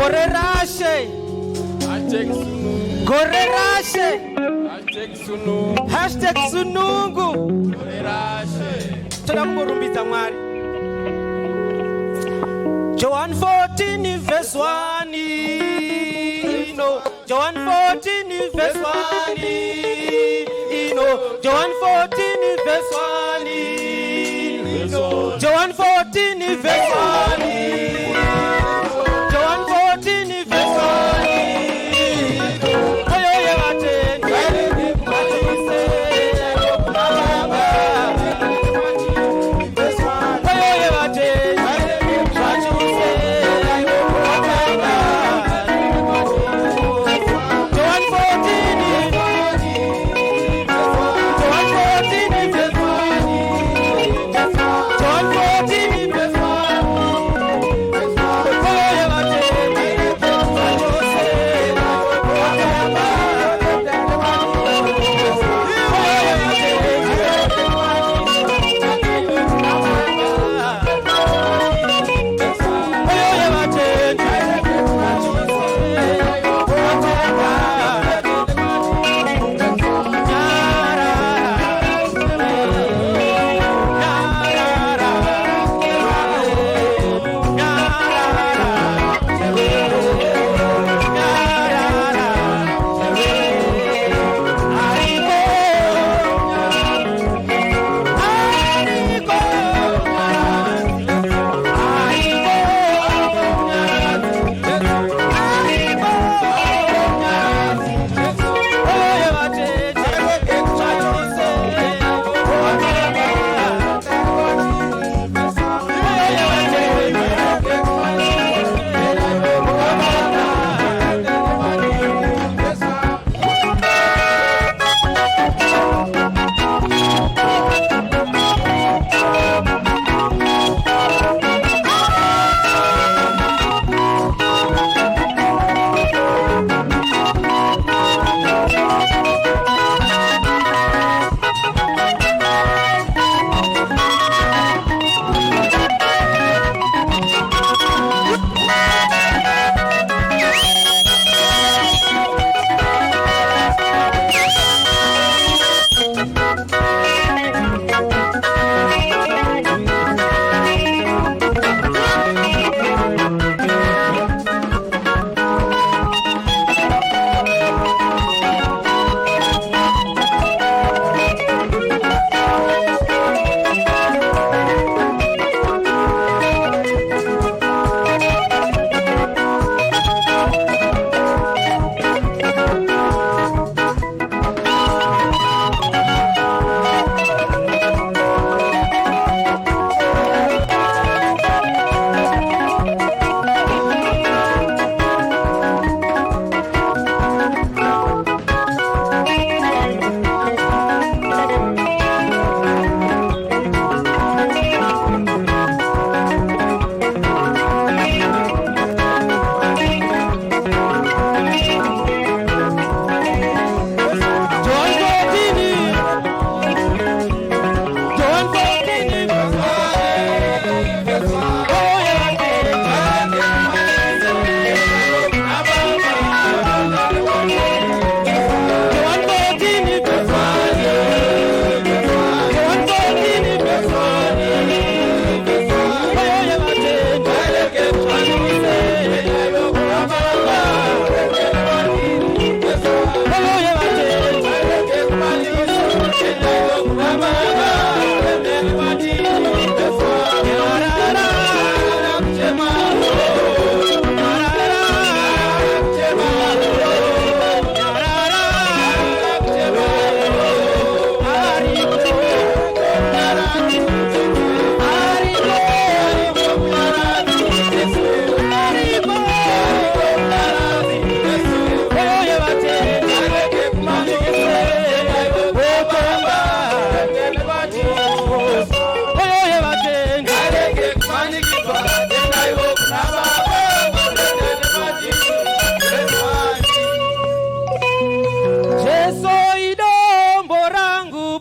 Gorerashe. Gorerashe. Hashtag Sunungu. Tunakurumbita mwari. John 14 verse 1. John 14 verse 1. John 14 verse 1. John 14 verse 1.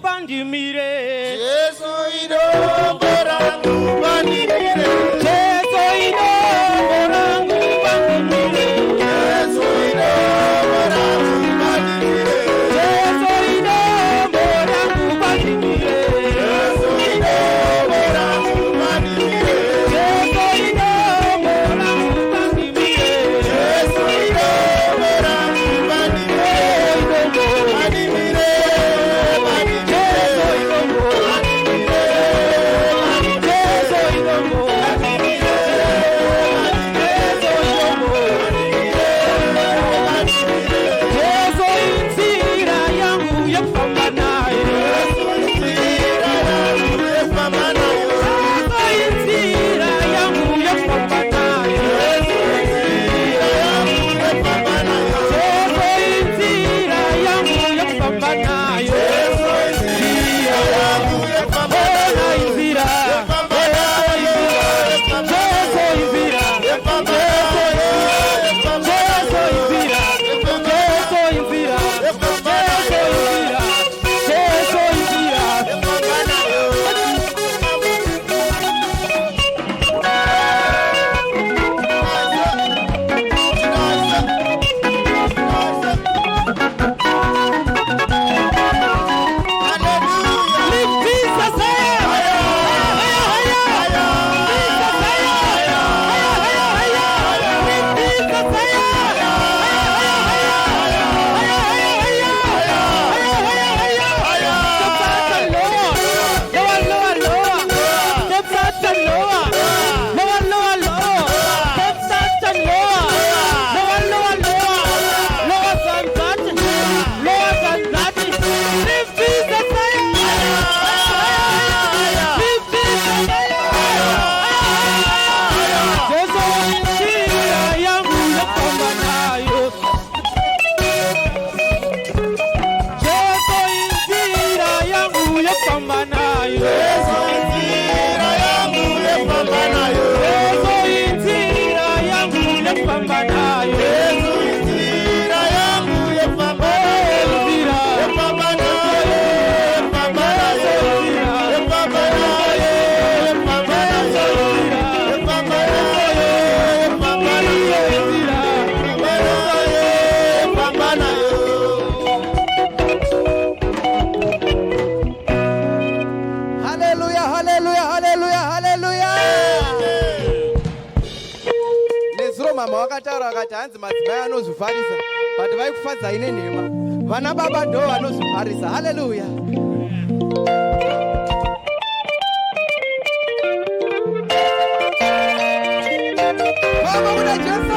Bandimire. yepambanayo. Yesu inzira yangu yepambanayo. Yesu inzira yangu yepambanayo. Yesu inzira yangu yepambanayo. Yepambanayo, yepambanayo, yepambanayo, yepambanayo, yepambanayo. Hallelujah, hallelujah, hallelujah, hallelujah. Nezuro mama wakataura akati hanzi madzimai anozvifarisa but vaikufadza ine nhema. Vana baba ndo vanozvifarisa. Hallelujah. Baba kuna Jesu.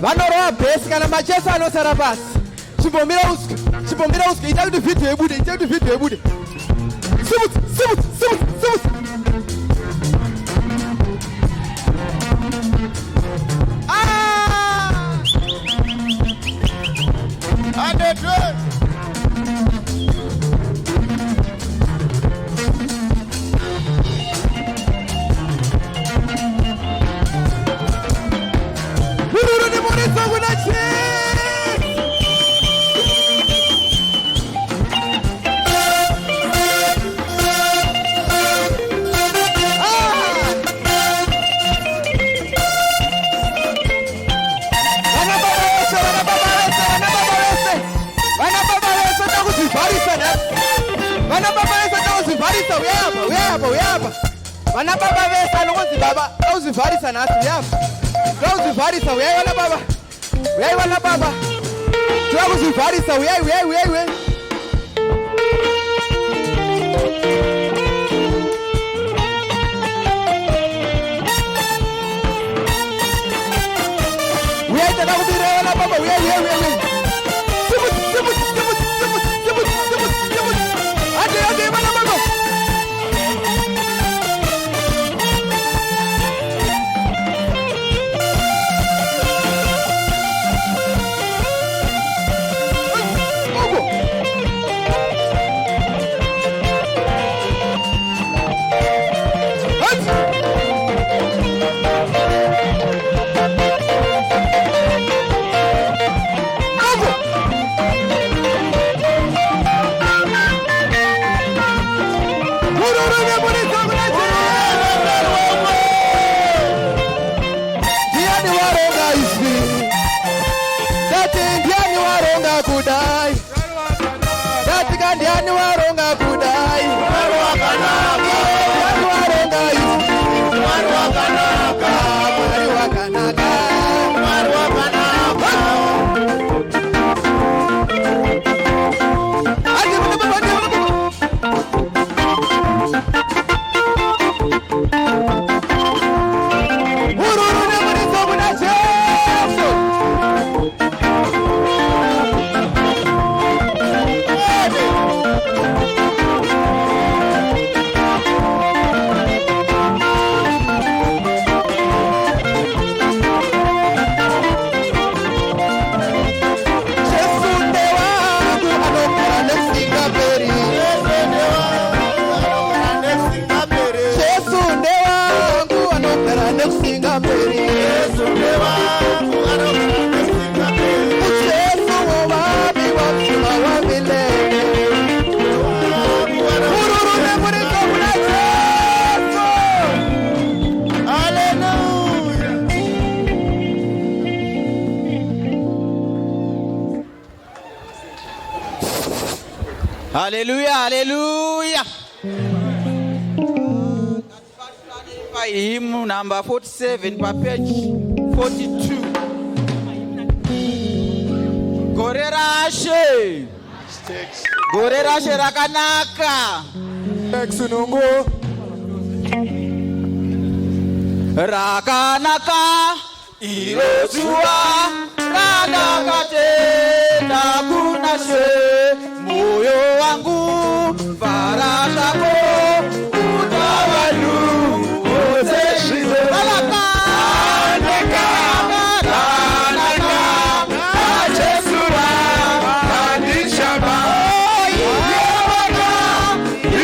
Vanoroa base kana macheso anosara pasi. Chimbomira uske ita kuti video yebude. Simut. Uyapa. Vana baba vese anokunzi baba uzivharisa nhasi uyabva. Uzivharisa uyai vana baba. Uyai vana baba. Tira kuzivharisa uyai. Hallelujah. Hymn number 47 per page 42. Gore rashe rakanaka. Sunungu. Rakanaka iro zuva ranakatenda kuna She. Moyo wangu fara zako utavanhu vose zvizovalaka. Ranaka Jesu vandishamba yevaka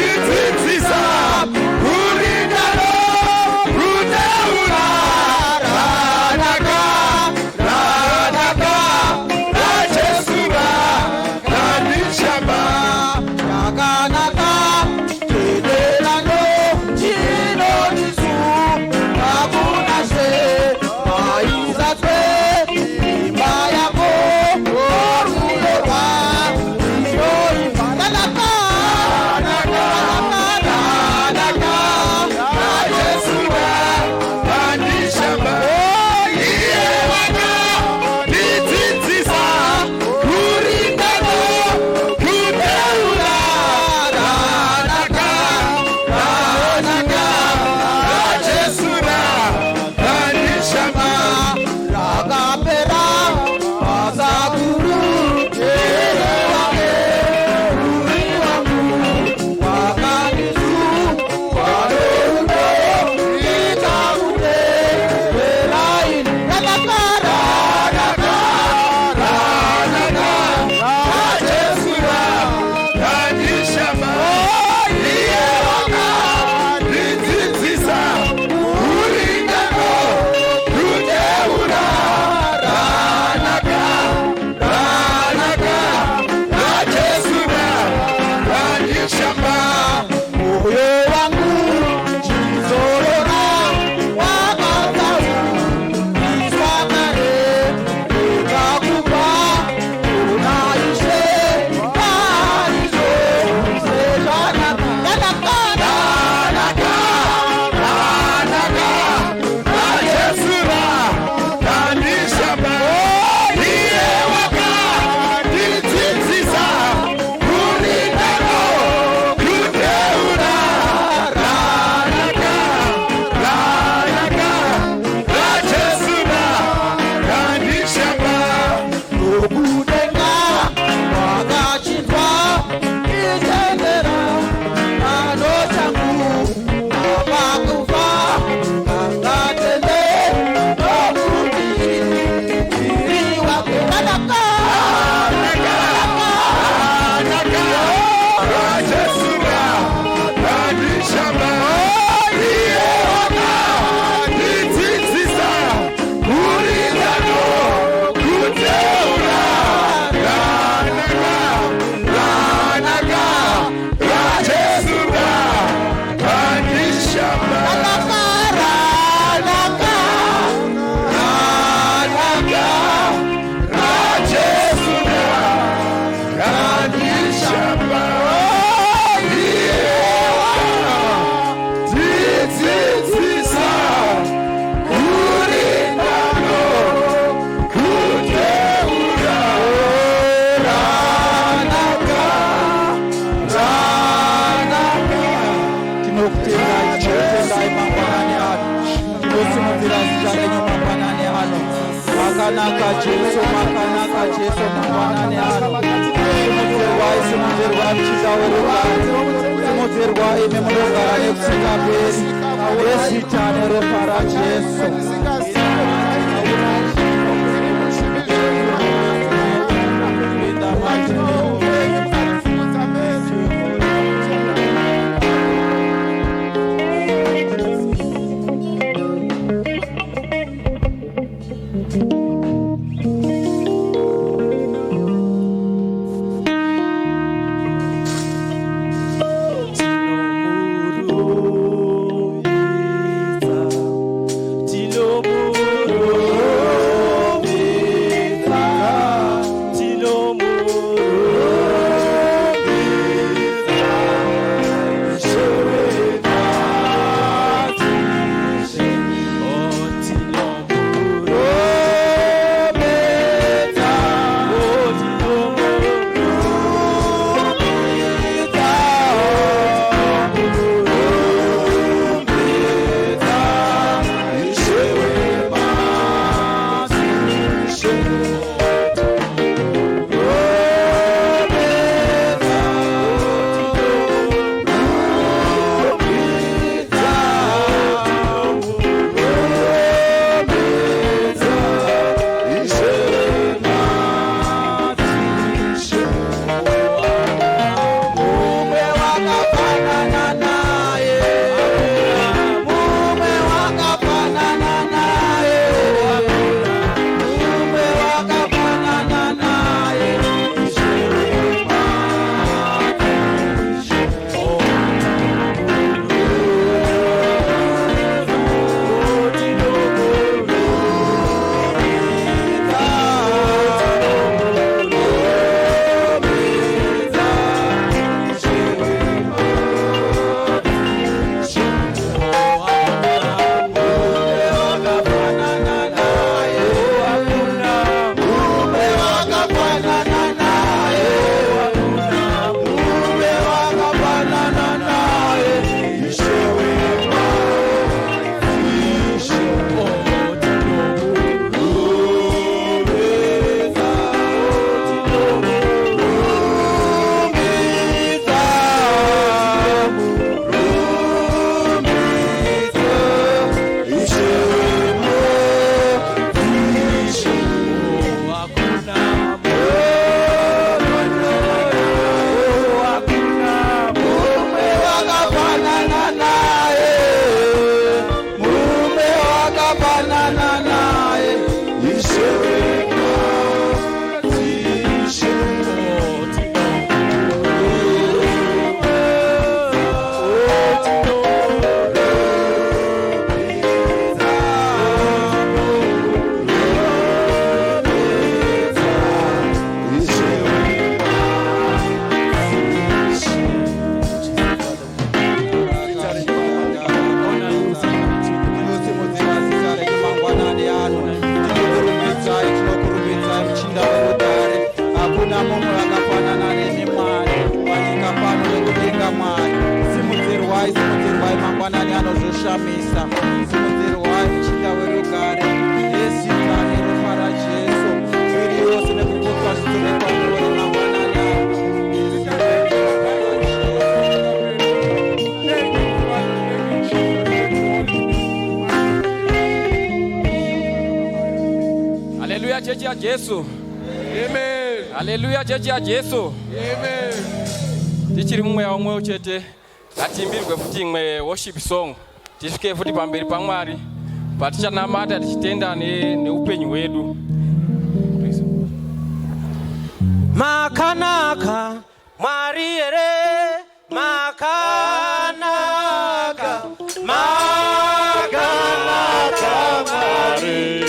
idzidzisa kuningano kutaura. Ranaka Jesu vandishamba yakanaka. makanaka Jesu mangwanani ano simudzerwa mchizawerukani simudzerwa ime munogara nekusingaperi nezita neropa raJesu. Haleluya chechi ya Yesu. Amen. Haleluya chechi ya Yesu. Amen. Tichiri mumwe ya umwe uchete atimbirwe futi imwe worship song tisvike futi pamberi paMwari patichanamata tichitenda neupenyu hwedu. Makanaka Mwari ere makanaka makanaka Mwari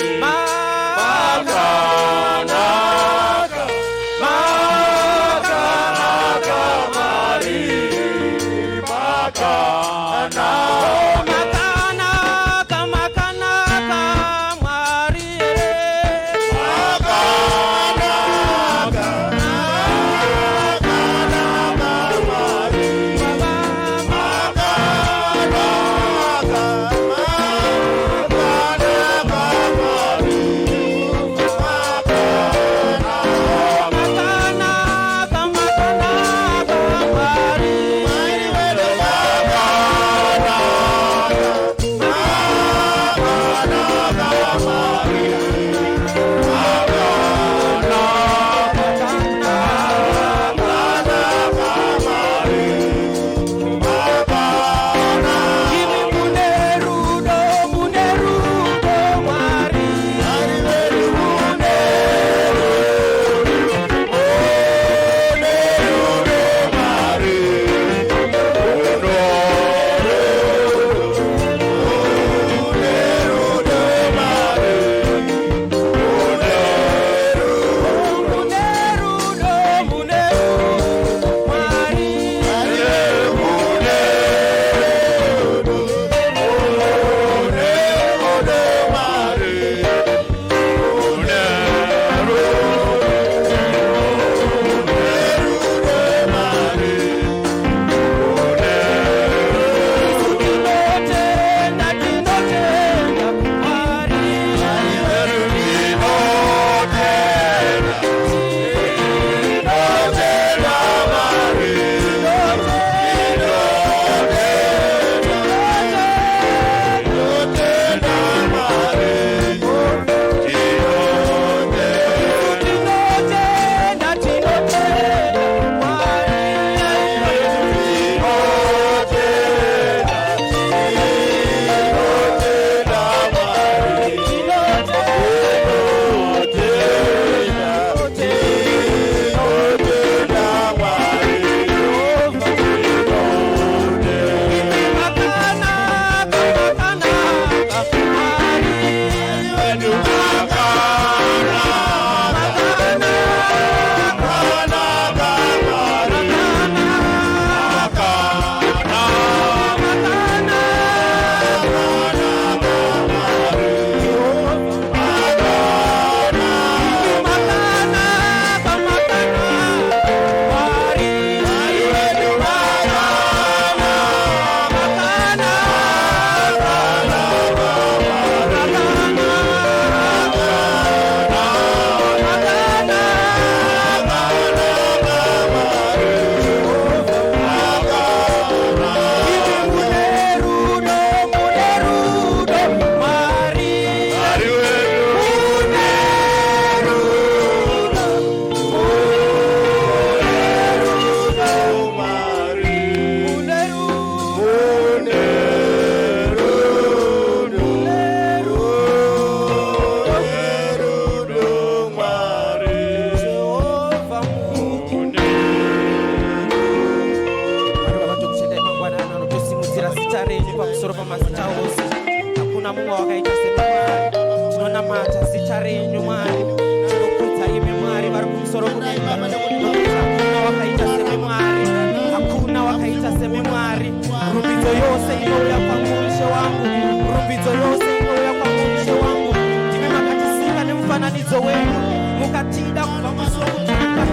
hakuna mumwe wakaita semwari. Tinonamata zita renyu Mwari, tinokudza imi Mwari vari kumusoro kudenga. Hakuna wakaita semwari, hakuna wakaita semwari. Rumbidzo yose inouya kwangu Ishe wangu, rumbidzo yose inouya kwangu Ishe wangu. Ndimi makatisika nemufananidzo wenyu, mukatida kubva musi wokutanga.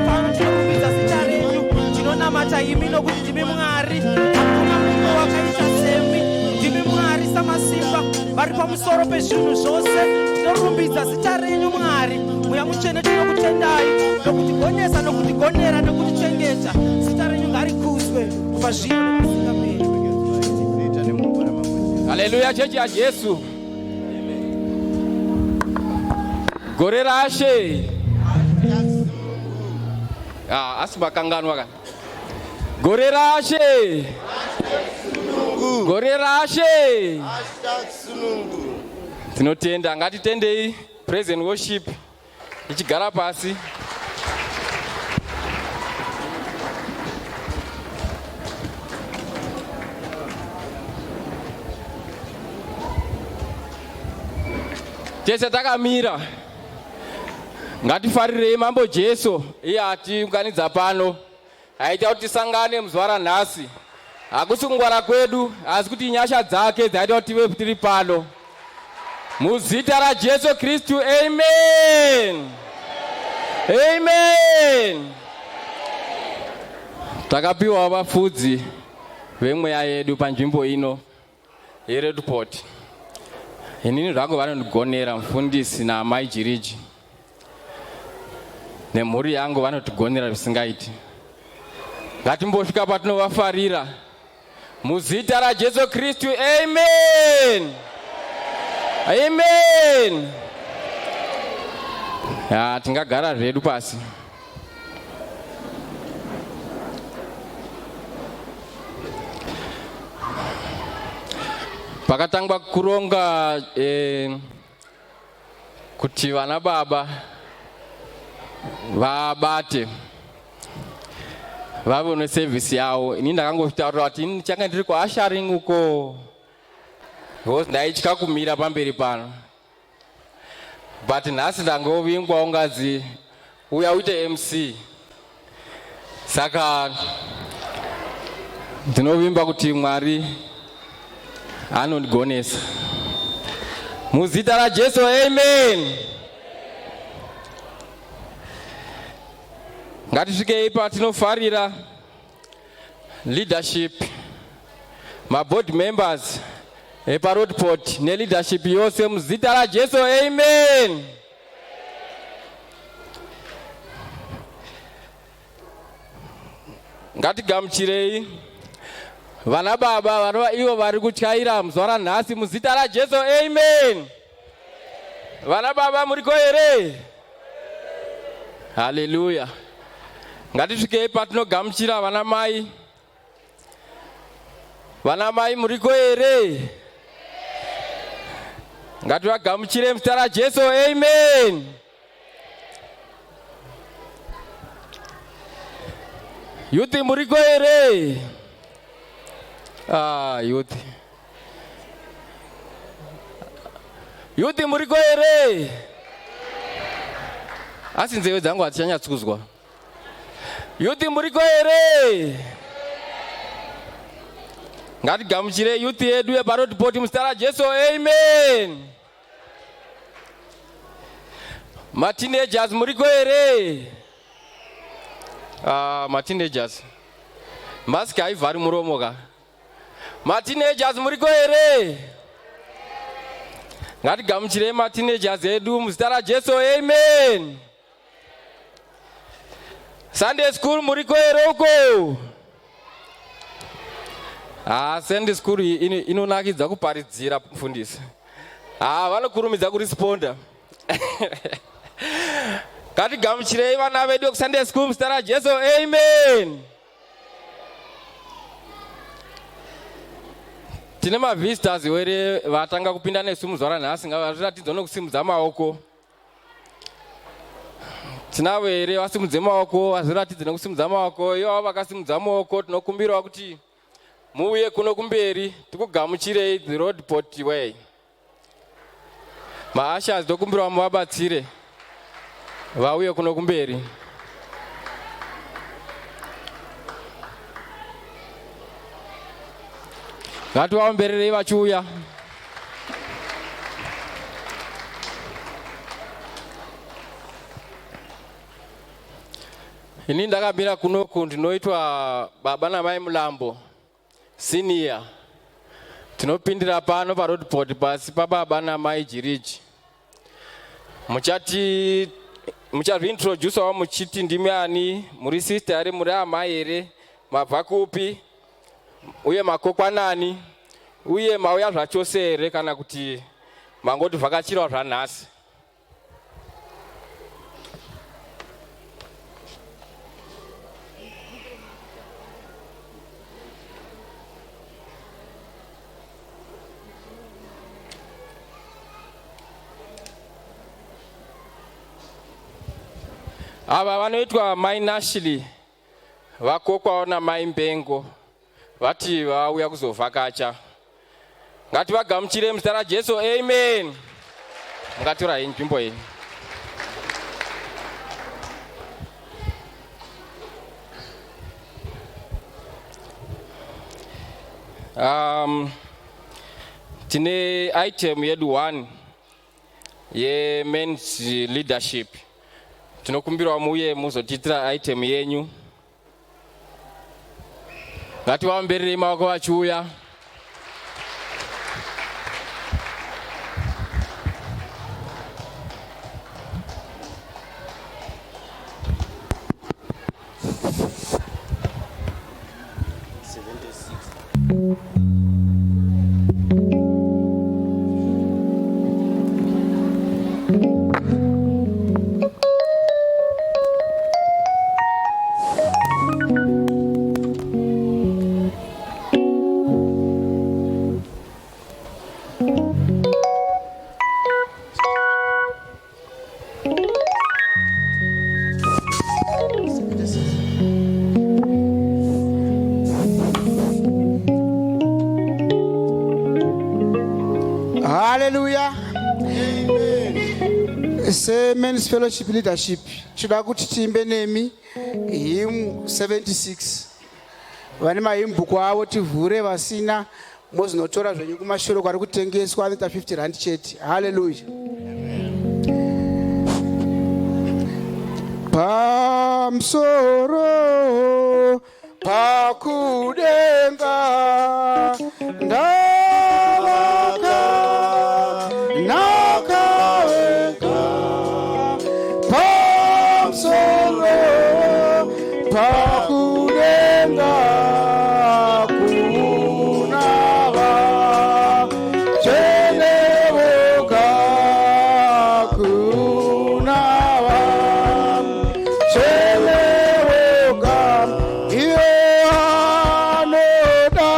Pano tinorumbidza zita renyu, tinonamata imi nokuti ndimi Mwari, hakuna mumwe wakaita semi. Ndimi Mwari samasimba vari pamusoro pezvinhu zvose. Tinorumbidza zita renyu Mwari, Mweya Mutsvene tinokutendai nokutigonesa nokutigonera nokutichengeta. Zita renyu ngarikudzwe kubva zvino nokusingaperi. Haleluya, chechi ya Jesu. Gore rashe. Asimakanganwa kana. Gore rashe. Gore rashe. Tinotenda, ngatitendei praise and worship. Ichigara pasi. Tese takamira. Ngatifarirei mambo Jesu. Iye atiunganidza pano. Aita kuti tisangane muzuva ranhasi. Hakusi kungwara kwedu, asi kuti nyasha dzake dzaita kuti tive tiri pano. Muzita raJesu Kristu, amen. Amen. Takapiwa vafudzi vemweya yedu panzvimbo ino yeRedport. Inini zvangu vanondigonera mufundisi naamai Jiriji. Nemhuri yangu vanotigonera zvisingaiti. Ngatimbosvika patinovafarira. Muzita raJesu Kristu, amen. Amen. Tingagara zvedu pasi. Pakatangwa kuronga kuti vana baba vabate vave nesevhisi yavo. Ini ndakangotaura kuti ini changa ndiri kuasharing uko, ndaitya kumira pamberi pano, but nhasi ndangovingwa ungazi uya uite MC. Saka ndinovimba kuti Mwari anondigonesa. Muzita raJesu, amen. Ngatisvikei patinofarira leadership, maboard members epaRedport neleadership yose muzita raJesu, amen. Ngatigamuchirei vana baba vanova ivo vari kutyaira muzuva ranhasi muzita raJesu, amen. Vana baba muriko here? Haleluya. Ngatisvikei patinogamuchira vana mai. Vana mai muriko here? Ngativagamuchire muzita raJesu, amen. Youth muriko here? Youth. Youth muriko here? Asi nzeve dzangu hadzichanyatsukuzwa. Youth muriko here? Ngatigamuchire youth yedu yepaRedport muzita raJesu, amen. Mateenagers muriko here? Mateenagers. Mask haivhari muromo ka. Mateenagers muriko here? Ngatigamuchire mateenagers edu muzita raJesu, amen. Sunday school muriko here uko? Sunday school inonakidza kuparidzira mufundisi. Vanokurumidza kuresponda. Ngatigamuchirei vana vedu kuSunday school muzita raJesu, amen. Tine mavisitors were vatanga kupinda nesu muzuva ranhasi, ngavaratidze nokusimudza maoko. Tinavo here vasimudze maoko, vaziratidze nokusimudza maoko. Ivo vakasimudza maoko tinokumbirawo kuti muuye kuno kumberi tikugamuchirei the Roadport way. Maasha ndokumbirwa muvabatsire vauye kuno kumberi. Ngativaombererei vachiuya. Ini ndakamira kunoku ndinoitwa Baba Namai Mulambo senior. Tinopindira pano pa Roadport pasi pa Baba Namai Jiriji. Muchaintroduce wa muchiti ndimi ani, muri sister ari muri amai ere, mabva kupi, uye makokwanani, uye mauya zvachose ere kana kuti mangoti vhakachirwa zvanhasi. Ava vanoitwa Mai Nashili vakokwawo naMai Mbengo vati vauya kuzovhakacha. Ngativagamuchire muzita raJesu, amen. Ngatirai nzvimbo iyi. Tine item yedu 1 ye men's leadership. Tinokumbirwa muuye muzotitira item yenyu. Ngativaombererei maoko vachiuya. Hallelujah. Amen. Say men's fellowship leadership. Choda kuti timbe nemi hymn 76. Vane mahymn kwavo tivhure vasina mozinotora zvenyu kumashoro kwari kutengeswa anoita 50 rand chete. Hallelujah. Pamsoro pakudenga ndavaka nakaweka pamsoro pakudenga kunava chenevoka kunava chenevoka iyo anoda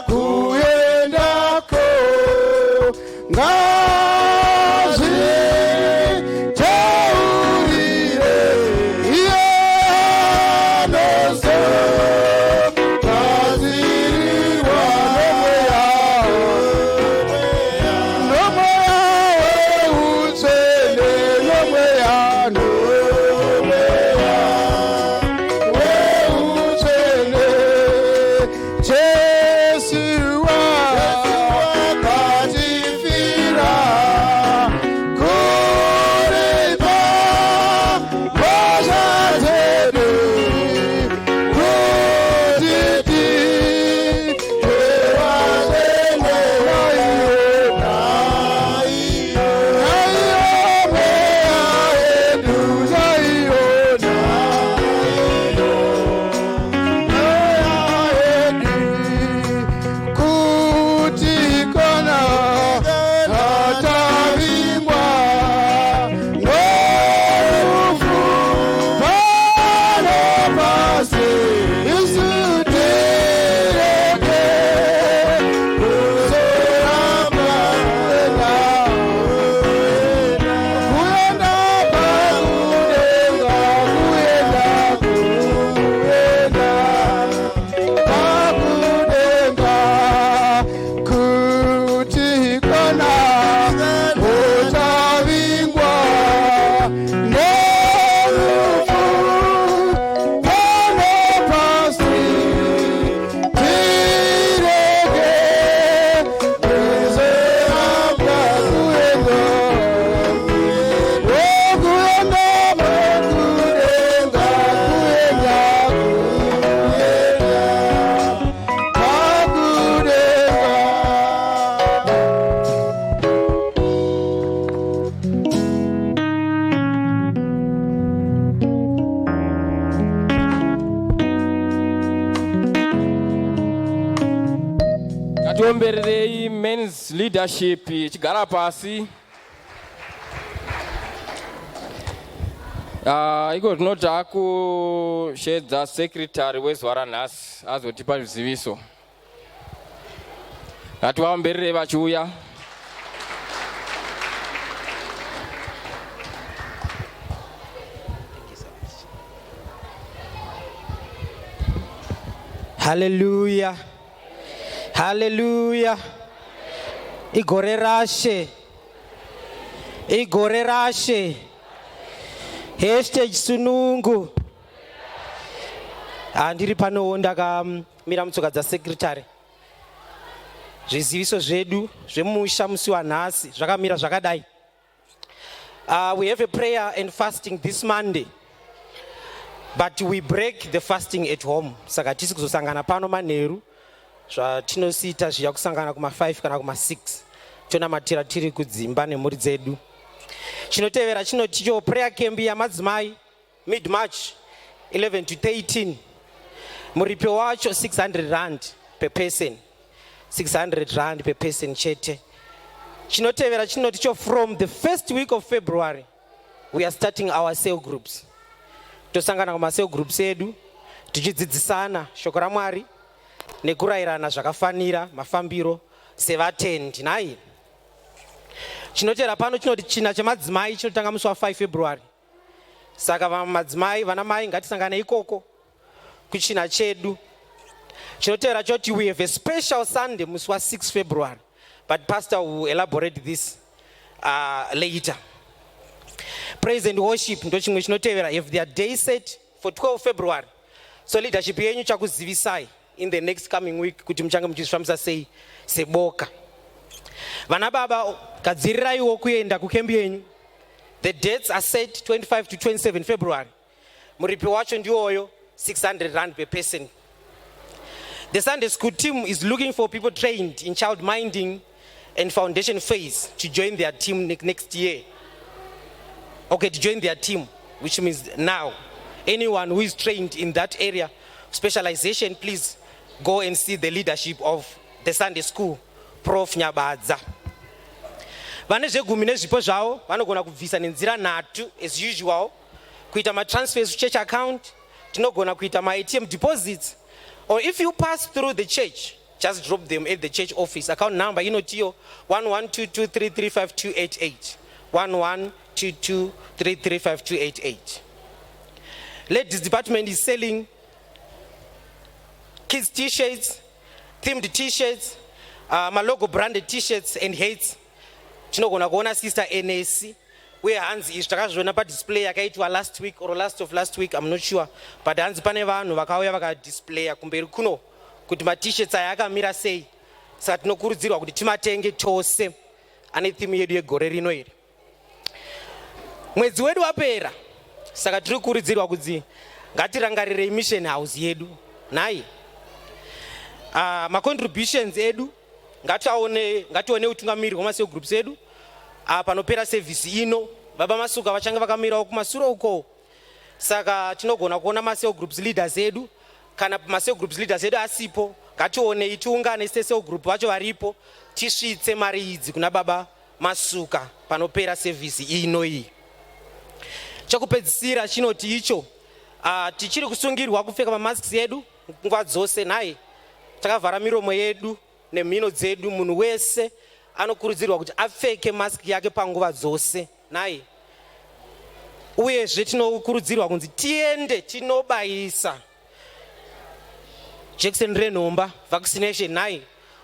kuendako ngazi taurire iyo anozo tazirirwa nomweya weutsvene nomweya weutsvene Jesu wakatifira Please, leadership, chigara pasi. Iko tinota kushedza secretary wezuva nhasi azotipa ziviso. Ngativaomberere vachiuya. Hallelujah. Hallelujah. Igore rashe. Igore rashe. Hashtag sunungu. Andiri pano ndakamira mutsoka dza secretary. Zviziviso zvedu zvemusha musi wanhasi zvakamira zvakadai. We have a prayer and fasting this Monday. But we break the fasting at home. Saka tisi kuzosangana pano manheru. Zvatinosita zviya kusangana kuma 5 kana kuma 6. Tonamatira tiri kudzimba nemhuri dzedu. Chinotevera chinoticho prayer camp yamadzimai mid March 11 to 13. Muripo wacho 600 rand per person. 600 rand per person chete. Chinotevera chinoticho from the first week of February we are starting our cell groups. Tosangana kuma cell groups edu tichidzidzisana shoko raMwari nekurayirana zvakafanira mafambiro sevatendi nai. Chinotevera pano chinoti china chemadzimai chinotanga musi wa5 February. Saka madzimai vana mai ngatisangane ikoko kuchina chedu. Chinotevera choti we have a special Sunday musi wa6 February. But pastor will elaborate this later. Praise and worship ndo chimwe chinotevera if their day set for 12 February. So leadership yenyu chakuzivisai in the next coming week kuti muchange muchizvifambisa sei seboka. Vana baba gadzirirayiwo kuenda kukembi yenyu. The dates are set 25 to 27 February. Muripi wacho ndiwoyo 600 rand per person. The Sunday school team is looking for people trained in child minding and foundation phase to join their team next year. Okay, to join their team, which means now. Anyone who is trained in that area, specialization, please go and see the leadership of the Sunday school, Prof. Nyabadza. Vane zvegumi nezvipo zvavo vanogona kubvisa nenzira nhatu as usual. Kuita ma-transfers to church account, tinogona kuita ma-ATM deposits. Or if you pass through the church, just drop them at the church office. Account number inotiyo 1122335288. 1122335288. Ladies department is selling kids t-shirts, themed t-shirts, my logo branded t-shirts and hats. Tinogona kuona sister NSC where hands is takazviona pa display yakaitwa last week or last of last week, I'm not sure, but hands pane vanhu vakauya vaka display kumberi kuno kuti ma t-shirts aya akamira sei. Saka tinokurudzirwa kuti timatenge tose ane theme yedu yegore rino iri. Mwedzi wedu wapera, saka tiri kukurudzirwa kuti ngatirangarire mission house yedu nai. Ma contributions edu ngatione utungamiri hwamase groups edu panopera service ino. Baba Masuka vachange vakamirawo kumasuro uko. Saka tinogona kuona ma-cell groups leaders edu kana ma-cell groups leaders edu asipo, ngatione tiungane se-cell group vacho varipo tisvitse mari idzi kuna Baba Masuka panopera service ino iyi. Chakupedzisira chinoti icho tichiri kusungirwa kupfeka mamasks edu nguva dzose nai. Takavhara miromo yedu nemhino dzedu. Munhu wese anokurudzirwa kuti apfeke mask yake panguva dzose nai. Uyezve tinokurudzirwa kunzi tiende tinobayisa jekiseni renhomba vaccination nai.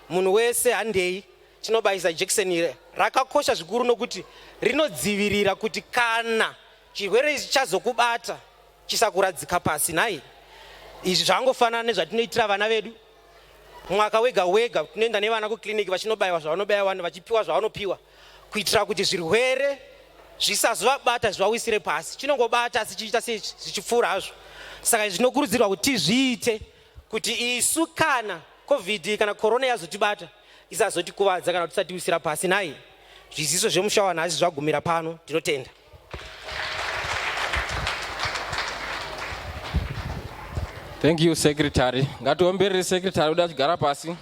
Munhu wese handei tinobayisa jekiseni rakakosha zvikuru nokuti rinodzivirira kuti kana chirwere ichi chazokubata chisakuradzika pasi nai. Izvi zvangofanana nezvatinoitira vana vedu. Mwaka wega wega tunoenda nevana kukliniki vachinobayiwa zvavanobayiwa vachipiwa zvavanopiwa kuitira kuti zvirwere zvisazovabata zvivawisire pasi. Chinongobata asi chiita zvichipfuura hazvo. Saka zvinokurudzirwa kuti tizviite kuti isu kana covid kana corona yazotibata isazotikuvadza kana kuti isatiwisira pasi nai. Zviziso zvemusha wanhasi zvagumira pano. Tinotenda. Thank you, Secretary. Ngatiomberere Secretary uda chigara pasi.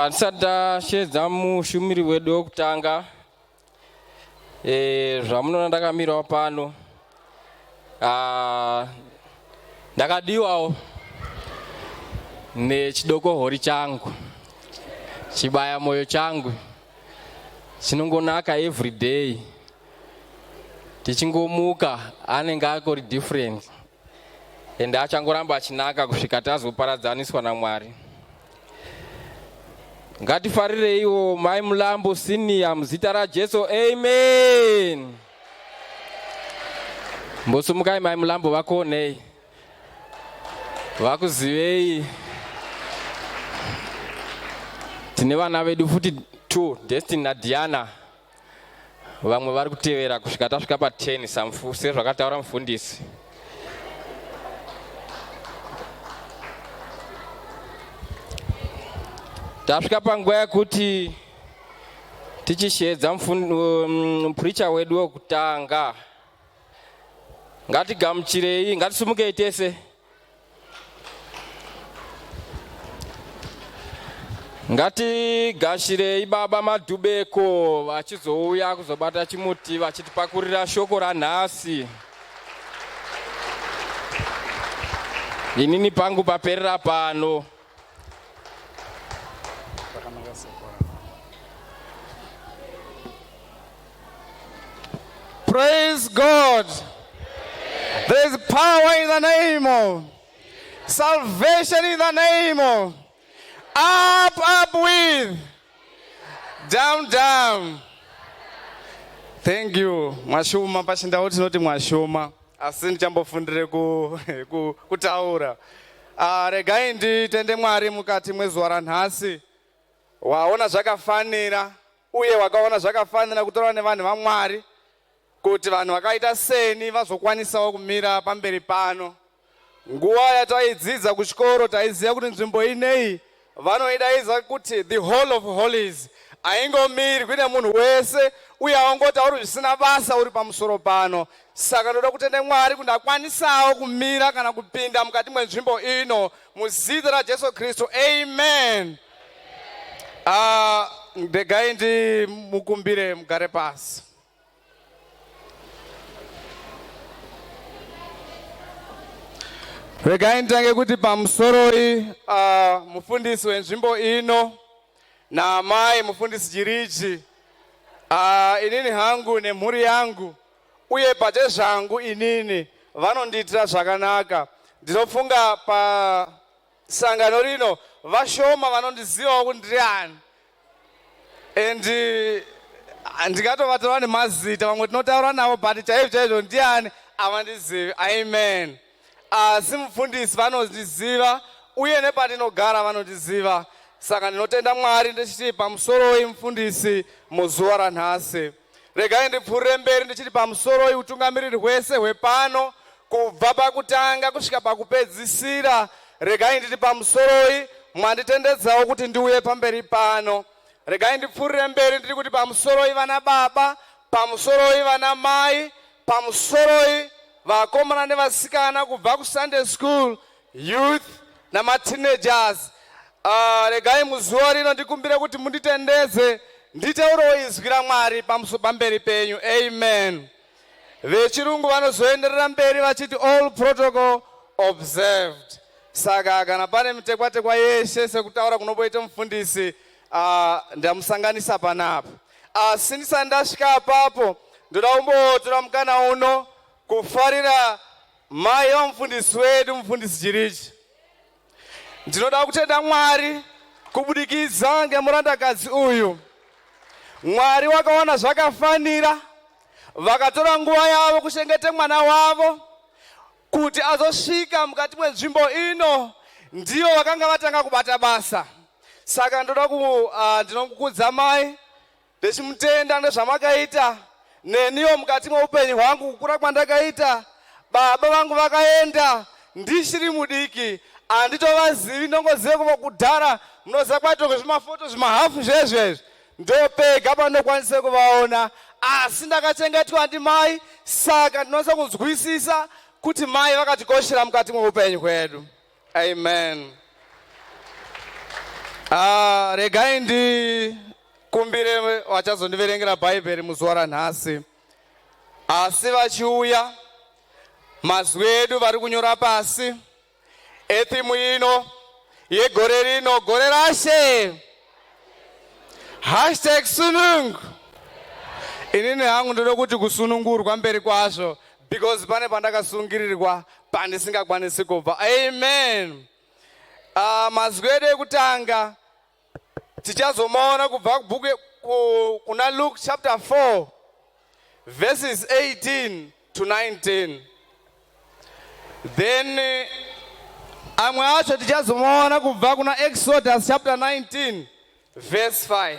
Ndisati ndashedza mushumiri wedu wokutanga, zvamunoona ndakamirawo pano, ndakadiwawo nechidokohori changu, chibaya moyo changu chinongonaka every day, tichingomuka anenge akori different, ende achangoramba achinaka kusvika tazoparadzaniswa naMwari. Ngatifarireiwo Mai Mulambo Senior muzita raJesu, amen. Mbosumukai Mai Mulambo vakonei, vakuzivei. Tine vana vedu futi 2, Destiny naDiana, vamwe vari kutevera kusvika tasvika pa10 sezvakataura mufundisi. Tasvika panguva yekuti tichishedza preacher wedu wokutanga. Ngatigamuchirei, ngatisumukei tese. Ngatigashirei Baba Madhubeko vachizouya kuzobata chimuti vachitipakurira shoko ranhasi. Inini pangu paperera pano. Praise God. There is power in the name of salvation, in the name of up with, down. Thank you. Mwashuma pachindau tinoti mwashuma. Asi ndichambofundire kutaura. Regai nditende Mwari mukati mwezuva ranhasi. Waona zvakafanira uye wakaona zvakafanira kutorwa nevanhu vaMwari kuti vanhu vakaita seni vazokwanisawo kumira pamberi pano. Nguva yataidzidza kuchikoro taiziva kuti nzvimbo ineyi vanoidaidza kuti the Hall of Holies. Haingomiri kune munhu wese uye aungotauri zvisina basa uri pamusoro pano. Saka ndoda kutende Mwari kuti akwanisawo kumira kana kupinda mukati mwenzvimbo ino muzita raJesu Kristu, amen. Ndegai ndimukumbire mugare pasi. Regai nditange kuti pamusoroi mufundisi wenzvimbo ino naamai mufundisi Chirichi, inini hangu nemhuri yangu uye pate zvangu inini vanondiitira zvakanaka. Ndinofunga pasangano rino vashoma vanondizivawo kuti ndiri ani. Ndingatovatora nemazita, vamwe tinotaura navo but chaizvo ndiani havandizivi, amen. Asi mufundisi vanondiziva uye nepatinogara vanondiziva. Saka ndinotenda Mwari ndichiti pamusoroi mufundisi muzuva ranhasi. Regai ndipfuurire mberi ndichiti pamusoroi utungamiriri hwese hwepano kubva pakutanga kusvika pakupedzisira. Regai nditi pamusoroi mwanditendedzawo kuti ndiuye pamberi pano. Regai ndipfuurire mberi ndiri kuti pamusoroi vana baba, pamusoroi vana mai, pamusoroi vakomana nevasikana kubva kuSunday school, youth namateenagers. Regai muzuva rino ndikumbire kuti munditendeze nditeurewo izwi raMwari pamberi penyu, amen. Vechirungu vanozoenderera mberi vachiti all protocol observed. Saka kana pane mitekwatekwa yeshe sekutaura kunoboita mufundisi ndamusanganisa panapa. Asi ndisati ndasvika apapo ndoda kumbotora mukana uno kufarira mai vamufundisi wedu mufundisi Chirichi. Ndinoda kutenda Mwari kubudikidza ngemurandakadzi uyu. Mwari wakaona zvakafanira vakatora nguva yavo kuchengeta mwana wavo kuti azosvika mukati mwenzvimbo ino. Ndivo vakanga vatanga kubata basa. Saka ndoda ndinokukudza mai, ndichimutenda nezvamakaita neniwo mukati mweupenyu hwangu kukura kwandakaita. Baba vangu vakaenda ndichiri mudiki, handitovazivi, ndongozive kubva kudhara. Munoziva kwatoko zvimafoto zvimahafu zvezvezvi ndopega pandokwanise kuvaona, asi ndakachengetwa ndimai. Saka ndinonasa kunzwisisa kuti mai vakatikoshera mukati mweupenyu hwedu, amen. Regai ndikumbire vachazondiverengera bhaibheri muzuva ranhasi. Asi vachiuya mazwi edu vari kunyora pasi ethimu ino yegore rino, gore rashe #sunungu. Inini hangu ndode kuti kusunungurwa mberi kwazvo because pane pandakasungirirwa pandisingakwanisi kubva. Amen. Mazwi edu ekutanga tichazomaona kubva kubhuku kuna Luke chapter 4 verses 18 to 19. Then amwe acho tichazomaona kubva kuna Exodus chapter 19 verse 5.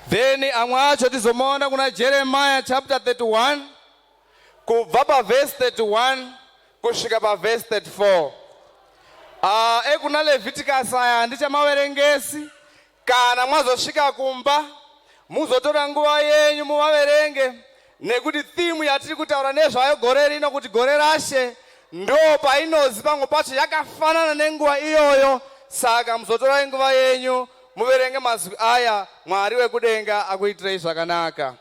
Then amwe acho tizomaona kuna Jeremiah chapter 31 kubva pa verse 31 kusvika pa verse 34. Ekuna Leviticus aya ndichamaverengesi, kana mwazosvika kumba muzotora nguva yenyu muvaverenge, nekuti theme yatiri kutaura nezvayo gore rino kuti gore rashe ndo painozi pamwe pacho yakafanana nenguva iyoyo. Saka muzotora nguva yenyu muverenge mazwi aya. Mwari wekudenga akuitirei zvakanaka.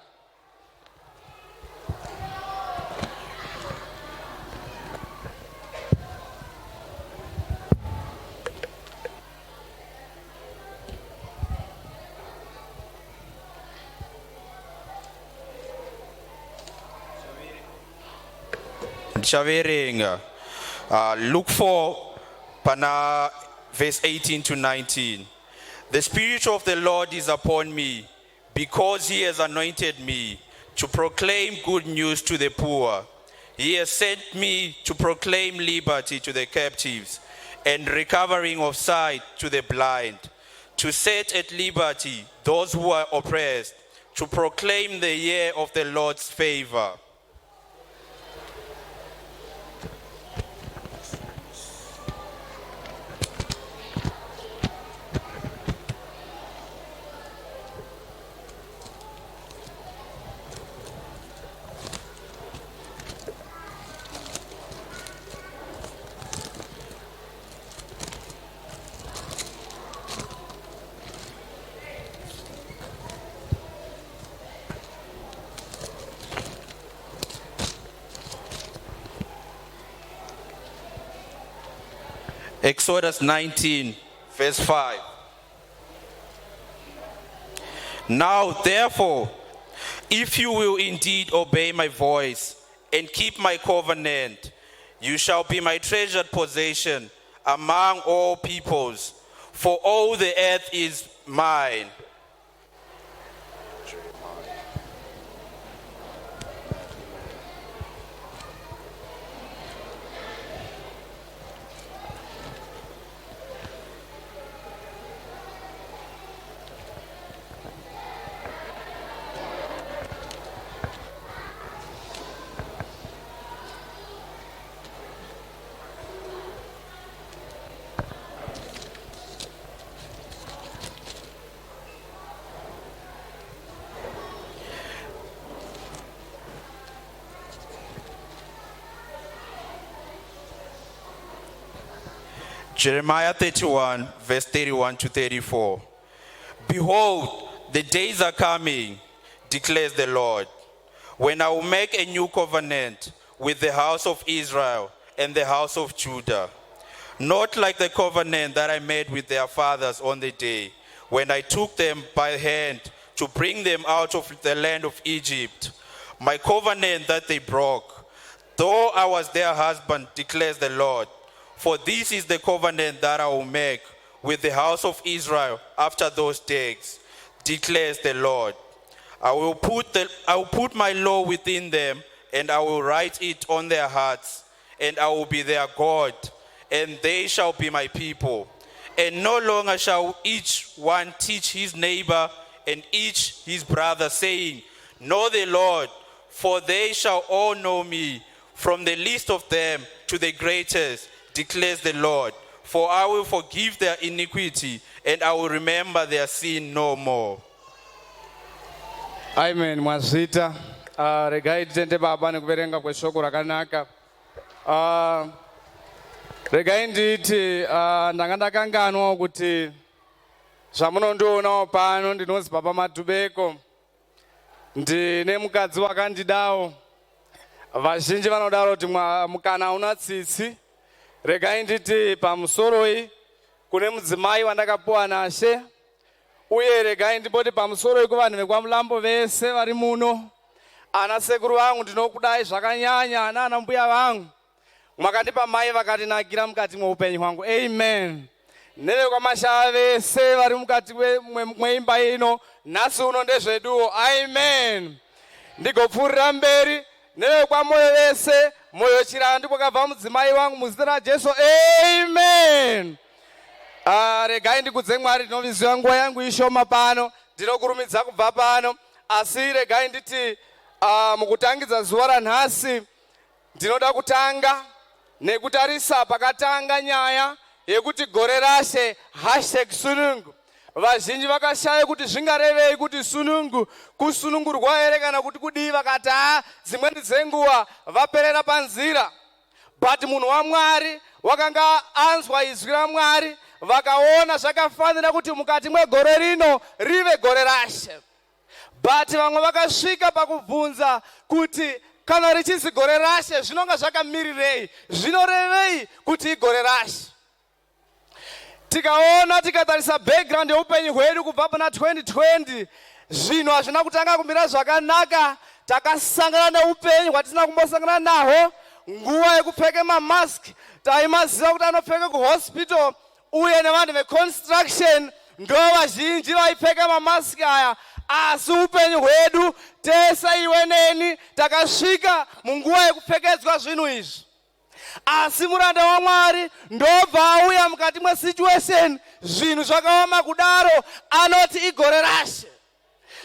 Ndichaverenga Luke 4 pana verse 18 to 19. The Spirit of the Lord is upon me, because he has anointed me to proclaim good news to the poor. He has sent me to proclaim liberty to the captives and recovering of sight to the blind, to set at liberty those who are oppressed, to proclaim the year of the Lord's favor. Exodus 19, verse 5. Now, therefore, if you will indeed obey my voice and keep my covenant, you shall be my treasured possession among all peoples, for all the earth is mine. Jeremiah 31, verse 31 to 34. Behold, the days are coming, declares the Lord, when I will make a new covenant with the house of Israel and the house of Judah, not like the covenant that I made with their fathers on the day when I took them by hand to bring them out of the land of Egypt, my covenant that they broke, though I was their husband, declares the Lord. For this is the covenant that I will make with the house of Israel after those days, declares the Lord. I will put my law within them, and I will write it on their hearts, and I will be their God, and they shall be my people. And no longer shall each one teach his neighbor and each his brother, saying, Know the Lord, for they shall all know me, from the least of them to the greatest, declares the Lord. For I will forgive their iniquity, and I will remember their sin no more. Amen. Mwazita. Regai titende baba nekuverenga kweshoko rakanaka. Regai nditi ndanga ndakanganwa kuti Zvamunondionawo pano ndinozi Papa Matubeko. Ndine mukadzi wakandidawo. Vazhinji vanodaro kuti mukana una tsitsi. Regai nditi pamusoroi kune mudzimai wandakapuwa naShe. Uye regai ndipoti pamusoroi kuvanhu vekwaMulambo vese vari muno. Ana sekuru vangu ndinokudai zvakanyanya, nana mbuya vangu. Mwakandipa mai vakatinakira mukati mweupenyu hwangu. Amen. NevekwaMashava vese vari mukati mweimba ino, nhasi uno ndezveduwo. Amen. Ndigopfuurira mberi nevekwaMoyo vese, Moyo Chirandi kwakabva mudzimai wangu muzita raJesu. Amen. Regai ndikudze Mwari, ndinoviziva nguva yangu ishoma pano, ndinokurumidza kubva pano. Asi regai nditi mukutangidza zuva ranhasi ndinoda kutanga nekutarisa pakatanga nyaya yekuti gore raShe #sunungu. Vazhinji vakashaya kuti zvingarevei kuti sunungu kusunungurwa here kana kuti kudii, vakati dzimweni dzenguva vaperera panzira. But munhu waMwari wakanga anzwa izwi raMwari, vakaona zvakafanira kuti mukati mwegore rino rive gore raShe. But vamwe vakasvika pakubvunza kuti kana richizi gore raShe zvinonga zvakamirirei, zvinorevei kuti igore raShe. Tikaona tikatarisa background yeupenyu hwedu kubva pana 2020, zvinhu hazvina kutanga kumira zvakanaka. Takasangana neupenyu hwatisina kumbosangana nahwo. Nguva yekupfeka mamask taimaziva kuti anopfeka kuhospital, uye nevanhu veconstruction ndo vazhinji vaipfeka mamask aya. Asi upenyu hwedu tese iwe neni takasvika munguva yekupfekedzwa zvinhu izvi. Asi muranda waMwari ndobva auya mukati mwesituation zvinhu zvakaoma kudaro, anoti igore raShe.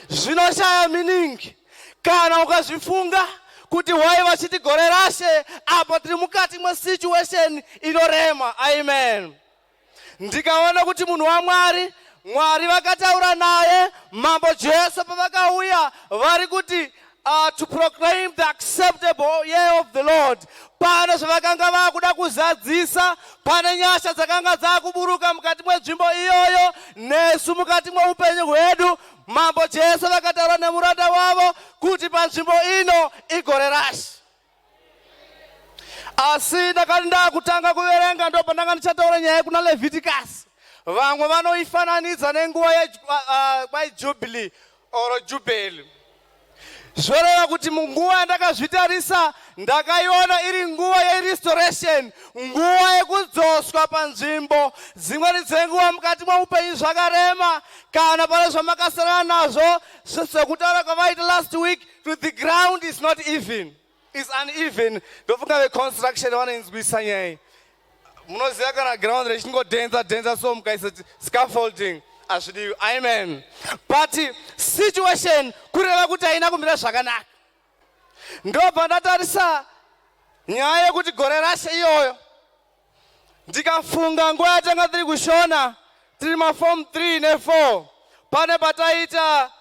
Zvinoshaya meaning kana ukazvifunga kuti wai vachiti gore raShe, apo tiri mukati mwesituation inorema. Amen. Ndikaona kuti munhu waMwari, Mwari vakataura naye, Mambo Jesu pavakauya vari kuti to proclaim the acceptable year of the Lord. Pane zvavakanga vakuda kuzadzisa, pane nyasha dzakanga dzakuburuka mukati mwenzvimbo iyoyo, nesu mukati mweupenyu hwedu. Mambo Jesu vakataura nemuranda wavo kuti panzvimbo ino igore raShe. Asi ndakati ndakutanga kuverenga ndo pandanga ndichataura nyaya kuna Leviticus. Vamwe vanoifananidza nenguva yeJubilee or Jubilee. Zvoreva kuti munguva yandakazvitarisa ndakaiona iri nguva yerestoration, nguva yekudzoswa panzvimbo. Dzimweni dzenguva mukati mweupenyu zvakarema, kana pane zvamakasarana nazvo, sekutaura kwavaita last week, to the ground is not even, is uneven. Ndofunga veconstruction vanoinzwisa nyaya. Munoziva kana ground rechingodhenza so mukaisa scaffolding azvidiwi. Amen. But situation kureva kuti haina kumira zvakanaka. Ndobva ndatarisa nyaya yekuti gore raShe iyoyo, ndikafunga nguva yatanga tiri kushona, tiri maform 3 ne4, pane pataita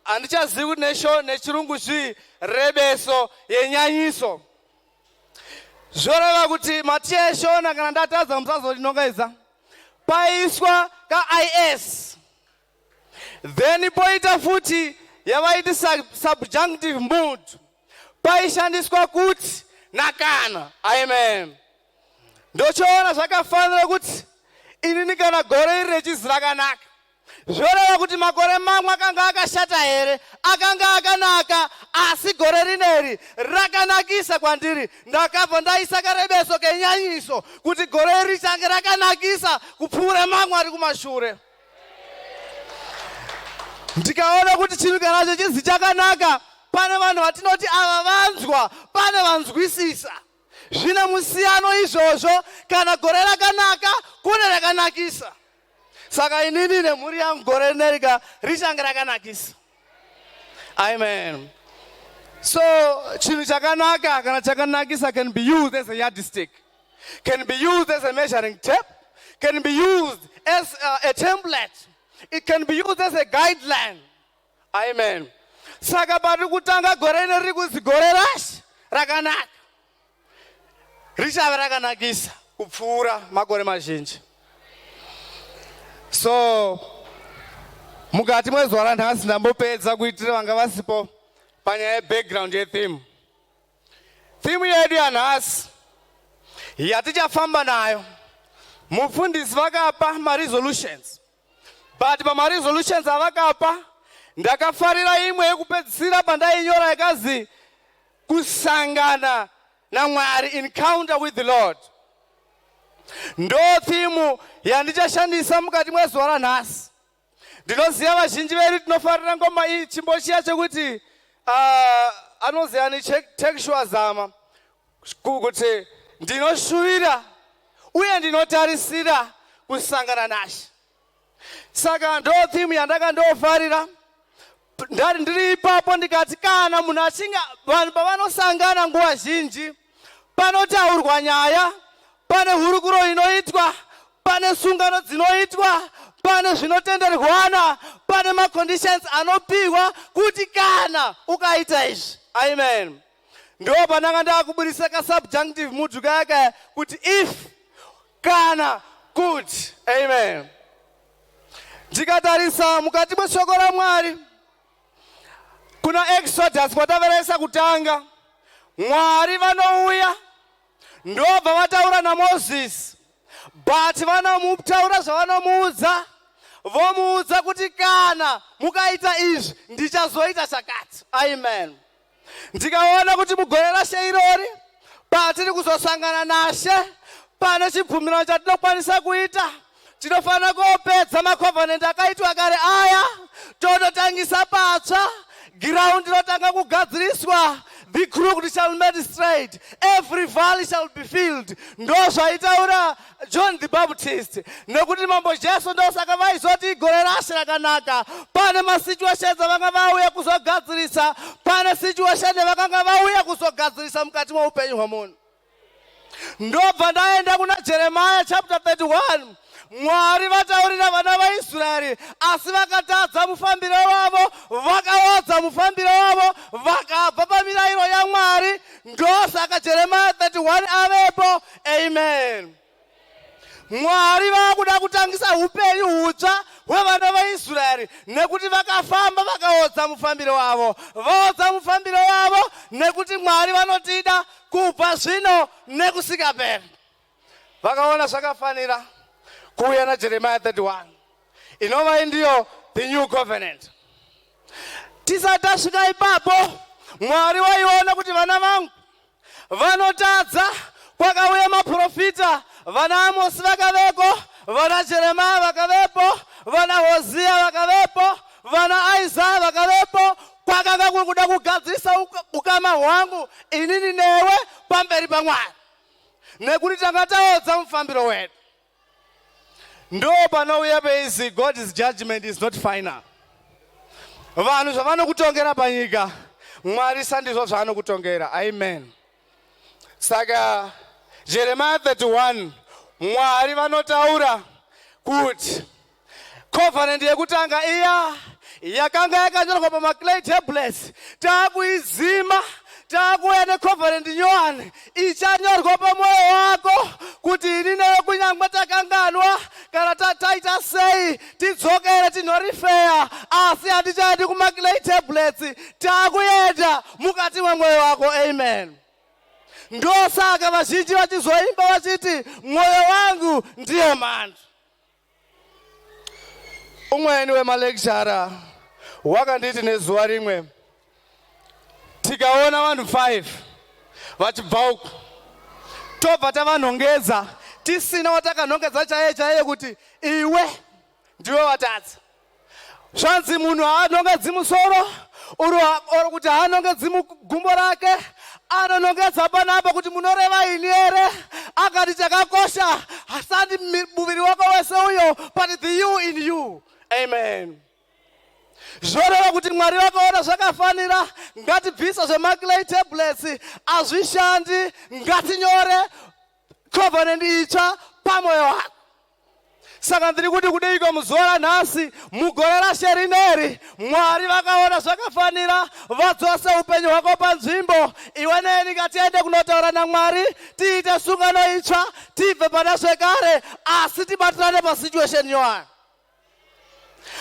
handichazivi kuti nechirungu zvii, rebeso yenyanyiso. Zvoreva kuti matiya eshona, kana ndatadza musazolinongaiza, paiswa kaIS. Then poita futi yavaiti subjunctive mood, paishandiswa kuti nakana. Amen. Ndochoona zvakafanira kuti inini kana gore iri rechizi rakanaka. Zvoreva kuti makore mamwe akanga akashata here, akanga akanaka, asi gore rineri rakanakisa kwandiri. Ndakabva ndaisa karebeso kenyanyiso kuti gore iri richange rakanakisa kupfuura mamwe ari kumashure. Ndikaona kuti chinhu kana chizi chakanaka, pane vanhu vatinoti ava vanzwa, pane vanzwisisa. Zvine musiyano izvozvo, kana gore rakanaka kune rakanakisa. Saka inini nemhuri yangu gore rineri richange rakanakisa. Amen. So chinhu chakanaka kana chakanakisa can be used as a yardstick, can be used as a measuring tape, can be used as a template, it can be used as a guideline. Amen. Saka pari kutanga gore rineri kuzi gore raShe rakanaka, richave rakanakisa kupfuura makore mazhinji. So mukati mwezuva ranhasi ndambopedza kuitira vanga vasipo panyaya yebackground yetheme. Theme yedu yanhasi yatichafamba nayo, mufundisi vakapa ma-resolutions, but pama-resolutions avakapa ndakafarira imwe yekupedzisira pandainyora yakazi kusangana naMwari, encounter with the Lord. Ndo theme yandichashandisa mukati mwezuva ranhasi. Ndinoziva vazhinji vedu tinofarira ngoma iyi chimbo chiya chekuti anoziva ni textual zama kuti ndinoshuvira uye ndinotarisira kusangana naShe. Saka ndo theme yandakandofarira. Ndari ndiri ipapo ndikati kana munhu achinga vanhu pavanosangana nguva zhinji panotaurwa nyaya, pane hurukuro inoitwa, pane sungano dzinoitwa, pane zvinotenderwana, pane maconditions anopiwa kuti kana ukaita izvi. Amen. Ndo pananga ndakuburisa kasubjunctive mudhuka yake kuti if, kana, kuti. Amen. Ndikatarisa mukati mweshoko raMwari kuna Exodus kwataveresa kutanga, Mwari vanouya ndobva vataura naMozisi, but vanomutaura zvavanomuudza, vomuudza kuti kana mukaita izvi ndichazoita chakati. Amen. Ndikaona kuti mugore raShe irori patiri kuzosangana naShe pane chibvumirano chatinokwanisa kuita, tinofanira kupedza macovenant akaitwa kare aya, tototangisa patsva, ground inotanga kugadziriswa, the crooked shall be made straight, every valley shall be filled. Ndo zvaitaura John the Baptist. Nekuti mambo Jesu ndo saka vaizoti gore raShe rakanaka. Pane masituations avanga vauya kuzogadzirisa, pane situation vakanga vauya kuzogadzirisa mukati mweupenyu hwamunhu. Ndobva ndaenda kuna Jeremiah chapter 31. Mwari vataurira vana vaIsraeri, asi vakatadza mufambiro wavo, vakaodza mufambiro wavo, vakabva pamirayiro yaMwari. Ndosaka Jeremiah 31 avepo. Amen. Mwari vakuda kutangisa upenyu hutsva hwevana vaIsraeri nekuti vakafamba vakaodza mufambiro wavo. Vaodza mufambiro wavo nekuti Mwari vanotida kubva zvino nekusika pera. Vakaona zvakafanira kuuya naJeremiah 31 inova ndiyo the new covenant. Tisati tasvika ipapo, Mwari waiona kuti vana vangu vanotadza. Kwakauya maprofita, vana Amosi vakavepo, vana Jeremiah vakavepo, vana Hosea vakavepo, vana Isaiah vakavepo. Kwakanga kuri kuda kugadzirisa ukama hwangu inini newe pamberi paMwari, nekuti tanga taodza mufambiro wedu. Ndo panouya peizi God's judgment is not final. Vanhu zvavanokutongera panyika, Mwari sandizvo zvaanokutongera. Amen. Saka Jeremiah 31, Mwari vanotaura kuti covenant yekutanga iya yakanga yakanyorwa pamaclay tablets, takuizima, takuuya necovenant nyowani ichanyorwa pamwoyo wako kuti ini newe kunyangwe takanganwa kana taita sei tidzokere tinorifeya, asi hatichaendi kumaclay tablets, takuenda mukati mwemwoyo wako. Amen. Ndosaka vazhinji vachizoimba vachiti mwoyo wangu ndiye mando. Umweni wemalekchara wakanditi nezuva rimwe tikaona vanhu 5 vachibva uku, tobva tavanhongedza tisina watakanhongedza chaiye kuti iwe ndiwe watadza. Zvanzi munhu haanhongedzi musoro, oro kuti haanhongedzi mugumbo rake, anonongedza panapa kuti munoreva ini here. Akati chakakosha hasati muviri wako wese uyo, but the you in you. Amen. Zvoreva kuti Mwari vakaona zvakafanira ngatibvisa zvemaclay tablets, hazvishandi, ngatinyore covenant itsva pamwoyo wako. Saka ndiri kuti kudeiko muzuva ranhasi, mugore raShe rineri, Mwari vakaona zvakafanira vadzose upenyu hwako panzvimbo. Iwe neni ngatiende kunotaura naMwari, tiite sungano itsva, tibve pana zvekare, asi tibatirane pasituation yowani.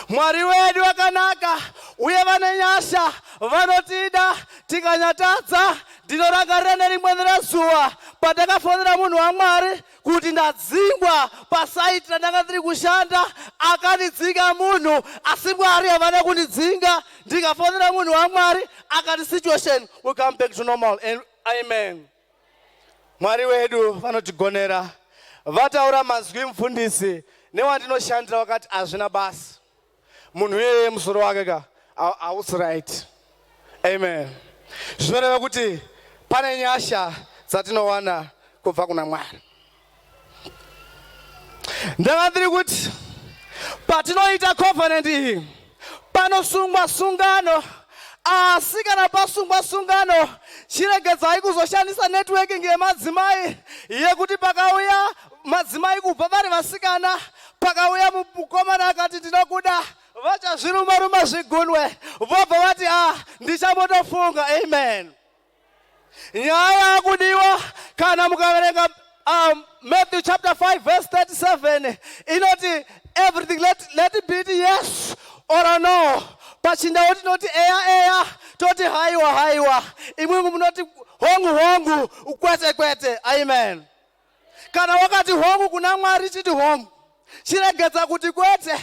Mwari wedu wakanaka, uye vane nyasha, vanotida, tikanyatadza, ndinorangarira nerimwe zuva, pandakafonera munhu waMwari kuti ndadzingwa pasaiti randanga ndiri kushanda, akandidzinga munhu, asi Mwari havana kundidzinga. Ndikafonera munhu waMwari, akati situation will come back to normal. And amen. Mwari wedu vanotigonera, vataura mazwi mufundisi newandinoshandira wakati hazvina basa. Munhu yeye musoro wake ka hausi right. Amen. Zvinoreva kuti pane nyasha dzatinowana kubva kuna Mwari. Ndanga ndiri kuti patinoita covenant iyi panosungwa sungano, asi kana pasungwa sungano chiregedzai kuzoshandisa networking yemadzimai yekuti pakauya madzimai kubva vari vasikana, pakauya mukomana akati ndinokuda, vachazviruma zvigunwe, vobva vati ndichamotofunga. Amen. Nyaya yakudiwa kana mukaverenga Matthew chapter 5 verse 37 inoti everything let it be yes or no. Pachindau tinoti eya toti haiwa, imwimwi munoti hongu kwete. Amen. Kana wakati hongu kuna Mwari chiti hongu, chiregedza kuti kwete,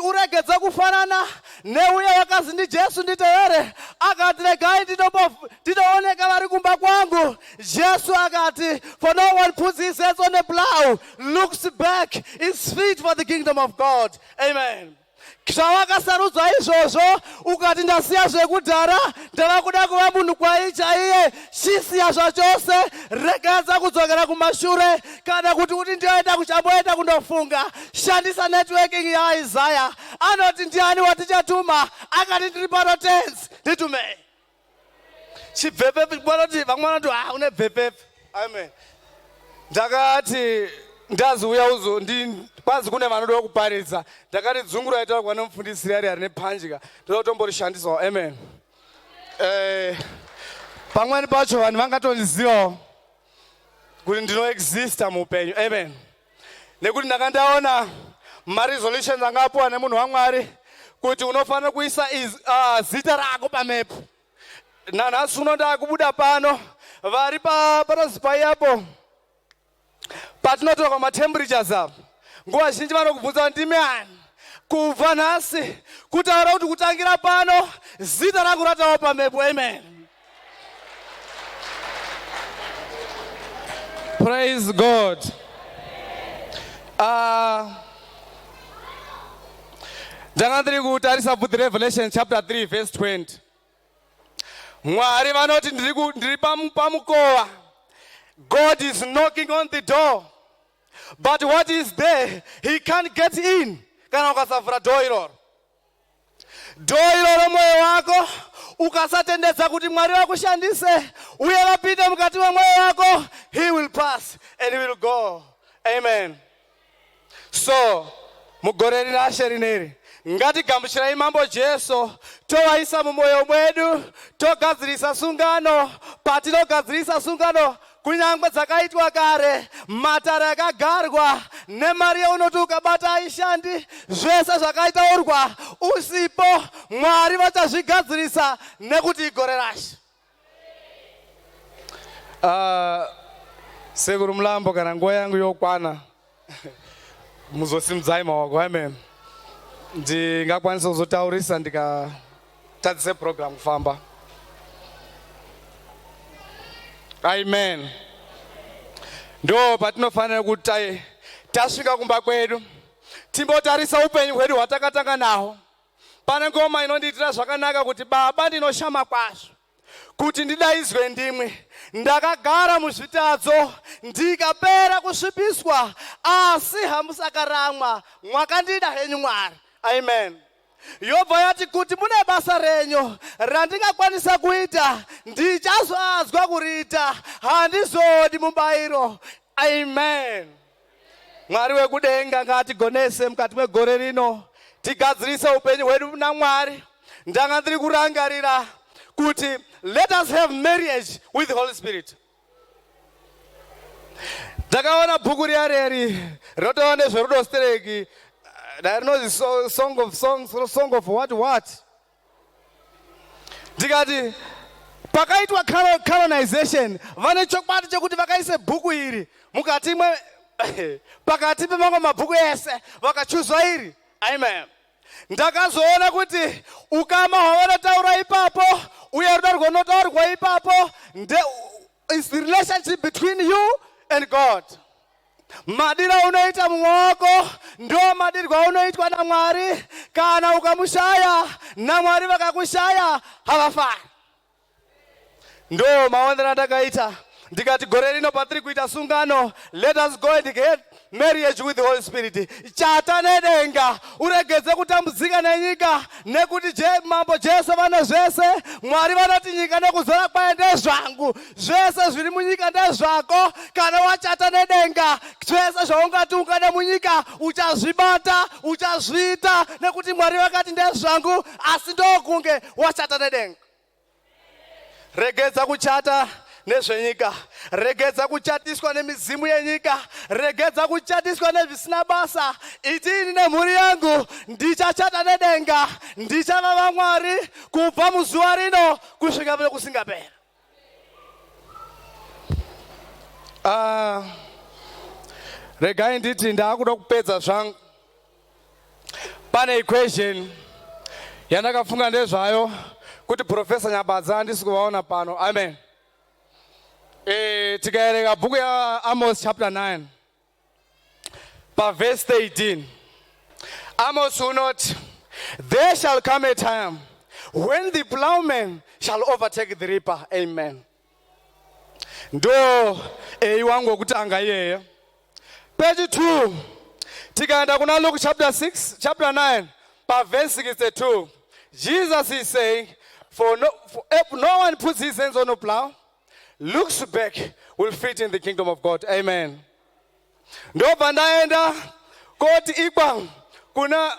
uregedza kufanana neuya wakazi ndi Jesu nditevere, akati regai ndinooneka vari kumba kwangu. Jesu akati, for no one puts his hands on the plow, looks back, is fit for the kingdom of God. Amen. Zvawakasarudzwa izvozvo ukati ndasiya zvekudhara, ndava kuda kuva munhu kwaichaiye, chisiya zvachose, regadza kudzokera kumashure, kana kuti ndioenda kuchamboenda kundofunga. Shandisa networking yaIsaya. Anoti ndiani watichatuma, akati ndiri pano tense, nditume. Chibvepepi vanoti vamwe vanoti une bvepepi. Amen. Ndakati ndaziuya uzo kwazi kune vanoda kuparidza, ndakati dzungura itaura kwa nomufundisi ari nephanjika, ndotomborishandisawo. Amen. Pamweni pacho vanhu vangatondizivawo kuti ndinoexista muupenyu. Amen. Nekuti ndakandaona maresolutions angapuwa nemunhu waMwari kuti unofanira kuisa zita rako pamepo. Nanhasi uno ndakubuda pano, vari panozipai apo patinotora kwamatemperatures apo, nguva zhinji vanokubvunza kuti ndimi ani, kubva nhasi kutaura kuti kutangira pano zita rangu ratawo pamepo. Amen. Praise God. Ndanga ndiri kutarisa bhuku Revelation chapter 3 verse 20. Mwari vanoti ndiri pamukova. God is knocking on the door, but what is there he can't get in kana ukasavhura door iroro. Door iroro mwoyo wako ukasatendedza kuti Mwari vakushandise uye vapinde mukati memwoyo wako, he will pass and he will go. Amen. So mugore rinashe rineri ngatigamuchirai mambo Jesu, tovaisa mumwoyo mwedu, togadzirisa sungano. Patinogadzirisa sungano, kunyangwe dzakaitwa kare, matare akagarwa nemari yaunoti ukabata aishandi, zvese zvakaitaurwa usipo, Mwari vachazvigadzirisa nekuti igore rashe. Sekuru Mulambo, kana nguva yangu yokwana muzosimudzai maoko. Amen. Ndingakwanisa kuzotaurisa ndikatadzise program kufamba. Amen. Ndo patinofanira kuti tasvika kumba kwedu timbotarisa upenyu hwedu hwatakatanga naho. Pane ngoma inondiitira zvakanaka kuti Baba ndinoshama kwazvo kuti ndidaidzwe ndimwe. Ndakagara muzvitadzo ndikapera kusvipiswa, asi hamusakaramwa, mwakandida henyu Mwari. Amen. Yobva yati kuti mune basa renyu randingakwanisa kuita, ndichazvazwa kuriita, handizodi mubayiro. Amen. Mwari wekudenga ngatigonese mukati megore rino, tigadzirise upenyu hwedu naMwari. Ndanga ndiri kurangarira kuti let us have marriage with the Holy Spirit. Ndakaona bhuku riyareri rotova nezverudo stereki There no song of songs, song of what? Ndikati pakaitwa canonization vane chokwadi chekuti vakaise bhuku iri mukati pakati pemamwe mabhuku ese vakachuzwa iri. Amen. Ndakazoona kuti ukama hwavanotaura ipapo uye rudo rwunotaurwa ipapo is the relationship between you and God. Madira unoita mumaoko ndo madirwa unoitwa na Mwari. Kana ukamushaya na Mwari vakakushaya havafani. Ndo maondera ndakaita ndikati gore rino patiri kuita sungano, let us go and get marriage with the Holy Spirit. Chata nedenga uregedze kutambudzika nenyika nekuti mambo Jesu vane zvese. Mwari vanoti nyika nekuzora kwaye ndezvangu, zvese zviri munyika ndezvako. Kana wachata nedenga zvese zvaungati ungade munyika uchazvibata uchazviita nekuti Mwari vakati ndezvangu, asi ndokunge wachata nedenga. Regedza kuchata nezvenyika, regedza kuchatiswa nemizimu yenyika, regedza kuchatiswa nezvisina basa. Itini nemhuri yangu ndichachata nedenga, ndichava vaMwari kubva muzuva rino kusvika kusingapera. Regai nditi ndakuda kupedza zvangu. Pane equation yandakafunga ndezvayo kuti Profesa Nyabadza handisi kuvaona pano. Amen. Tikaerenga bhuku yaAmos chapter 9 verse 18. Amos unoti, there shall come a time when the plowman shall overtake the reaper. Amen. Ndo wangu wokutanga iyeye. Page 2 tikaenda kuna Luke chapter 9 verse 62. Jesus is saying, if no one puts his hands on a plow, looks back, will fit in the kingdom of God. Amen. Ndo pandaenda koti ikwa kuna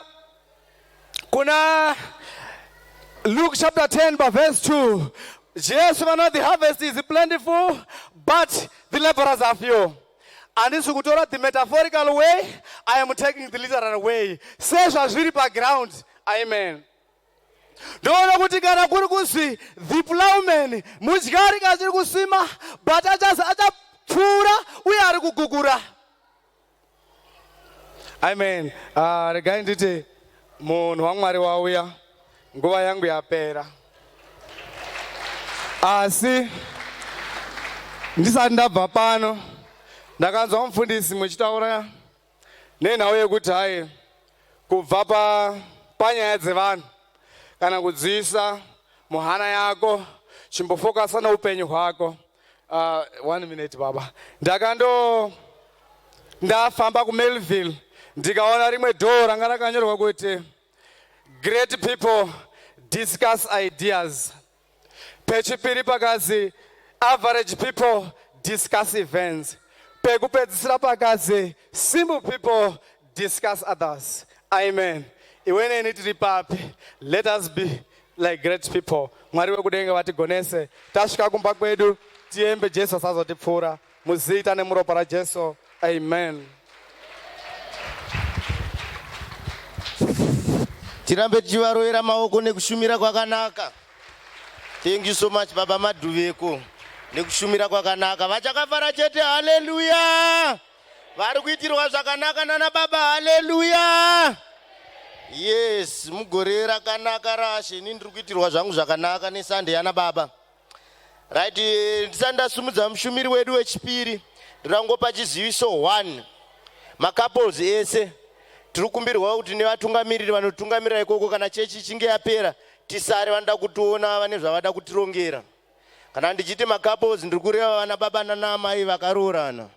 Luke chapter 10 verse 2. Jesus vanoti the harvest is plentiful, but the laborers are few. Handisi kutora the metaphorical way, I am taking the literal way. Sezva zviri background. Amen. Ndoona kuti kana kuri kuzi the plowman mudyari kachiri kusima but achapfuura uye ari kugugura. Amen. Regai nditi munhu waMwari wauya, nguva yangu yapera. Asi ndisati ndabva pano ndakanzwa mufundisi muchitaura nenhau yekuti hai kubva panyaya dzevanhu kana kudziisa muhana yako chimbofokasa noupenyu hwako. 1 minute baba. Ndafamba kuMelville ndikaona rimwe dhoo ranga rakanyorwa kuti great people discuss ideas. Pechipiri pakazi average people discuss events. Pekupedzisira pakazi simple people discuss others. Amen. Iweneni tiri papi, let us be like great people. Mwari wekudenga vatigonese. Tasvika kumba kwedu tiembe Jesu asazotipfuura muzita nemuropa raJesu. Amen. Tirambe tichivarovera maoko nekushumira kwakanaka. Thank you so much Baba Madhuveko nekushumira kwakanaka. Vachakafara chete, haleluya. Vari kuitirwa zvakanaka nana Baba, haleluya. Yes, mugore rakanaka rashe. Ini ndiri kuitirwa zvangu zvakanaka nesande yana Baba. Right, ndisati ndasumudza mushumiri wedu wechipiri, ndirangopa chiziviso 1. Macouples ese tiri kumbirwa kuti nevatungamiriri vanotungamirira ikoko kana chechi ichinge yapera tisare vanoda kutiona vane zvavada kutirongera. Kana ndichiti macouples ndiri kureva vana baba nana amai vakaroorana.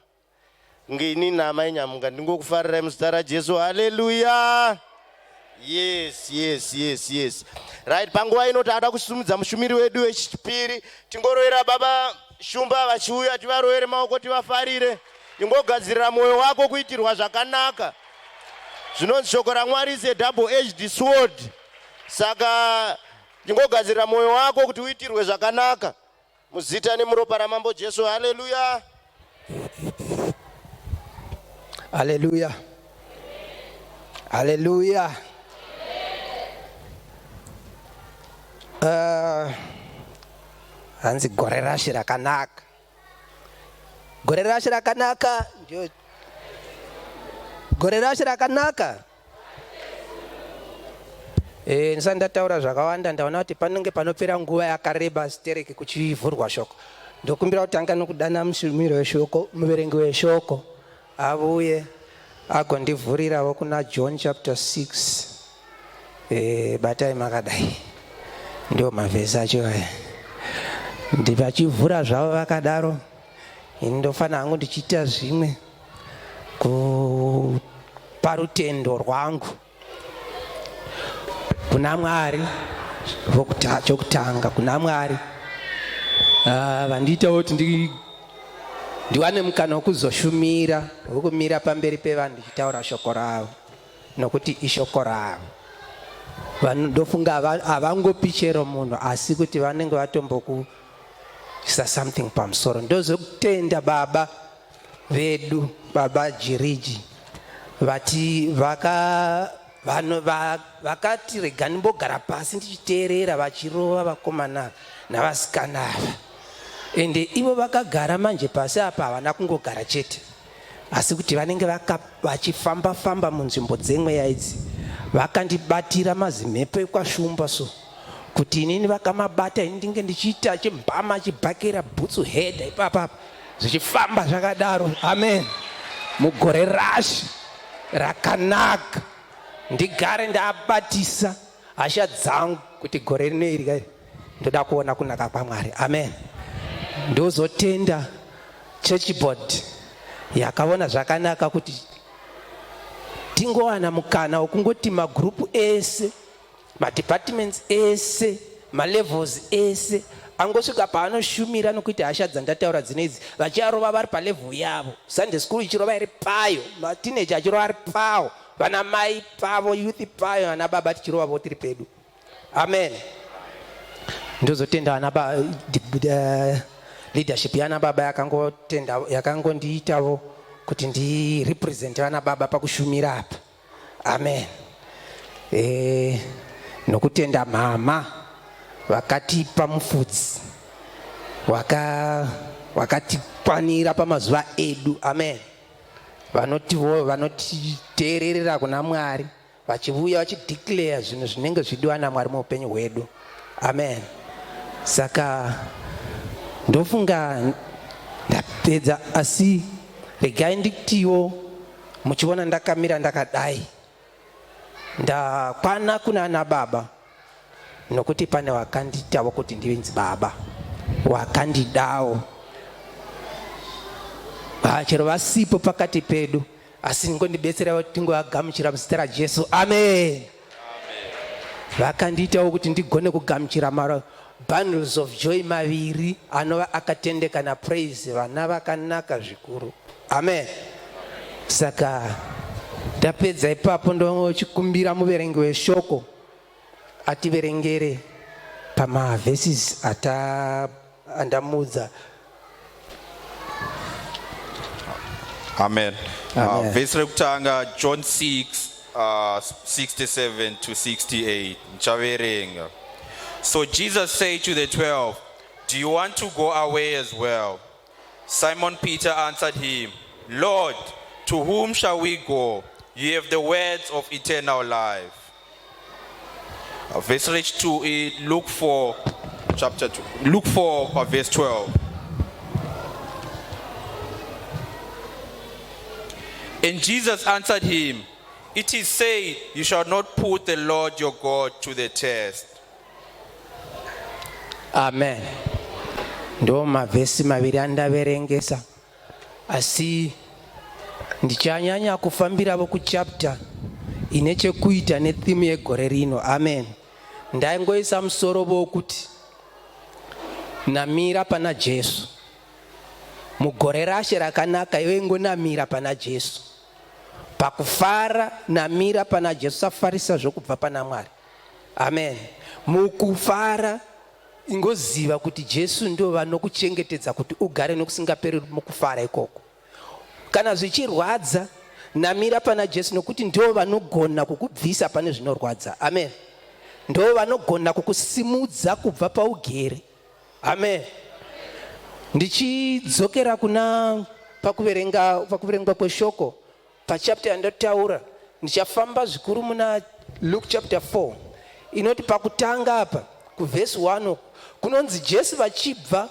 Ngeini namai nyamuka ndingokufarira muzita raJesu, haleluya. Yes. Right, panguva ino taada kusumudza mushumiri wedu wechipiri. Tingorovera Baba Shumba vachiuya, tivarovere maoko tivafarire. Ingogadzirira mwoyo wako kuitirwa zvakanaka. Zvinonzi shoko raMwari is a double-edged sword. Saka ingogadzirira mwoyo wako kuti uitirwe zvakanaka. Muzita nemuropa ramambo Jesu, haleluya. Haleluya. Haleluya. Hanzi gore raShe rakanaka. Gore raShe rakanaka. Gore raShe rakanaka. Ndisati ndataura zvakawanda ndaona kuti panenge panopera nguva yakareba sitereki kuchivhurwa shoko. Ndokumbira kuti anga nokudana mushumiri weshoko, muverengi weshoko avuye agondivhurirawo kuna John chapter 6. Batai makadai. Ndio mavhesi acho aya. Ndivachivhura zvavo vakadaro. Ndofana hangu ndichiita zvimwe parutendo rwangu kuna Mwari chokutanga, kuna Mwari vandiitawo kuti ndiwane mukana wekuzoshumira, wokumira pamberi pevanhu ndichitaura shoko ravo, nokuti ishoko ravo. Vanhu ndofunga havangopi chero munhu, asi kuti vanenge vatombokuisa something pamusoro. Ndozokutenda baba vedu, baba Jiriji, vakati rega ndimbogara pasi ndichiteerera vachirova vakomana navasikana ava. Ende ivo vakagara manje pasi apa havana kungogara chete, asi kuti vanenge vachifamba-famba munzvimbo dzemweya idzi. Vakandibatira mazimhepo ekwashumba so kuti inini vakamabata ini ndinge ndichiita chimbama chibhakera bhutsu hedha ipapapa zvichifamba zvakadaro. Amen. Mugore raShe rakanaka ndigare ndaabatisa hasha dzangu kuti gore rino iri ndoda kuona kunaka kwaMwari. Amen. Ndozotenda church board yakaona zvakanaka kuti tingowana mukana wokungoti magrupu ese, madepartments ese, malevels ese angosvika paanoshumira nokuti hasha dzandataura dzinedzi vachirova vari palevel yavo. Sunday school ichirova iri payo, matineja achirova ari pawo, vana mai pavo, youth payo, vana baba tichirova vo tiri pedu. Amen. Ndozotenda vana leadership yana baba yakangondiitawo kuti ndirepresent vana baba pakushumira apa. Amen. Nokutenda mama vakatipa mufudzi wakatikwanira pamazuva edu. Amen. Vanotiteerera kuna Mwari, vachivuya vachideclare zvinhu zvinenge zvidiwa naMwari muupenyu hwedu. Amen. Saka ndofunga ndapedza, asi regai ndikutiwo muchiona ndakamira ndakadai ndakwana kuna baba, nokuti pane wakanditawo kuti ndivenzi baba, wakandidawo chero vasipo pakati pedu, asi ngondibetsera kuti tingoagamuchira muzita raJesu. Amen. Vakandiitawo kuti ndigone kugamuchira bundles of joy maviri anova akatendeka napraise, vana vakanaka zvikuru. Amen. Saka ndapedza ipapo ndochikumbira muverengi weshoko ativerengere pamaverses andamudza. Amen. Vhesi rekutanga John 6 67 to 68. Nchaverenga. So Jesus said to the 12, "Do you want to go away as well?" Simon Peter answered him, "Lord, to whom shall we go? You have the words of eternal life." Verse 2, Luke 4, chapter 2. Luke 4, verse 12. And Jesus answered him, "It is said, you shall not put the Lord your God to the test." Amen. Ndo mavhesi maviri andaverengesa, asi ndichanyanya kufambiravo kuchapter ine chekuita netheme yegore rino. Amen. Ndaingoisa musoro wokuti namira pana Jesu. Mugore raShe rakanaka iwe ngonamira pana Jesu. Pakufara namira pana Jesu, safarisa zvokubva pana Mwari. Amen. Mukufara ingoziva kuti Jesu ndo vanokuchengetedza kuti ugare nokusingaperi mukufara ikoko. Kana zvichirwadza namira pana Jesu nokuti ndo vanogona kukubvisa pane zvinorwadza. Amen. Ndo vanogona kukusimudza kubva paugere. Amen. Ndichidzokera kuna pakuverenga kweshoko pachapter yandotaura, ndichafamba zvikuru muna Luke chapter 4 inoti pakutanga apa kuvhesi 1 kunonzi Jesu vachibva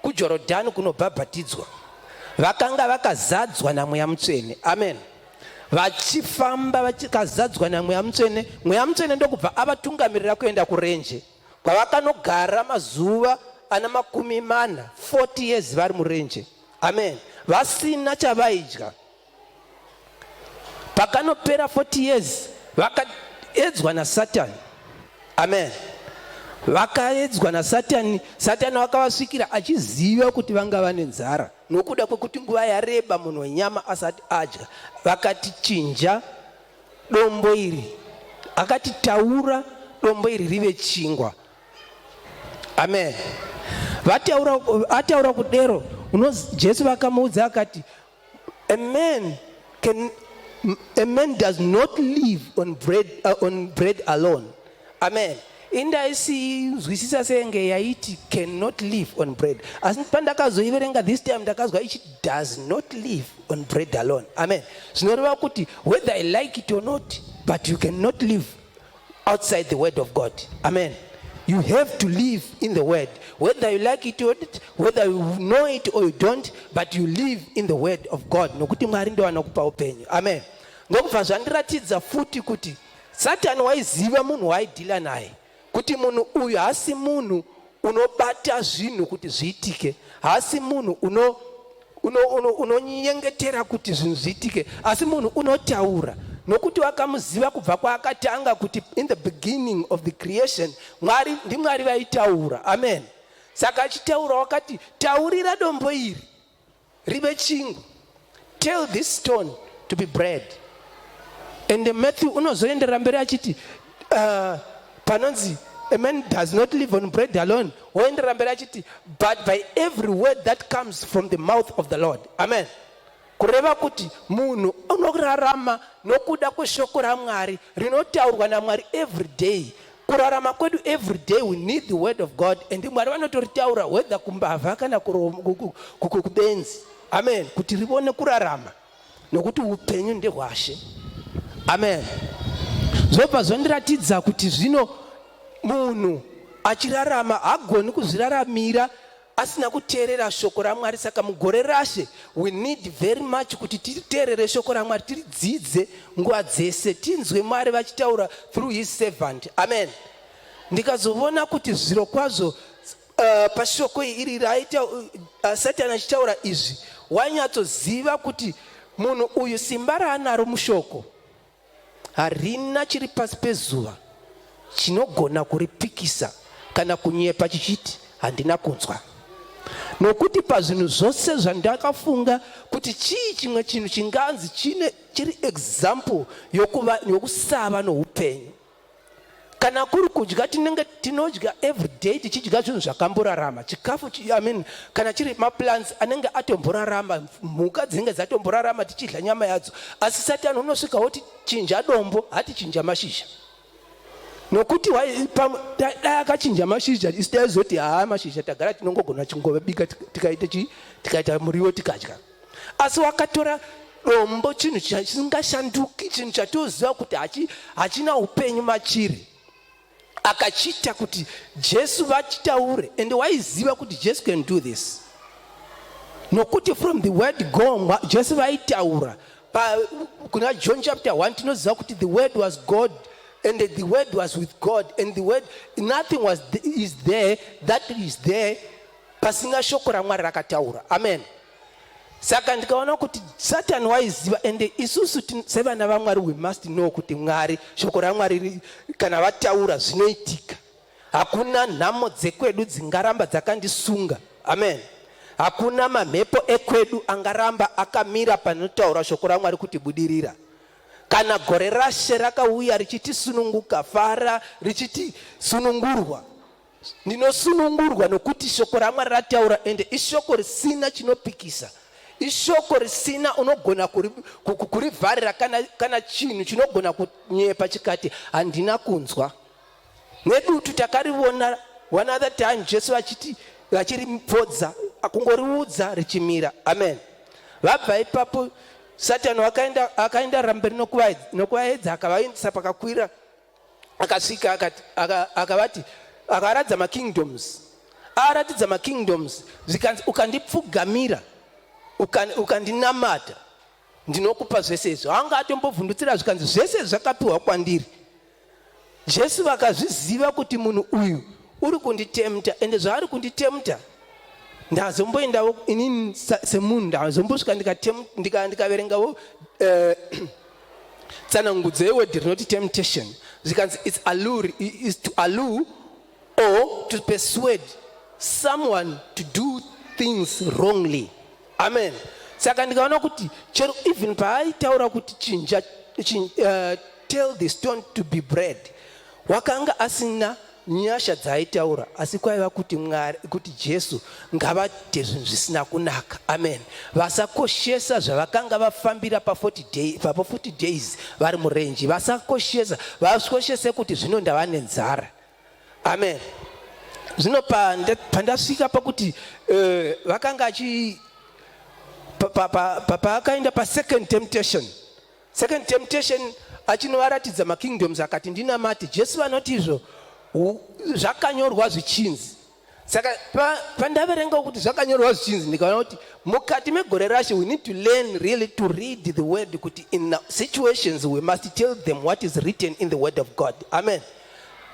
kuJorodhani kunobhabhatidzwa vakanga vakazadzwa naMweya Mutsvene. Amen. Vachifamba vakazadzwa naMweya Mutsvene, Mweya Mutsvene ndokubva avatungamirira kuenda kurenje kwavakanogara mazuva ana 40 years vari murenje. Amen. Vasina chavaidya. Pakanopera 40 years vakaedzwa naSatani. Amen. Vakaedzwa naSatani. Satani vakavasvikira achiziva kuti vanga vane nzara nokuda kwekuti nguva yareba munhu wenyama asati adya. Vakati chinja dombo iri, akati taura dombo iri rive chingwa. Amen. Ataura kudero Jesu vakamuudza akati a man does not live on bread alone. Amen. Indaisizwisisa senge yaiti cannot live on bread. Asi pandakazoiverenga this time ndakazwa ichi does not live on bread alone. Amen. Zvinoreva kuti whether I like it or not, but you cannot live outside the word of God. Amen. You have to live in the word, whether you like it or not, whether you know it or you don't, but you live in the word of God. Nokuti Mwari ndo anokupa upenyu. Amen. Ndokubva zvandiratidza futi kuti Satani waiziva munhu waidhila naye kuti munhu uyu haasi munhu unobata zvinhu kuti zviitike, haasi munhu unonyengetera kuti zvinhu zviitike, asi munhu unotaura. Nokuti wakamuziva kubva kwaakatanga kuti in the beginning of the creation Mwari vaitaura. Amen. Saka achitaura wakati taurira dombo iri rive chingwa, tell this stone to be bread. And Matthew unozoendera mberi achiti panonzi a man does not live on bread alone, oendera mberi achiti but by every word that comes from the mouth of the Lord. Amen. Kureva kuti munhu unorarama nokuda kweshoko raMwari rinotaurwa naMwari every day. Kurarama kwedu every day we need the word of God, and Mwari vanotoritaura whether kumbavha kana kubenzi. Amen. Kuti rivone kurarama nokuti upenyu ndehwashe. Amen. Zobva zvondiratidza kuti zvino munhu achirarama hagoni kuzviraramira asina kuteerera shoko raMwari. Saka mugore rashe we need very much kuti titeerere shoko raMwari, tiridzidze nguva dzese, tinzwe Mwari vachitaura through his servant. Amen. Ndikazovona kuti zviro kwazvo pashoko iri raita Satani achitaura izvi wanyatsoziva kuti munhu uyu simba raanaro mushoko harina chiri pasi pezuva chinogona kuripikisa kana kunyepa chichiti handina kunzwa. Nokuti pazvinhu zvose zvandakafunga kuti chii chimwe chinhu chinganzi chiri example yokusava noupenyu. Kana kuri kudya tinenge tinodya every day, tichidya zvinhu zvakamborarama, chikafu kana chiri maplants anenge atomborarama, mhuka dzinenge dzatomborarama tichidya nyama yadzo. Asi Satani unosvika woti chinja dombo hati chinja mashizha. Nokuti dai akachinja mashizha isi taizoti mashizha tagara tinongogona chingobika tikaita muriwo tikadya. Asi wakatora dombo, chinhu chisingashanduki, chinhu chatoziva kuti hachina upenyu machiri, akachita kuti Jesu vachitaure, and waiziva kuti Jesu can do this. Nokuti from the word go Jesu vaitaura. Kuna John chapter 1 tinoziva kuti the word was God, and the word was with God, and the word, nothing is there pasina shoko raMwari rakataura. Amen. Saka ndikaona kuti Satani waiziva, and isusu sevana vaMwari we must know kuti Mwari shoko raMwari kana vataura zvinoitika. Hakuna nhamo dzekwedu dzingaramba dzakandisunga. Amen. Hakuna mamhepo ekwedu angaramba akamira panotaura shoko raMwari kuti budirira. Kana gore rashe rakauya richitisununguka, fara richitisunungurwa, ndinosunungurwa nokuti shoko raMwari rataura, ende ishoko risina chinopikisa, ishoko risina unogona kurivharira kana chinhu chinogona kunyepa chikati handina kunzwa. Nedutu takariona one other time Jesu vachirimupodza kungoriudza richimira. Amen. Vabva ipapo Satani akaenda ramberi nokuvaedza akavaendesa pakakwira, akasvika akavati akaratidza makingdoms. Aratidza makingdoms zvikanzi ukandipfugamira ukandinamata ndinokupa zvese izvo. Anga atombovhundutsira zvikanzi zvese zvakapiwa kwandiri. Jesu vakazviziva kuti munhu uyu uri kunditemta, ende zvaari kunditemta ndazomboendawo inini semunhu ndazombosvika ndikaverengawo tsanangudzo yeword rinoti temptation. Zvikanzi is to allure or to persuade someone to do things wrongly. Amen. Saka ndikaona kuti chero even paaitaura kuti tell the stone to be bread, wakanga asina nyasha dzaaitaura, asi kwaiva kuti Jesu ngavate zvinhu zvisina kunaka. Amen. Vasakoshesa zvavakanga vafambira pa 40 days vari murenji. Vasakoshesa, vakoshese kuti zvino ndava nenzara. Amen. Zvino pandasvika pakuti vakanga paakaenda pasecond temptation achinovaratidza makingdoms akati ndinamati. Jesu vanoti izvo zvakanyorwa zvichinzi. Saka pandaverenga kuti zvakanyorwa zvichinzi ndikaona kuti mukati megore rashe we need to learn really to read the word, kuti in situations we must tell them what is written in the word of God. Amen.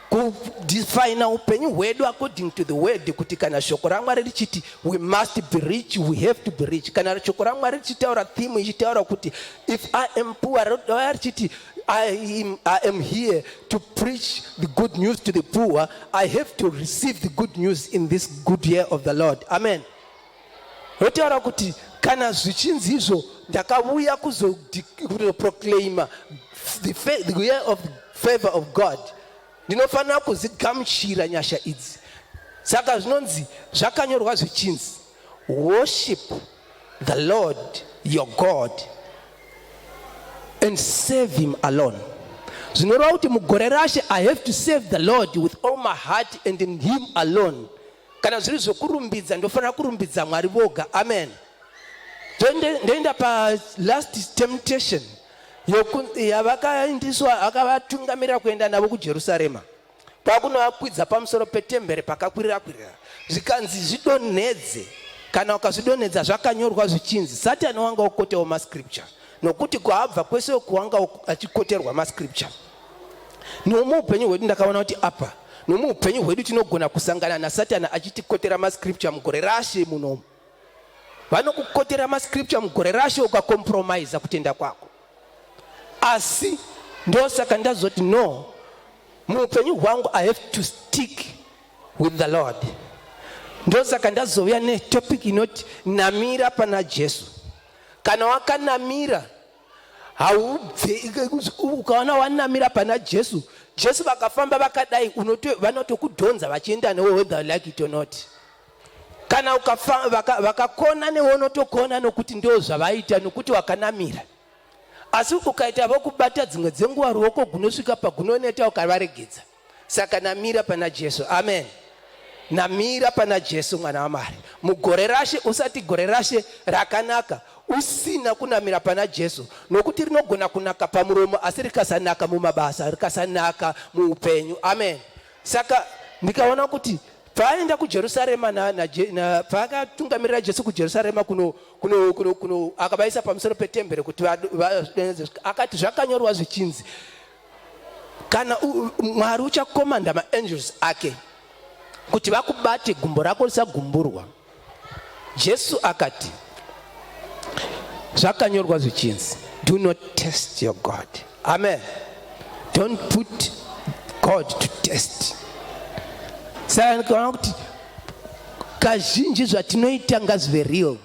Kudefine upenyu hwedu according to the word, kuti kana shoko raMwari richiti we must be rich, we have to be rich. Kana shoko raMwari richitaura theme ichitaura kuti if I am poor, richiti I am here to preach the good news to the poor, I have to receive the good news in this good year of the Lord. Amen. Rotaura kuti kana zvichinzi izvo ndakauya kuzoproclaima the year of favor of God, ndinofanira kuzigamuchira nyasha idzi. Saka zvinonzi zvakanyorwa zvichinzi worship the Lord your God and serve him alone. Zvinoreva kuti mugore rashe I have to serve the Lord with all my heart and in him alone. Kana zviri zvokurumbidza ndofanira kurumbidza Mwari voga. Amen. Ndoenda pa last temptation yavakaendiswa akavatungamirira kuenda navo kuJerusarema. Pakunovakwidza pamusoro petembere pakakwirira zvikanzi zvidonhedze. Kana ukazvidonhedza zvakanyorwa zvichinzi, Satani wanga ukotewo mascripture, nokuti kwaabva kwese kuwanga achikoterwa mascripture. Nomuupenyu hwedu ndakaona kuti apa nomuupenyu hwedu tinogona kusangana naSatani achitikotera mascripture mugore rashe munomu. Vanokukotera mascripture mugore rashe ukakompromise kutenda kwako. Asi ndosaka ndazoti no, muupenyu hwangu I have to stick with the Lord. Ndosaka ndazouya netopic inoti namira pana Jesu. Kana wakanamira ukaona wanamira pana Jesu, Jesu vakafamba vakadai vanotokudhonza vachienda newe whether you like it or not. Kana vakakona newe unotokona nokuti ndio zvavaita nokuti wakanamira. Asi ukaita vokubata dzimwe dzenguva ruoko gunosvika pagunoneta ukavaregedza. Saka namira pana Jesu. Amen. Namira pana Jesu mwana waMwari. Mugore rashe usati gore rashe rakanaka usina kunamira pana Jesu, nokuti rinogona kunaka pamuromo asi rikasanaka mumabasa, rikasanaka muupenyu. Amen. Saka ndikaona kuti paenda kuJerusarema na paakatungamirira Jesu kuJerusarema kuno akabaisa pamusoro petembere kuti akati zvakanyorwa zvichinzi kana Mwari uchakomanda maangels ake kuti vakubate gumbo rako risagumburwa. Jesu akati zvakanyorwa zvichinzi do not test your God. Amen. Don't put God to test. Saka kuti kazhinji zvatinoita ngazvive real,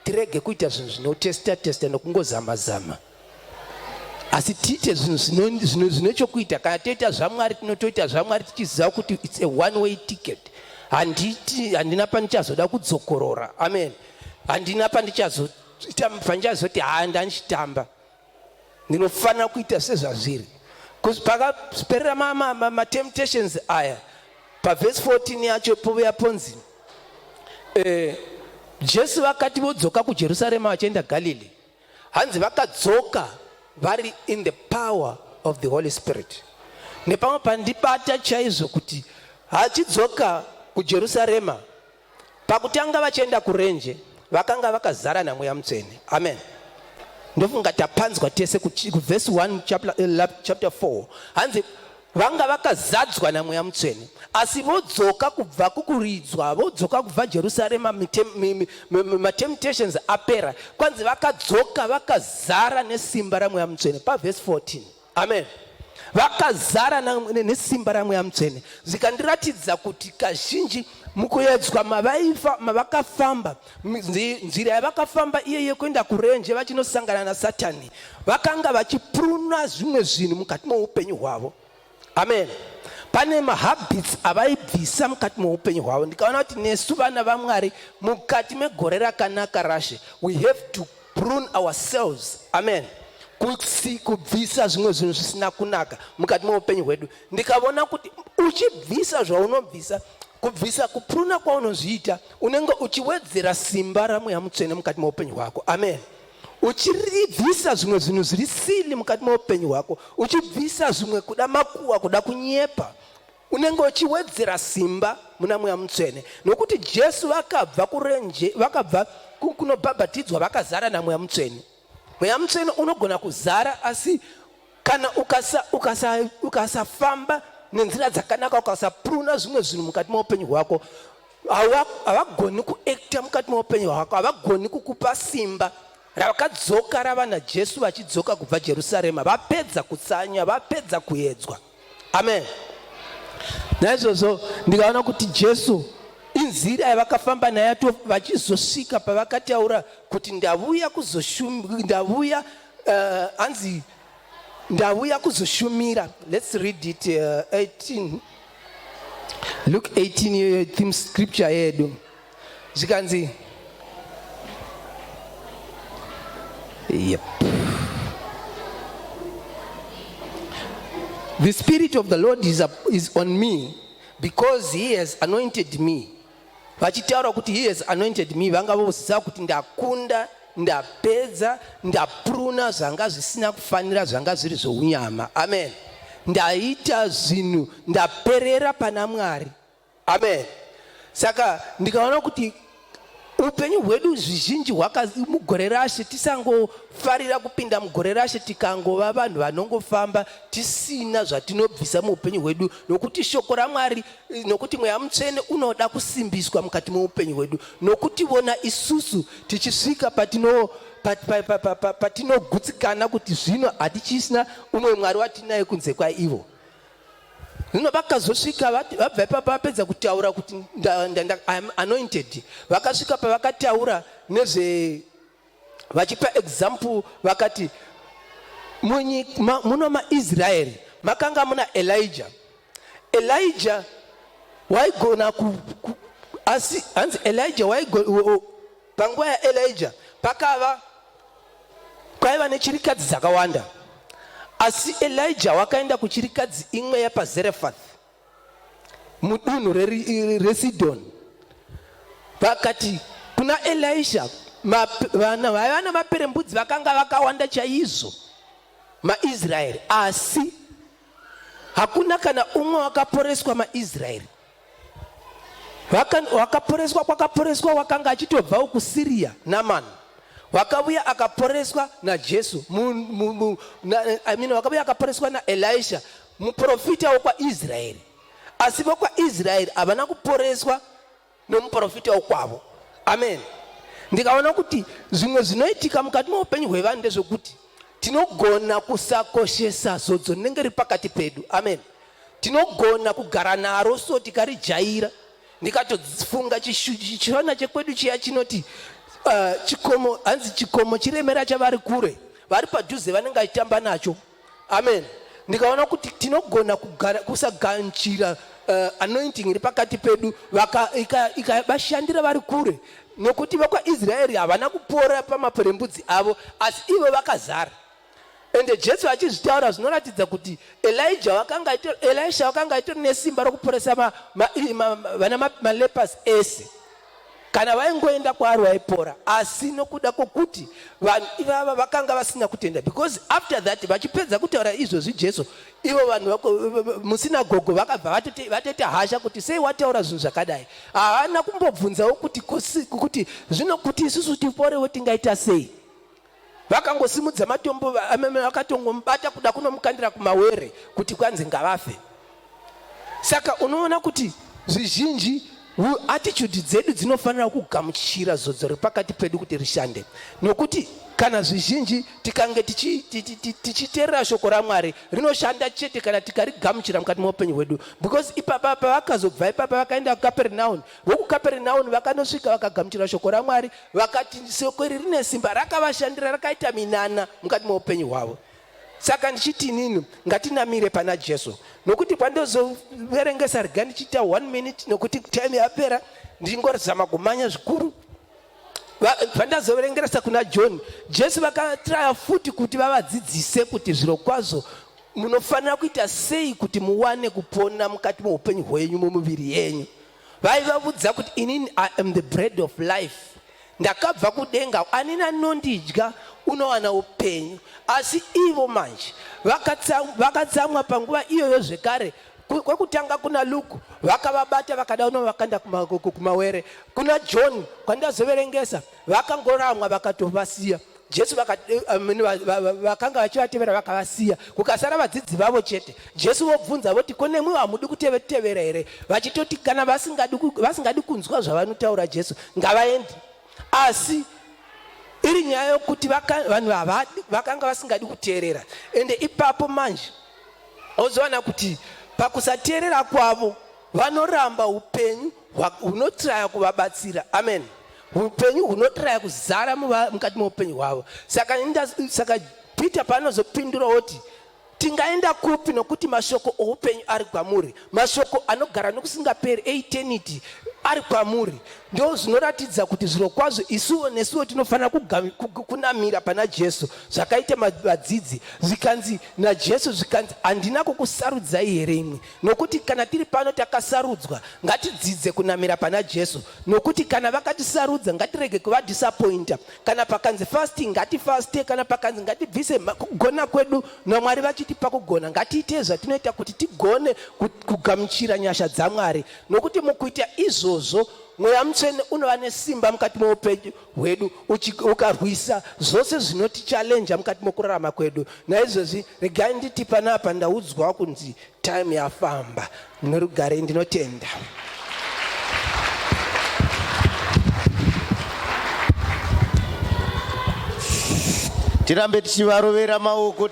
tirege kuita zvinhu zvinotesta nokungozama-zama, asi tiite zvinhu zvinochokuita. Kana toita zvaMwari tinotoita zvaMwari tichiziva kuti it's a one way ticket. Handina pandichazoda kudzokorora. Amen. Handina panchazoti handanichitamba ndinofanira kuita sezvazviri pakaperera matemptations aya pavhesi 14 yacho povuya ponzi Jesu vakati vodzoka kuJerusarema vachienda Galilee, hanzi vakadzoka vari in the power of the Holy Spirit. Nepamwe pandibata chaizvo kuti hachidzoka kuJerusarema, pakutanga vachienda kurenje vakanga vakazara naMweya Mutsvene. Amen. Ndofunga tapanzwa tese kuvhesi 1 chapter 4 hanzi vanga vakazadzwa naMweya Mutsvene, asi vodzoka kubva kukuridzwa, vodzoka kubva Jerusarema matemptations apera, kwanzi vakadzoka vakazara nesimba raMweya Mutsvene pavhesi 14. Amen. Vakazara nesimba raMweya Mutsvene, zvikandiratidza kuti kazhinji mukuedzwa mavakafamba, nzira yavakafamba iye kuenda kurenje vachinosangana naSatani, vakanga vachipuruna zvimwe zvinhu mukati meupenyu hwavo. Amen. Pane mahabits avaibvisa mukati meupenyu hwavo. Ndikaona kuti nesu vana vaMwari mukati megore rakanaka rashe, we have to prune ourselves. Amen. Kubvisa zvimwe zvinhu zvisina kunaka mukati meupenyu hwedu. Ndikaona kuti uchibvisa zvaunobvisa, kubvisa kupruna kwaunozviita, unenge uchiwedzera simba raMweya Mutsvene mukati meupenyu hwako. Amen. Uchibvisa zvimwe zvinhu zviri sili mukati meupenyu hwako, uchibvisa zvimwe kuda makuwa, kuda kunyepa, unenge uchiwedzera simba muna Mweya Mutsvene. Nokuti Jesu vakabva kurenje, vakabva kunobhabhatidzwa vakazara naMweya Mutsvene. Mweya Mutsvene unogona kuzara, asi kana ukasafamba nenzira dzakanaka, ukasapuruna zvimwe zvinhu mukati meupenyu hwako, havagoni kuekta mukati meupenyu hwako, havagoni kukupa simba ravakadzoka rava naJesu vachidzoka kubva Jerusarema, vapedza kutsanya, vapedza kuedzwa. Amen. Naizvozvo ndikaona kuti Jesu inzira yavakafamba nayo vachizosvika pavakataura kuti ndavuya kuzoshumira. Let's read it 18. Luke 18 theme scripture yedu. Zvikanzi yep. The Spirit of the Lord is on me because He has anointed me. Vachitaura kuti He has anointed me, vanga voziva kuti ndakunda, ndapedza, ndapuruna zvanga zvisina kufanira, zvanga zviri zvounyama. Amen. Ndaita zvinhu, ndaperera pana Mwari. Amen. Saka ndikaona kuti upenyu hwedu zvizhinji mugore rashe tisangofarira kupinda mugore rashe tikangova vanhu vanongofamba tisina zvatinobvisa muupenyu hwedu, nokuti shoko raMwari, nokuti Mweya Mutsvene unoda kusimbiswa mukati muupenyu hwedu, nokuti vona isusu tichisvika patinogutsikana kuti zvino hatichisina umwe Mwari watinaye kunze kwaivo. Zvino vakazosvika vabva ipapo vapedza kutaura kuti I am anointed, vakasvika pavakataura vachipa example vakati muno maIsraeri makanga muna Elijah waigona asi hanzi Elijah panguva yaElijah kwaiva nechirikadzi dzakawanda, asi Elijah wakaenda kuchirikadzi imwe yapaZarefath mudunhu reSidhoni. Vakati kuna Elisha, vana vaperembudzi vakanga vakawanda chaizvo maIsraeri, asi hakuna kana umwe wakaporeswa maIsraeri. Kwakaporeswa wakanga achitobvawo kuSiria, Naamani. Wakauya akaporeswa naJesu, wakauya akaporeswa naElisha, muprofita wokwaIsraeri. Asi vokwaIsraeri havana kuporeswa nomuprofita wokwavo. Amen. Ndikaona kuti zvimwe zvinoitika mukati meupenyu hwevanhu ndezvokuti tinogona kusakoshesa zodzo rinenge riri pakati pedu. Amen. Tinogona kugara naro so tikarijaira. Ndikatofunga chiona chekwedu chiya chinoti chikomo, hanzi chikomo chiremera chavari kure, vari padhuze vanenge vachitamba nacho. Amen. Ndikaona kuti tinogona kusaganchira anointing iri pakati pedu, vashandira vari kure, nokuti vokwaisraeri havana kupora pamaperembudzi avo, asi ivo vakazara. Ende Jesu achizvitaura zvinoratidza kuti Elisha wakanga itori nesimba rokuporesa vana malepers ese. Kana vaingoenda kwaari vaipora, asi nokuda kwokuti vanhu ivava vakanga vasina kutenda. Because after that vachipedza kutaura izvozvi Jesu, ivo vanhu musinagogo vakabva vatete hasha kuti sei wataura zvinhu zvakadai. Havana kumbobvunzawo kuti zvino kuti isusu tiporewo tingaita sei. Vakangosimudza matombo vakatongomubata kuda kunomukandira kumawere kuti kwanzi ngavafe. Saka unoona kuti zvizhinji attitude dzedu dzinofanira kugamuchira zodzo repakati pedu kuti rishande. Nokuti kana zvizhinji tikange tichiteerera shoko raMwari rinoshanda chete kana tikarigamuchira mukati meupenyu hwedu. Because ipapa pavakazobva ipapa vakaenda kuKapernaum, vokuKapernaum vakanosvika vakagamuchira shoko raMwari, vakati shoko iri rine simba, rakavashandira, rakaita minana mukati meupenyu hwavo. Saka ndichiti nini, ngatinamire pana Jesu. Nokuti pandozoverengesa riga ndichita 1 minute nokuti time yapera, ndingozama kumanya zvikuru. Pandazoverengeresa kuna John, Jesu vakatraya futi kuti vavadzidzise kuti zviro kwazvo munofanira kuita sei kuti muwane kupona mukati meupenyu hwenyu mumuviri yenyu. Vaivavudza kuti inini I am the bread of life. Ndakabva kudenga, anini anondidya unowana upenyu. Asi ivo manje vakatsamwa panguva iyoyo zvekare. Kwekutanga kuna Luke vakavabata vakada unovakanda kumawere. Kuna John kwandazoverengesa vakangoramwa vakatovasiya. Jesu vakanga vachivatevera vakavasiya, kukasara vadzidzi vavo chete. Jesu vobvunza voti konemwe hamudi kutevera here? Vachitoti kana vasingadi kunzwa zvavanotaura Jesu ngavaende. Asi iri nyaya yokuti vanhu vakanga vasingadi kuteerera. Ende ipapo manje ozowana kuti pakusateerera kwavo vanoramba upenyu hunotraya kuvabatsira. Amen. Upenyu hunotraya kuzara mukati meupenyu hwavo. Saka Peter panozopindura kuti tingaenda kupi nokuti mashoko oupenyu ari kwamuri, mashoko anogara nokusingaperi eternity ari kwamuri. Ndo zvinoratidza kuti zviro kwazvo isuwo nesuwo tinofanira kunamira pana Jesu. Zvakaita vadzidzi zvikanzi naJesu zvikanzi handina kukusarudzai here imwe. Nokuti kana tiri pano takasarudzwa, ngatidzidze kunamira pana Jesu. Nokuti kana vakatisarudza ngatirege kuvadisappointa. Kana pakanzi fasting ngatifaste, kana pakanzi ngatibvise kugona kwedu naMwari vachitipa kugona, ngatiite zvatinoita kuti tigone kugamuchira nyasha dzaMwari. Nokuti mukuita izvozvo mweya mutsvene unova nesimba mukati meupenyu hwedu ukarwisa zvose zvinotichallenja mukati mokurarama kwedu. Naizvozvi regai nditi panapa ndaudzwa kunzi time yafamba. Norugare ndinotenda. Tirambe tichivarovera maoko.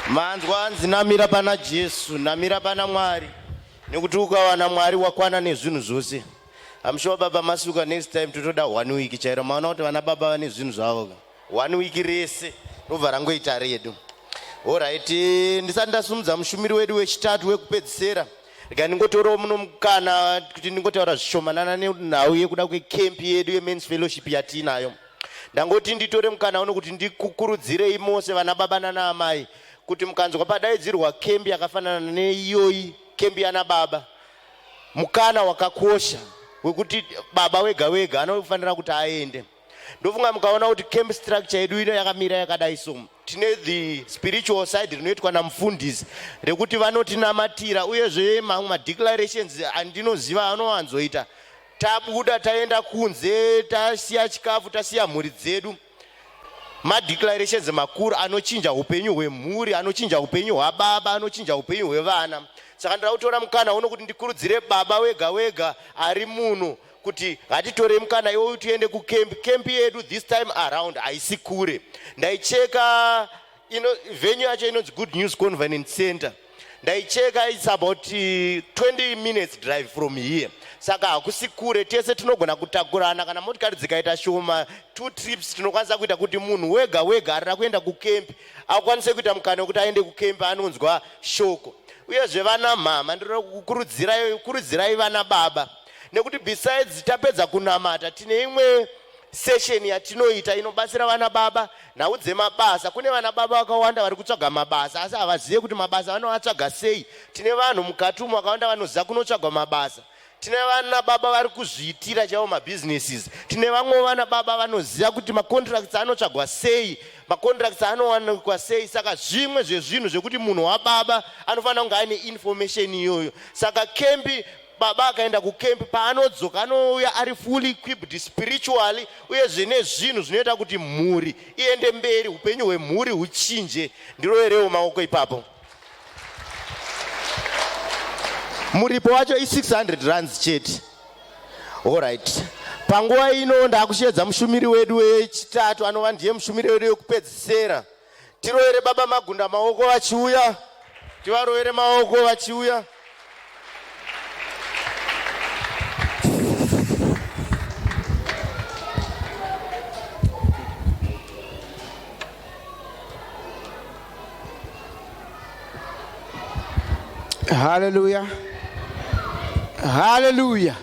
Manzwa anzi namira pana Jesu, namira pana Mwari. Nekuti ukawana Mwari wakwana nezvinhu zvose. I'm sure baba masuka next time totoda 1 week chairo. Maona kuti vana baba vane zvinhu zvavo 1 week rese robva rangoita redu. Alright, ndisati ndasumudza mushumiri wedu wechitatu wekupedzisira, rega ndingotorawo muno mukana kuti ndingotaura zvishomanana nenhau yekuda kwekempi yedu yemen's fellowship yatinayo. Ndangoti nditore mukana uno kuti ndikukurudzirei mose vana baba nana amai kuti mukanzwa padaidzirwa kempi yakafanana neiyoyi, kempi yana baba, mukana wakakosha wekuti baba wega wega anofanira kuti aende. Ndofunga mukaona kuti camp structure yedu ino yakamira yakadai so. Tine the spiritual side rinoitwa namufundisi rekuti vanotinamatira, uyezve mamwe declarations andinoziva anowanzoita. Tabuda taenda kunze, tasiya chikafu, tasiya mhuri dzedu. Madeclarations makuru anochinja upenyu hwemhuri, anochinja upenyu hwababa, anochinja upenyu hwevana. Saka ndautora mukana uno kuti ndikurudzire baba wega wega ari muno kuti ngatitore mukana iwo tiende kukempi. Kempi yedu this time around haisi kure. Ndaicheka venue yacho inonzi Good News Conference Center. Ndaicheka it's about 20 minutes drive from here. Saka hakusi kure, tese tinogona kutakurana kana motikari dzikaita shoma 2 trips tinokwanisa kuita kuti munhu wega wega arira kuenda kukempi akwanise kuita mukana wekuti aende kukempi anonzwa shoko. Uyezve vana mama ndinoda kukurudzirai vana baba, nekuti besides tapedza kunamata tine imwe session yatinoita inobatsira vana baba nhau dzemabasa. Kune vana baba vakawanda vari kutsvaga mabasa asi havazive kuti mabasa vanovatsvaga sei. Tine vanhu mukati umu vakawanda vanoziva kunotsvagwa mabasa. Tine vana baba vari kuzviitira chavo mabusinesses. Tine vamwe vana baba vanoziva kuti macontracts anotsvagwa sei, macontracts anowanikwa sei. Saka zvimwe zvezvinhu zvekuti munhu wababa anofanira kunge aine information iyoyo. Saka kempi, baba akaenda kukempi paanodzoka anouya ari fully equipped spiritually uye zvine zvinhu zvinoita kuti mhuri iende mberi, upenyu hwemhuri huchinje. Ndiroverewo maoko ipapo. Muripo wacho i600 rands chete. Alright. Panguva ino ndakushedza mushumiri wedu wechitatu anova ndiye mushumiri wedu wekupedzisira. Tirovere baba Magunda maoko vachiuya. Tivarovere maoko vachiuya. Hallelujah. Hallelujah.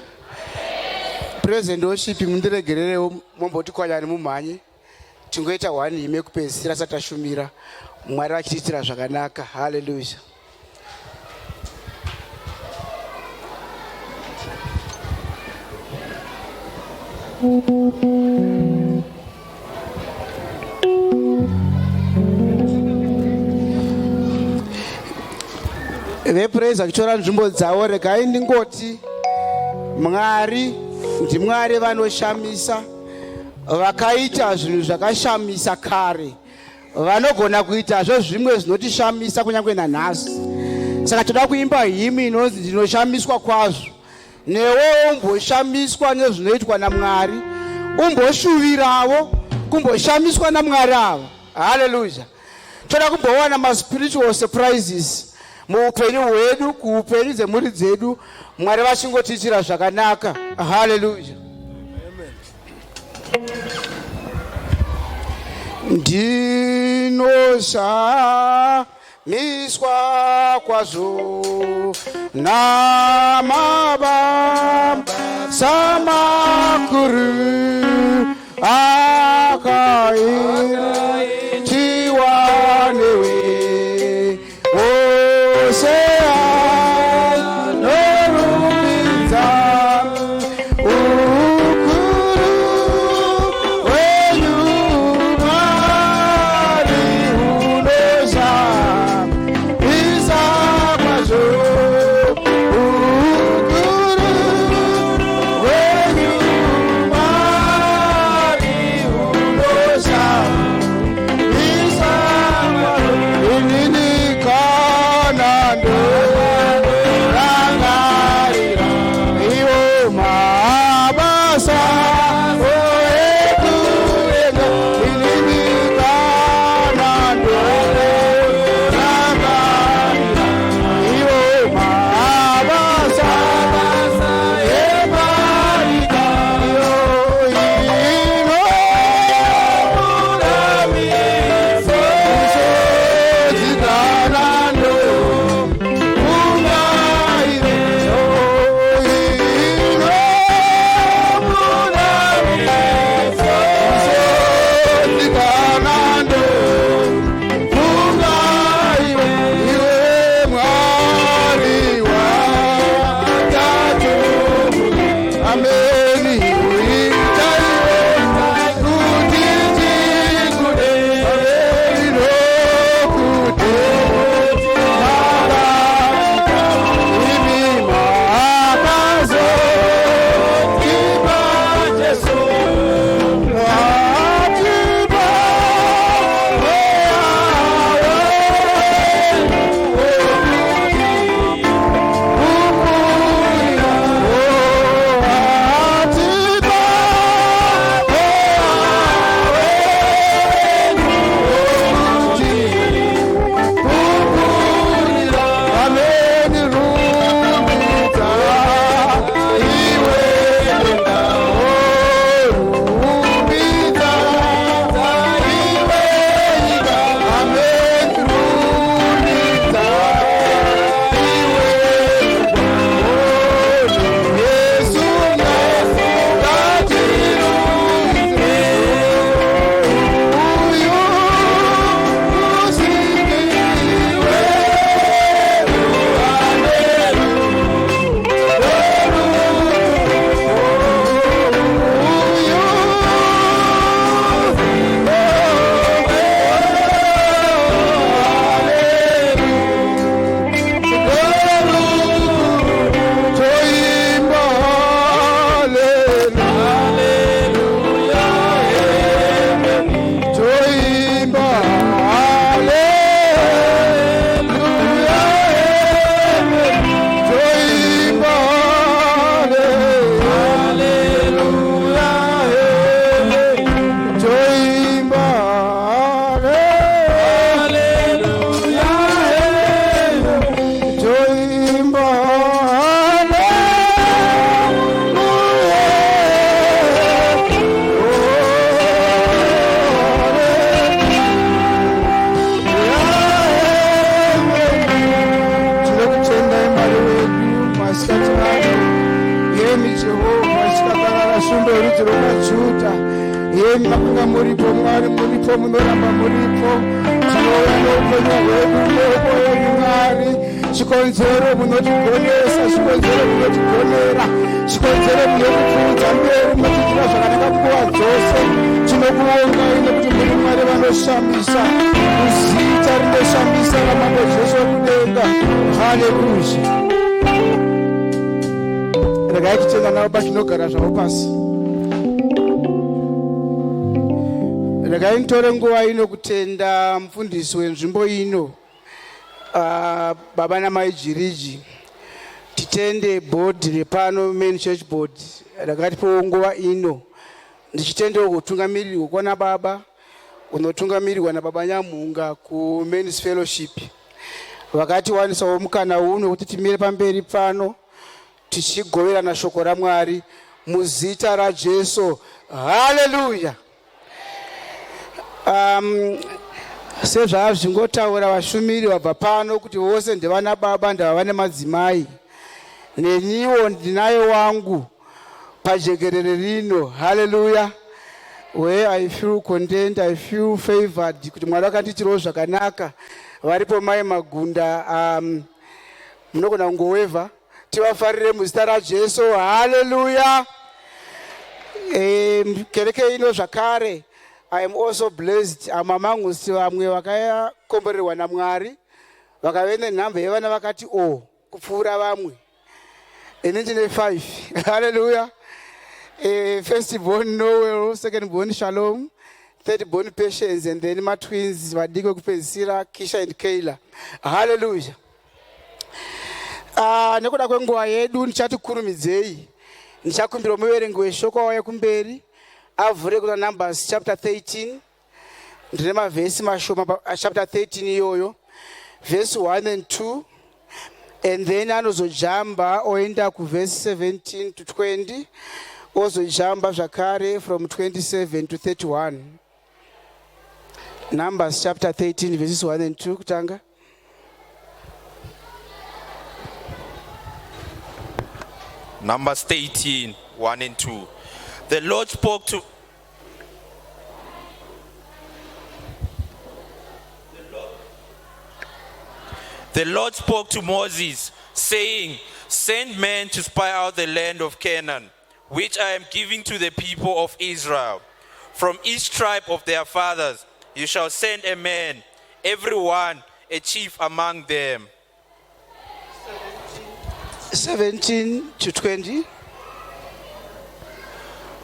Present worship mundiregererewo momboti kwanyani mumhanye. Tingoita 1 hymn yekupedzisira satashumira. Mwari achitiitira zvakanaka. Hallelujah. Vepraise vachitora nzvimbo dzavo, regai ndingoti Mwari ndimwari vanoshamisa, vakaita zvinhu zvakashamisa kare, vanogona kuitazvo zvimwe zvinotishamisa kunyange nanhasi. Saka toda kuimba hymn inonzi ndinoshamiswa kwazvo. Newe umboshamiswa nezvinoitwa naMwari, umboshuvirawo kumboshamiswa naMwari avo. Hallelujah. Toda kumbowana ma-spiritual surprises muupenyu hwedu, kuupenyu dzemhuri dzedu, Mwari vachingotiitira zvakanaka. Hallelujah. Ndinoshamiswa kwazvo namabasa makuru akaitiwa newe. Nando masikati vano. Yemi Jehovha chikagara shumbe rudzi rwamaJudha. Yemi makanga muripo Mwari, muripo munoramba muripo. Tinouya noupenyu hwedu mumaoko enyu Mwari. Chikonzero munotigonesa, chikonzero munotigonera, chikonzero munotipfuudza mberi, munotiitira zvakanaka nguva dzose. Tinokuongai nekuti muri Mwari vanoshambisa, kuzita rinoshambisa ramambo Jesu wekudenga. Haleluya. Regai titenga navo patinogara zvavo pasi. Regai nitore nguva ino kutenda mufundisi wenzvimbo ino, baba namai Jiriji. Titende board repano, main church board. Rakatipowo nguva ino ndichitendewo kutungamirirwa kwana baba, unotungamirirwa nababa Nyamunga ku men's fellowship. Vakatiwanisawo mukana uno kuti timire pamberi pano tichigoverana shoko raMwari muzita raJesu. Haleluya. Sezvazvingotaura vashumiri vabva pano kuti vose ndevana baba ndava vane madzimai, neniwo ndinaye wangu pajekerere rino. Haleluya. Where I feel content, I feel favored, kuti Mwari akanditirawo zvakanaka. Varipo mai Magunda, munogona kungoweva. Tivafarire muzita raJesu. Haleluya. Kereke ino zvakare, I am also blessed. Amamangusi vamwe vakakomborerwa naMwari vakavene nhamba yevana vakati kupfuura vamwe. Ini ndine 5. Haleluya. First born Noel, second born Shalom, third born Patience, and then my twins vadiko kupedzisira Kisha and Kayla. Haleluya. Nekuda kwenguva yedu ndichatikurumidzeyi. Ndichakumbira muverengi weshoko wauya kumberi avhure kuna Numbers chapter 13. Ndine mavhesi mashoma chapter 13 iyoyo, verse 1 and 2, and then anozojamba oenda ku verse 17 to 20, ozojamba zvakare from 27 to 31. Numbers chapter 13 verses 1 and 2 kutanga. Numbers 13, 1 and 2. The Lord spoke to Moses, saying, "Send men to spy out the land of Canaan, which I am giving to the people of Israel. From each tribe of their fathers you shall send a man, every one a chief among them." 17 to 20.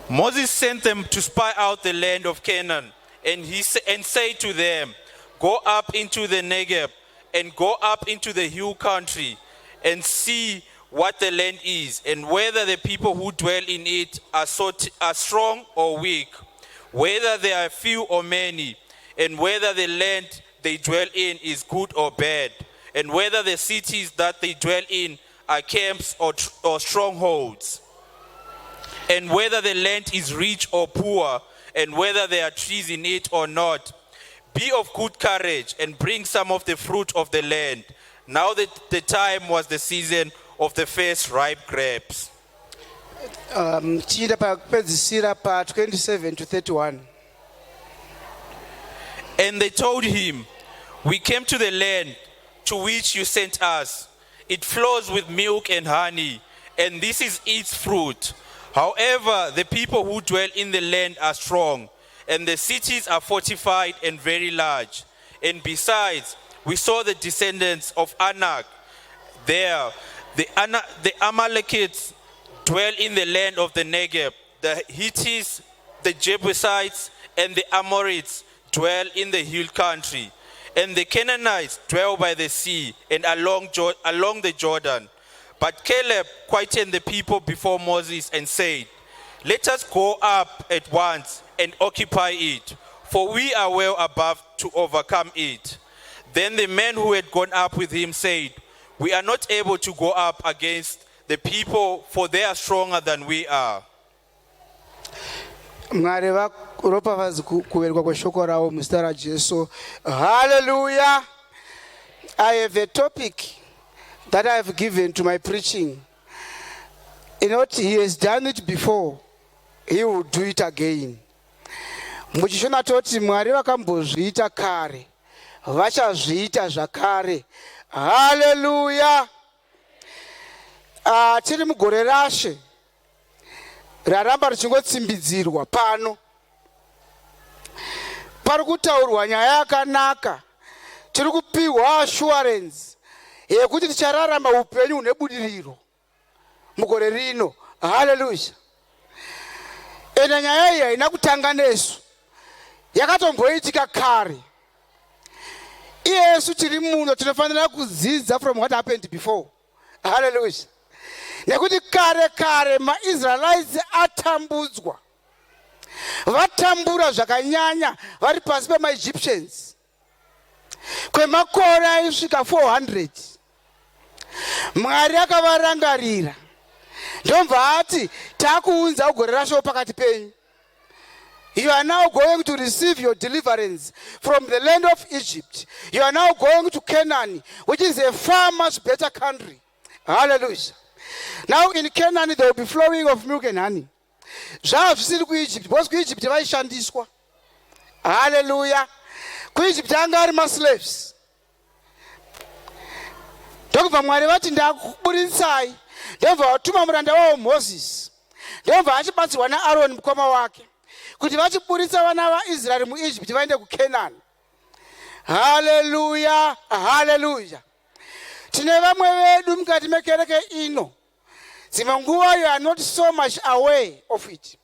Moses sent them to spy out the land of Canaan, and said to them, "Go up into the Negev, and go up into the hill country, and see what the land is, and whether the people who dwell in it are strong or weak, whether they are few or many, and whether the land they dwell in is good or bad, and whether the cities that they dwell in are camps or strongholds, and whether the land is rich or poor, and whether there are trees in it or not. Be of good courage and bring some of the fruit of the land." Now that the time was the season of the first ripe grapes. Tichida pakupedzisira pa 27 to 31. And they told him, "We came to the land to which you sent us. It flows with milk and honey, and this is its fruit. However, the people who dwell in the land are strong, and the cities are fortified and very large. And besides, we saw the descendants of Anak there. The Amalekites dwell in the land of the Negev. The Hittites, the Jebusites, and the Amorites dwell in the hill country. And the Canaanites dwell by the sea and along the Jordan." But Caleb quieted the people before Moses and said, "Let us go up at once and occupy it, for we are well above to overcome it." Then the men who had gone up with him said, "We are not able to go up against the people, for they are stronger than we are." Mwari varopafadzi kuverwa kweshoko ravo muzita raJesu. Hallelujah. I have a topic that I have given to my preaching. inoti he has done it before, he will do it again. Muchishona toti Mwari vakambozviita kare, vachazviita zvakare. Hallelujah. Tiri mugore rashe raramba richingotsimbidzirwa pano. Pari kutaurwa nyaya yakanaka. Tiri kupiwa assurance yekuti tichararama upenyu hune budiriro mugore rino. Hallelujah. Ena nyaya iyi haina kutanga nesu, yakatomboitika kare. Iyesu tiri muno tinofanira kudzidza from what happened before. Hallelujah. Nekuti kare maIsraelites atambudzwa, vatambura zvakanyanya vari pasi pemaEgyptians kwemakore aisvika 400. Mwari akavarangarira ndobva ati takuunza ugore rasho pakati penyu. You are now going to receive your deliverance from the land of Egypt. You are now going to Canaan, which is a far much better country. Hallelujah. Now in Canaan there will be flowing of milk and honey. Zvisiri kuEgypt, because kuEgypt vaishandiswa. Hallelujah. KuEgypt anga ari maslaves. Ndokubva Mwari vati ndakuburitsai, ndobva vatuma muranda wavo Moses, ndobva achibatsirwa naAroni mukoma wake kuti vachiburitsa vana vaIsraeri muEgypt vaende kuCanaan. Hallelujah. Hallelujah. Tine vamwe vedu mukati mekereke ino, dzimwe nguva you are not so much aware of it,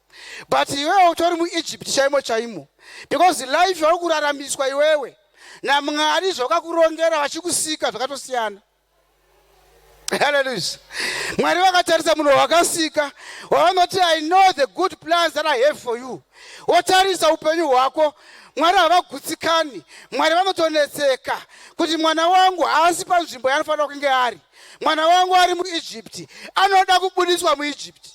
but iwewe utori muEgypt chaimo, because life vari kuraramiswa iwewe naMwari zvakakurongera vachikusika zvakatosiyana. Hallelujah. Mwari vakatarisa munhu wakasika wavanoti I know the good plans that I have for you. Wotarisa upenyu hwako, Mwari havagutsikani. Mwari vanotonetseka kuti mwana wangu haasi panzvimbo yaanofanira kunge ari. Mwana wangu ari muEgypt, anoda kubudiswa muEgypt.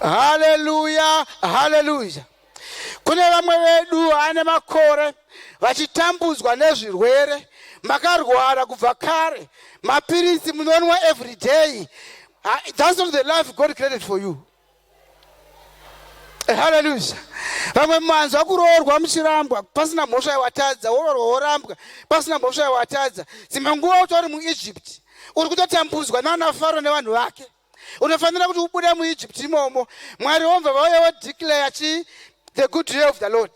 Hallelujah. Hallelujah. Kune vamwe vedu ane makore vachitambudzwa nezvirwere, makarwara kubva kare, mapirisi munonwa every day. That's not the life God created for you. Hallelujah. Vamwe manzwa kuroorwa muchirambwa pasina mhosva yawatadza, woroorwa worambwa pasina mhosva yawatadza. Dzimwe nguva utori muEgypt, uri kutotambudzwa nana Faro nevanhu vake. Unofanira kuti ubude muEgypt imomo. Mwari womva vauya wodeclare the good day of the Lord,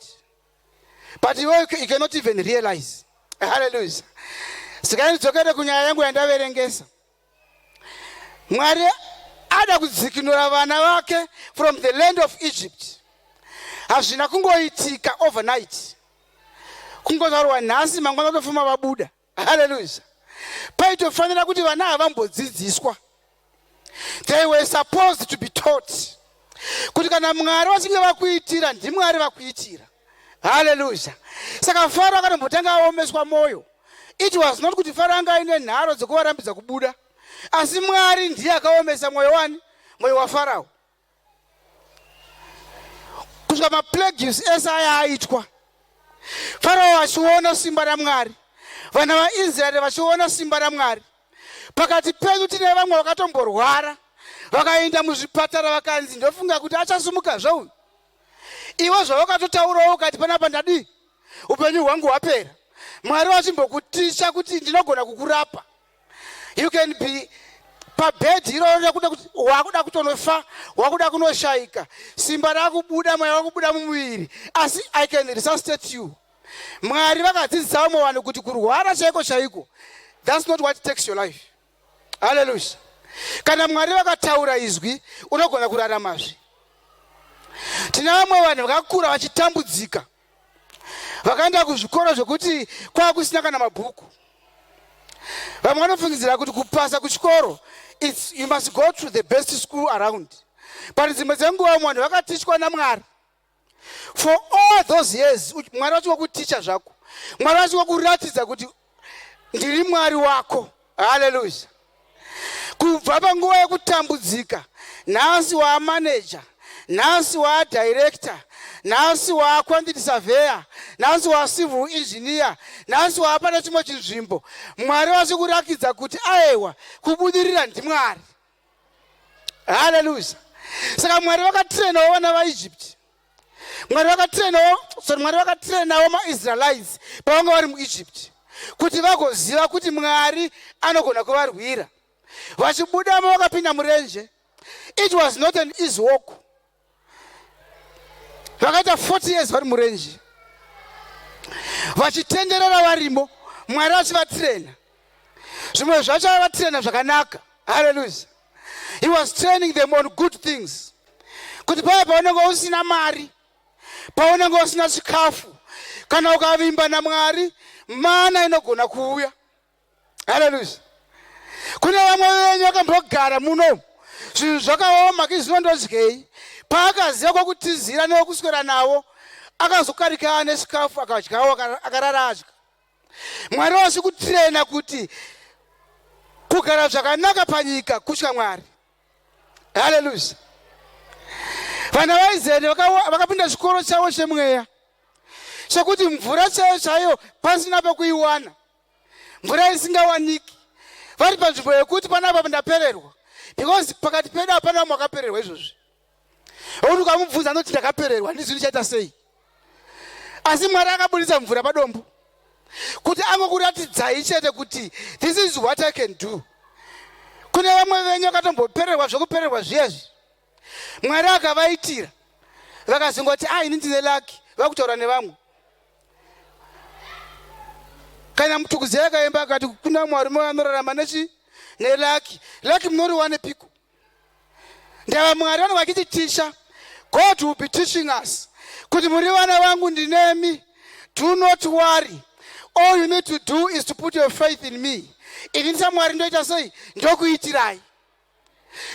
but you cannot even realize. Hallelujah. Sikanidzokere kunyaya yangu yandaverengesa. Mwari ada kudzikinura vana vake from the land of Egypt. Hazvina kungoitika overnight. Kungotaurwa nhasi mangwana tofuma vabuda. Hallelujah. Paitofanira kuti vana havambodzidziswa. They were supposed to be taught kuti kana Mwari vachinge vakuitira ndiMwari vakuitira. Hallelujah. Saka Faro akatombotanga aomeswa moyo. It was not kuti Faro anga aine nharo dzekuvarambidza kubuda, asi Mwari ndiye akaomesa moyo waFarao. Kusvika maplagues ese aya aitwa, Farao achiona simba raMwari, vana vaIsraeri vachiona simba raMwari. Pakati penyu tine vamwe vakatomborwara, vakaenda muzvipatara vakanzi ndofunga kuti achasumuka zvauyu. Iwe zvavakatotaurawo ukati panapa ndadi upenyu hwangu hwapera. Mwari vachimbokuticha kuti ndinogona kukurapa. You can be pabed iroro rekuda kuti wakuda kutonofa, wakuda kunoshaika, simba rakubuda, mweya wakubuda mumuviri, asi I can resuscitate you. Mwari vakadzidzisa vamwe vanhu kuti kurwara chaiko, that's not what takes your life. Hallelujah. Kana Mwari vakataura izwi, unogona kuraramazve. Tina vamwe vanhu vakakura vachitambudzika, vakaenda kuzvikoro zvokuti kwakusina kana mabhuku. Vamwe vanofungidzira kuti kupasa kuchikoro, you must go to the best school around. But dzimwe dzenguva vanhu vakatichwa naMwari. For all those years, Mwari vachikwa kuticha zvako. Mwari vachikwa kuratidza kuti ndiri Mwari wako. Hallelujah. Kubva panguva yekutambudzika, nhasi waamanager, nhasi waadirector, nhasi waaquantity surveyor, nhasi waacivil engineer, nhasi waapana chimwe chinzvimbo, Mwari vachikurakidza kuti aiwa kubudirira ndiMwari. Haleluya. Saka Mwari vakatrainawo vana vaEgypt. Mwari vakatrainawo maIsraelites pavanga vari muEgypt kuti vagoziva kuti Mwari anogona kuvarwira. Vachibudamo vakapinda murenje. It was not an easy walk. Vakaita 40 years vari murenje. Vachitenderera varimo, Mwari achivatraina. Zvimwe zvacho aivatraina zvakanaka. Hallelujah. He was training them on good things. Kuti paya paunenge usina mari, paunenge usina chikafu, kana ukavimba naMwari, mana inogona kuuya. Hallelujah. Kune vamwe venyu vakambogara muno, zvinhu zvakaoma kizvinondodyei, paakaziva kwokutizira newekuswera nawo, akazokarika nechikafu akadyawo akarara adya. Mwari wachikutraina kuti kugara zvakanaka panyika kutya Mwari. Hallelujah. Vana vaIsraeri vakapinda chikoro chavo chemweya chekuti mvura chaiyo pasina pekuiwana, mvura isingawaniki. Vari panzvimbo yekuti panapa ndapererwa, because pakati pedu hapana makapererwa izvozvi. Uri ukamubvunza anoti ndakapererwa, ndizvi ndichaita sei? Asi Mwari akabudisa mvura padombo kuti angokuratidzai chete kuti this is what I can do. Kune vamwe venyu vakatombopererwa zvokupererwa zviyezvi, Mwari akavaitira vakazongoti ini ndine laki, vakutaura nevamwe. Kana mutukuzera akaemba akati kuna Mwari anorarama nelaki. Laki munoriwane piko? Ndava Mwari vanenge vachititisha. God will be teaching us kuti muri vana vangu ndinemi, do not worry. All you need to do is to put your faith in me. Ini Mwari ndoita sei? Ndokuitirai.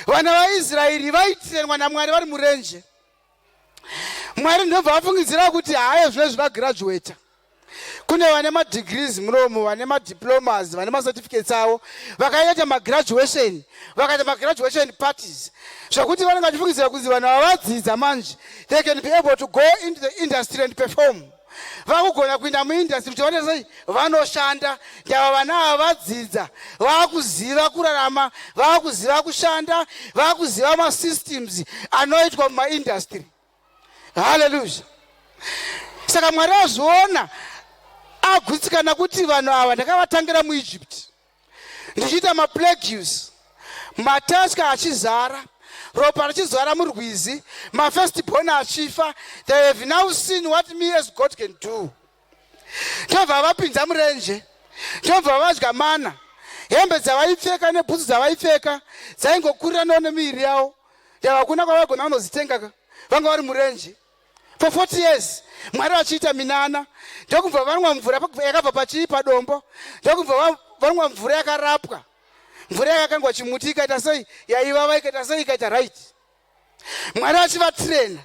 Vana vaIsraeri vaitrenwa naMwari vari murenje. Mwari ndobva vafungidzira kuti haya zvino zvivagraduata. Kune vane madegrees muromo, vane madiplomas, vane macertificates avo, vakaita magraduation, vakaita magraduation parties. Zvakuti vanenge vachifungidzira kuti vanhu vavadzidza manje, they can be able to go into the industry and perform. Vakugona kuinda muindustry kuti vaone sei vanoshanda. Ndava vana ava vadzidza, vakuziva kurarama, vakuziva kushanda, vakuziva masystems anoitwa mumaindustry. Hallelujah. Saka Mwari azviona agutsikana kuti vanhu ava ndakavatangira muEgypt, ndichiita maplagues, matasha achizara, ropa richizara murwizi, mafirstborn achifa. They have now seen what me as God can do. Ndobva vapinza murenje, ndobva vadya mana. Hembe dzavaipfeka nebhutsu dzavaipfeka dzaingokurira nemiviri yavo. Hakuna kwavagona vanozitenga, vanga vari murenje. For 40 years, Mwari achiita minana. Ndokubva vanwa mvura yakabva pachii padombo. Ndokubva vanwa mvura yakarapwa. Mvura yakangwa chimuti ikaita sei, yaivava ikaita sei, ikaita right. Mwari achivatraina.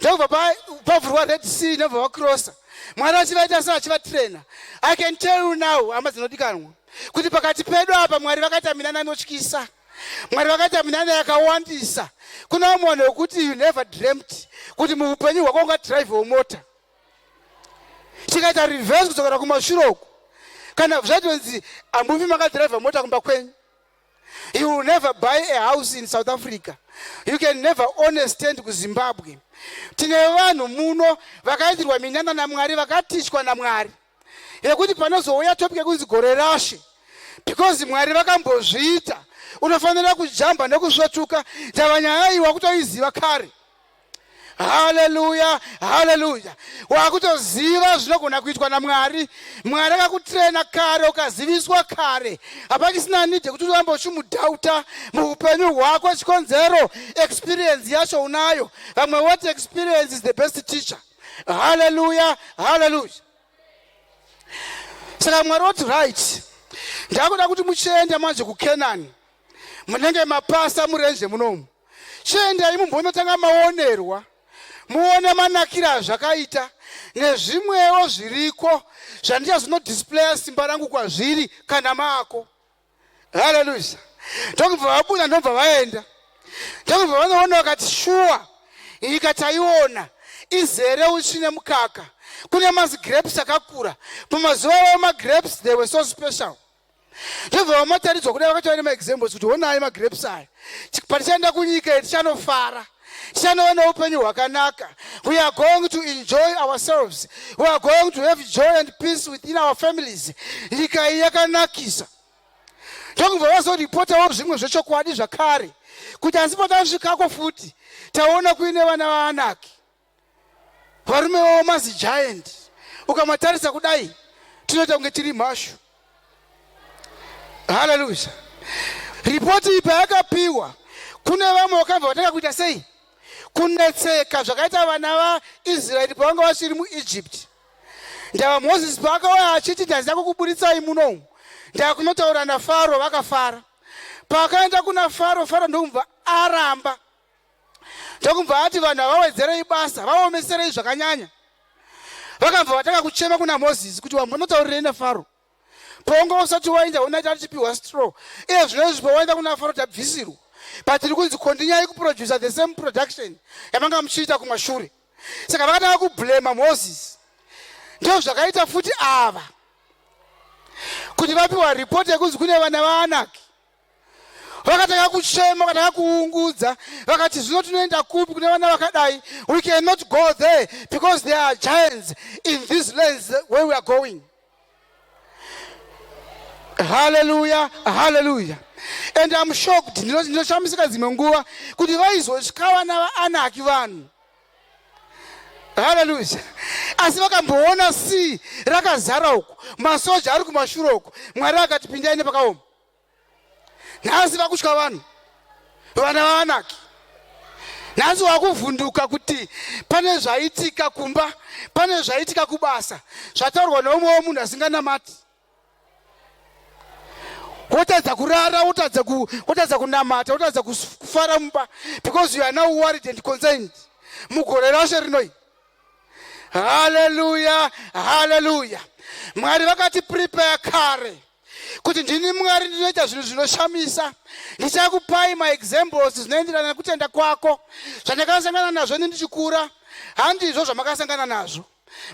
Ndokubva pavhurwa Red Sea ndobva vakrosa. Mwari achivaita sei, achivatraina. I can tell you now, hama dzinodikanwa, kuti pakati pedu apa Mwari vakaita minana inotyisa. Mwari vakaita minana yakawandisa. Kuna munhu wekuti you never dreamt kuti muupenyu hwako ungadhiraivhewo mota. Chikaita reverse kudzokera kumashure uku, kana zvatonzi hamuvi makadhiraivha mota kumba kwenyu. You will never buy a house in South Africa. You can never own a stand kuZimbabwe. Tine vanhu muno vakaitirwa minana naMwari, vakatishwa naMwari, yekuti panozouya topic yekunzi gore rashe, because Mwari vakambozviita. Unofanira kujamba nekusvetuka. Ndava nyaya iyi wakutoiziva kare. Hallelujah, hallelujah. Wakutoziva zvinogona kuitwa naMwari. Mwari akakutraina kare, ukaziviswa kare. Hapachisina need kuti urambochimudhauta muupenyu hwako. Chikonzero experience yacho unayo. Vamwe what experience is the best teacher. Hallelujah, hallelujah. Saka Mwari woti right, ndakuda kuti muchiende manje kuKenani, munenge mapasa murenje munomu. Chiendai mumbonotanga maonerwa, muone manakira zvakaita nezvimwewo zviriko zvandichazvinodisplaya simba rangu kwazviri kana mako. Hallelujah. Ndokubva vabuda ndobva vaenda. Ndokubva vanoona vakati shuwa nyika taiona izere uchi nemukaka. Kune magrapes akakura. Pamazuva avo magrapes they were so special. ndobva vamataridzwa kudai vakati vaine maexamples kuti honai magrapes aya patichaenda kunyika iyi tichanofara tichanoona upenyu hwakanaka. We are going to enjoy ourselves. We are going to have joy and peace within our families. Nyika iyi yakanakisa. Ndokubva vazoripotawo zvimwe zvechokwadi zvakare kuti asi patasvikako futi taona kuine vana vaanaki varume vavo mazigiant. Ukamatarisa kudai tinoita kunge tiri mhashu. Hallelujah. Ripoti iyi payakapiwa kune vamwe vakabva vatanga kuita sei kunetseka zvakaita vana vaIsraeri pavanga vachiri muEgypt. Ndava Moses paakauya achiti ndazida kukuburitsai munomu ndava kunotaura naFaro, vakafara. Paakaenda kuna Faro, Faro ndokumva aramba. Ndokumva ati vanhu vawedzerei basa, vaomeserei zvakanyanya. Vakabva vatanga kuchema kuna Moses kuti wambonotaurirei naFaro. Paunga usati waenda unaita achipiwa straw. Iye zvinezvi pawaenda kuna Faro tabvisirwa. Patiri kunzi kondinyai kuproducer the same production yamanga muchiita kumashure. Saka vakatanga kublema Moses. Ndio zvakaita futi ava kuti vapiwa report yekuzi kune vana vaanaki. Vakatanga kuchema, vakatanga kuungudza, vakati zvino tinoenda kupi kune vana vakadai? We cannot go there because there are giants in this lands where we are going. Hallelujah, hallelujah. And I'm shocked. Ndinoshamisika dzimwe nguva kuti vaizosvika vana vaanaki vanhu. Hallelujah. Asi vakamboona si rakazara uko, masoja ari kumashure uko, Mwari akati pindai nepakaoma. Nhasi vakutya vanhu vana vaanaki. Nhasi wakuvhunduka kuti pane zvaitika kumba, pane zvaitika kubasa, zvataurwa neumwe munhu asinganamati. Wotadza kurara, wotadza kunamata, wotadza kufara mumba because you are now worried and concerned. Mugore rashe rinoi. Hallelujah, hallelujah. Mwari vakati prepare kare kuti ndini Mwari ndinoita zvinhu zvinoshamisa. Ndichakupai maexamples zvinoenderana nekutenda kwako zvandakasangana nazvo ndichikura. Handizvo zvamakasangana nazvo.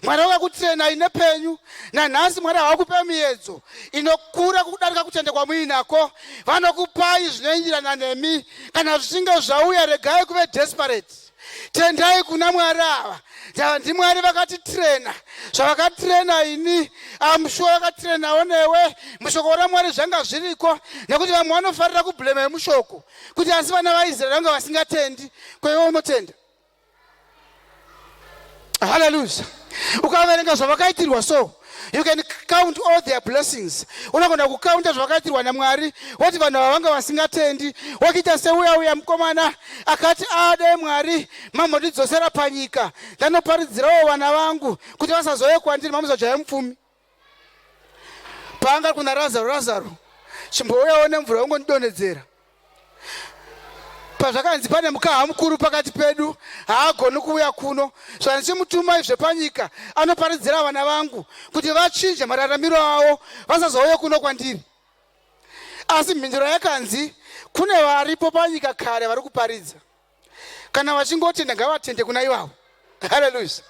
Mwari wakakutrena ine penyu, nanhasi Mwari hawakupa miedzo inokura kudarika kutenda kwamuinako. Vanokupai zvinoenderana nemi. Kana zvichinge zvauya regai kuve desperate. Tendai kuna Mwari ava. NdiMwari vakatitrena. Zvavakatrena ini, amushuwa vakatrenawo newe. Mushoko raMwari zvanga zviriko. Nekuti vamwe vanofarira kublema mushoko kuti asi vana vaIsraeri vanga vasingatendi, kwewe unotenda. Hallelujah. Ukaverenga zvavakaitirwa so, you can count all their blessings. Unogona kukaunta zvavakaitirwa naMwari, woti vanhu vanga vasingatendi, wakiita seuya mukomana akati ade Mwari mamodidzosera panyika, ndanoparidzirawo vana vangu kuti vasazouye kwandiri mamuzojaya mupfumi. Paanga kuna Lazaro, chimbouyawo nemvura ungondidonhedzera. Pazvakanzi pane mukaha mukuru pakati pedu, haagoni kuuya kuno. Zvandichimutuma izve panyika, anoparidzira vana vangu kuti vachinje mararamiro avo, vasazouye kuno kwandiri. Asi mhinduro yakanzi kune varipo panyika kare vari kuparidza. Kana vachingotenda ngavatende kuna ivavo. Hallelujah.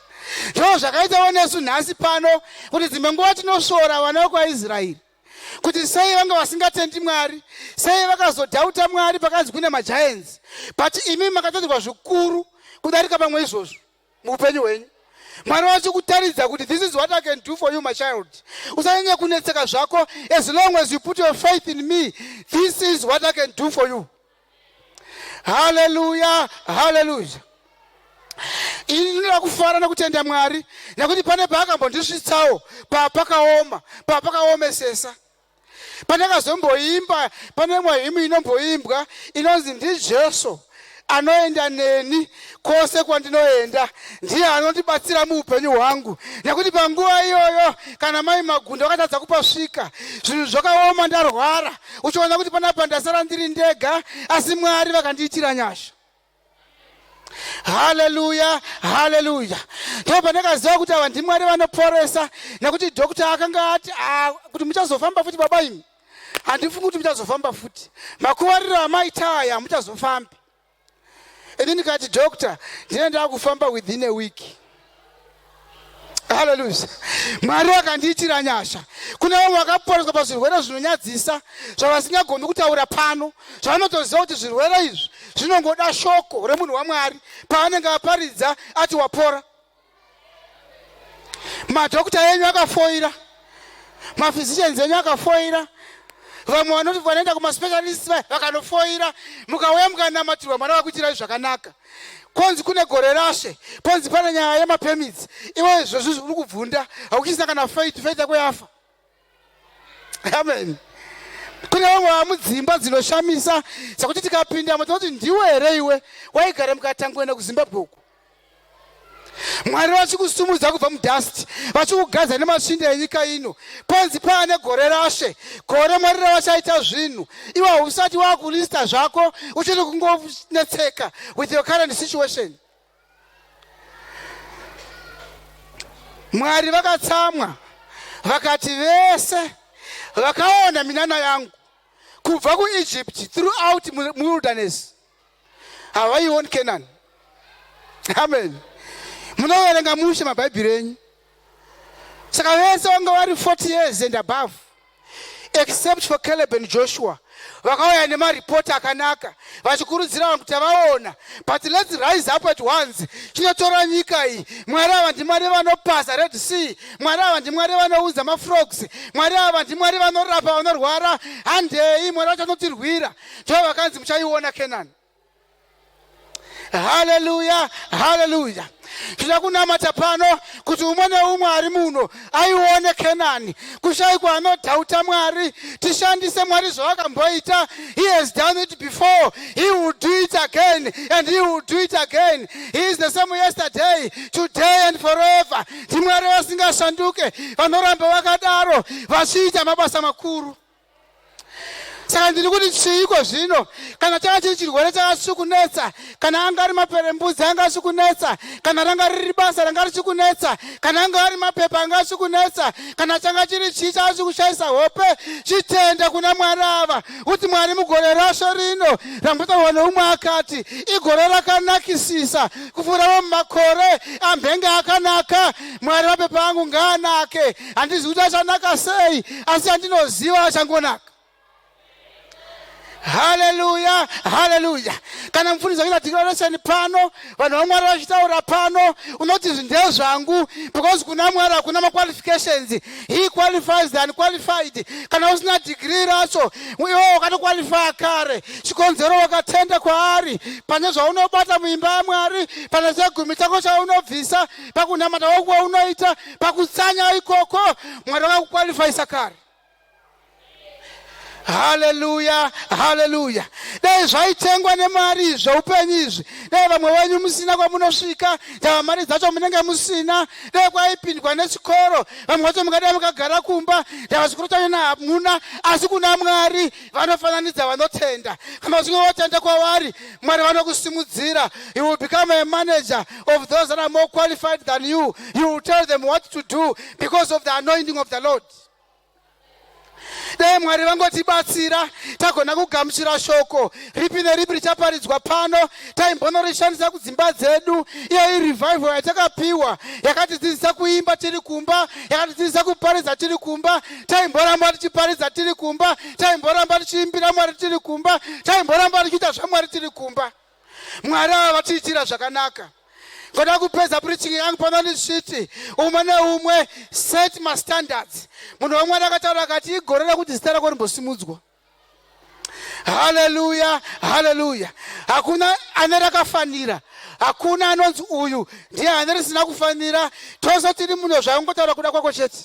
Ndizvo zvakaitawo nesu nhasi pano kuti dzimwe nguva tinosvora vana vekwaIsraeri kuti sei vanga vasingatendi Mwari, sei vakazodhauta Mwari pakanzi kune magiants. But imi makatadzwa zvikuru kudarika pamwe izvozvo muupenyu hwenyu. Mwari wachikutaridza kuti this is what I can do for you, my child. Usanyanya kunetseka zvako, as long as you put your faith in me, this is what I can do for you. Hallelujah, hallelujah. Ini ndinoda kufara nekutenda Mwari nekuti pane paakambondisvitsawo papakaoma, papakaomesesa. Pandakazomboimba, pane mwahimu inomboimbwa inonzi ndiJesu anoenda neni kwose kwandinoenda, ndiye anondibatsira muupenyu hwangu. Nekuti panguva iyoyo kana mai Magunda vakatadza kupasvika, zvinhu zvakaoma, ndarwara, uchiona kuti panapa ndasara ndiri ndega, asi Mwari vakandiitira nyasha. Hallelujah, hallelujah. Ndipo pandakaziva kuti ava ndiMwari vanoporesa, nekuti dhokota akanga ati kuti muchazofamba futi baba imi. Handifungi kuti muchazofamba futi. Makuvariro amaita aya muchazofambi. Ini ndikati doctor, ndinenda kufamba within a week. Hallelujah. Mwari akandiitira nyasha. Kuna vamwe vakaporeswa pazvirwere zvinonyadzisa zvavasingagoni kutaura pano, zvavanotoziva kuti zvirwere izvi zvinongoda shoko remunhu waMwari paanenge aparidza ati wapora. Madhokita enyu akafoira, maphysicians enyu akafoira, vamwe vanoti vanoenda kumaspecialists vakanofoira, mukauya mukanamatirwa mwana wakuitirai zvakanaka. Konzi kune gore rashe, ponzi pane nyaya yemapermits, iwe izvozvo uri kubvunda, hauchisina kana faith yako yafa. Amen. Kune vamwe vamudzimba dzinoshamisa, sekuti tikapinda tinoti ndiwe here iwe waigara mukatangwena kuZimbabwe uku. Mwari vachikusumudza kubva mudhasti, vachikugadza nemasvinda enyika ino. Ponzi paane gore rashe, gore Mwari ravachaita zvinhu. Iwe hausati wakulista zvako, uchiri kungonetseka with your current situation. Mwari vakatsamwa, vakati vese vakaona minana yangu kubva kuEgypt throughout wilderness havaioni Canaan. Amen. Munoverenga mushe mabhaibheri enyu. Saka vese vanga vari 40 years and above, except for Caleb and Joshua, vakauya nemaripoti akanaka vachikurudzira vanhu kuti vaona, but let's rise up at once. Chinotora nyika iyi. Mwari ava ndimwari vanopasa Red Sea, Mwari ava ndimwari vanoudza mafrogs, Mwari ava ndimwari vanorapa vanorwara. Handei Mwari vachanotirwira, ndivo vakanzi muchaiona Canaan. Hallelujah, hallelujah. Tinoda kunamata pano kuti umwe neumwe ari muno aione Canaan. Kushayikwa anodhauta Mwari, tishandise Mwari zvaakamboita. He has done it before, he will do it again, and he will do it again. He is the same yesterday, today and forever. Ndimwari vasingashanduke, vanoramba vakadaro vachiita mabasa makuru. Saka ndiri kuti chiiko zvino, kana changa chiri chirwere chakasikunetsa, kana anga ari maperembudzi anga asikunetsa, kana ranga riri basa ranga richikunetsa, kana anga ari mapepa anga asikunetsa, kana changa chiri chii chakasikushayisa hope, chitenda kuna Mwari ava kuti Mwari mugore rashe rino rambotaurwa neumwe akati igore rakanakisisa kupfuura mumakore amhenge akanaka. Mwari mapepa angu ngaanake, handizivi kuti achanaka sei, asi handinoziva achangonaka. Hallelujah, hallelujah. Kana mfundisi waita declaration pano, vanhu vaMwari vachitaura pano, unoti zvindeo zvangu, because kuna Mwari hakuna qualifications. He qualifies the unqualified. Kana usina degree racho, iwe wakatoqualify kare. Chikonzero wakatenda kwaari, pane zvaunobata muimba yaMwari, pane chegumi chako chaunobvisa, pakunamata kwako kwaunoita, pakutsanya ikoko, Mwari wakakuqualifyisa kare. Hallelujah, hallelujah. Dai zvaitengwa nemari zveupenyu izvi, dai vamwe venyu musina kwamunosvika, dai mari dzacho munenge musina, dai kwaipindwa nechikoro, vamwe vacho mungadai mukagara kumba, dai vachikuru chacho hamuna, asi kuna Mwari vanofananidza vanotenda. Kana uchinge watenda kwavari, Mwari vanokusimudzira. You will become a manager of those that are more qualified than you. You will tell them what to do because of the anointing of the Lord. Dai Mwari vangotibatsira tagona kugamuchira shoko ripi neripi richaparidzwa pano, taimbonorishandisa kudzimba dzedu. Iyo revival yatakapiwa yakatidzidzisa kuimba tiri kumba, yakatidzidzisa kuparidza tiri kumba, taimboramba tichiparidza tiri kumba, taimboramba tichiimbira Mwari tiri kumba, taimboramba tichiita zvaMwari tiri kumba. Mwari ava vatiitira zvakanaka. Ngoda kupedza preaching yangu pano ndisviti umwe neumwe set my standards. Munhu waMwari akataura akati igore rekuti zita rako rimbosimudzwa. Hallelujah, hallelujah. Hakuna ane rakafanira, hakuna anonzi uyu ndiye ane risina kufanira. Tose tiri muno zvaungotaura kuda kwako chete.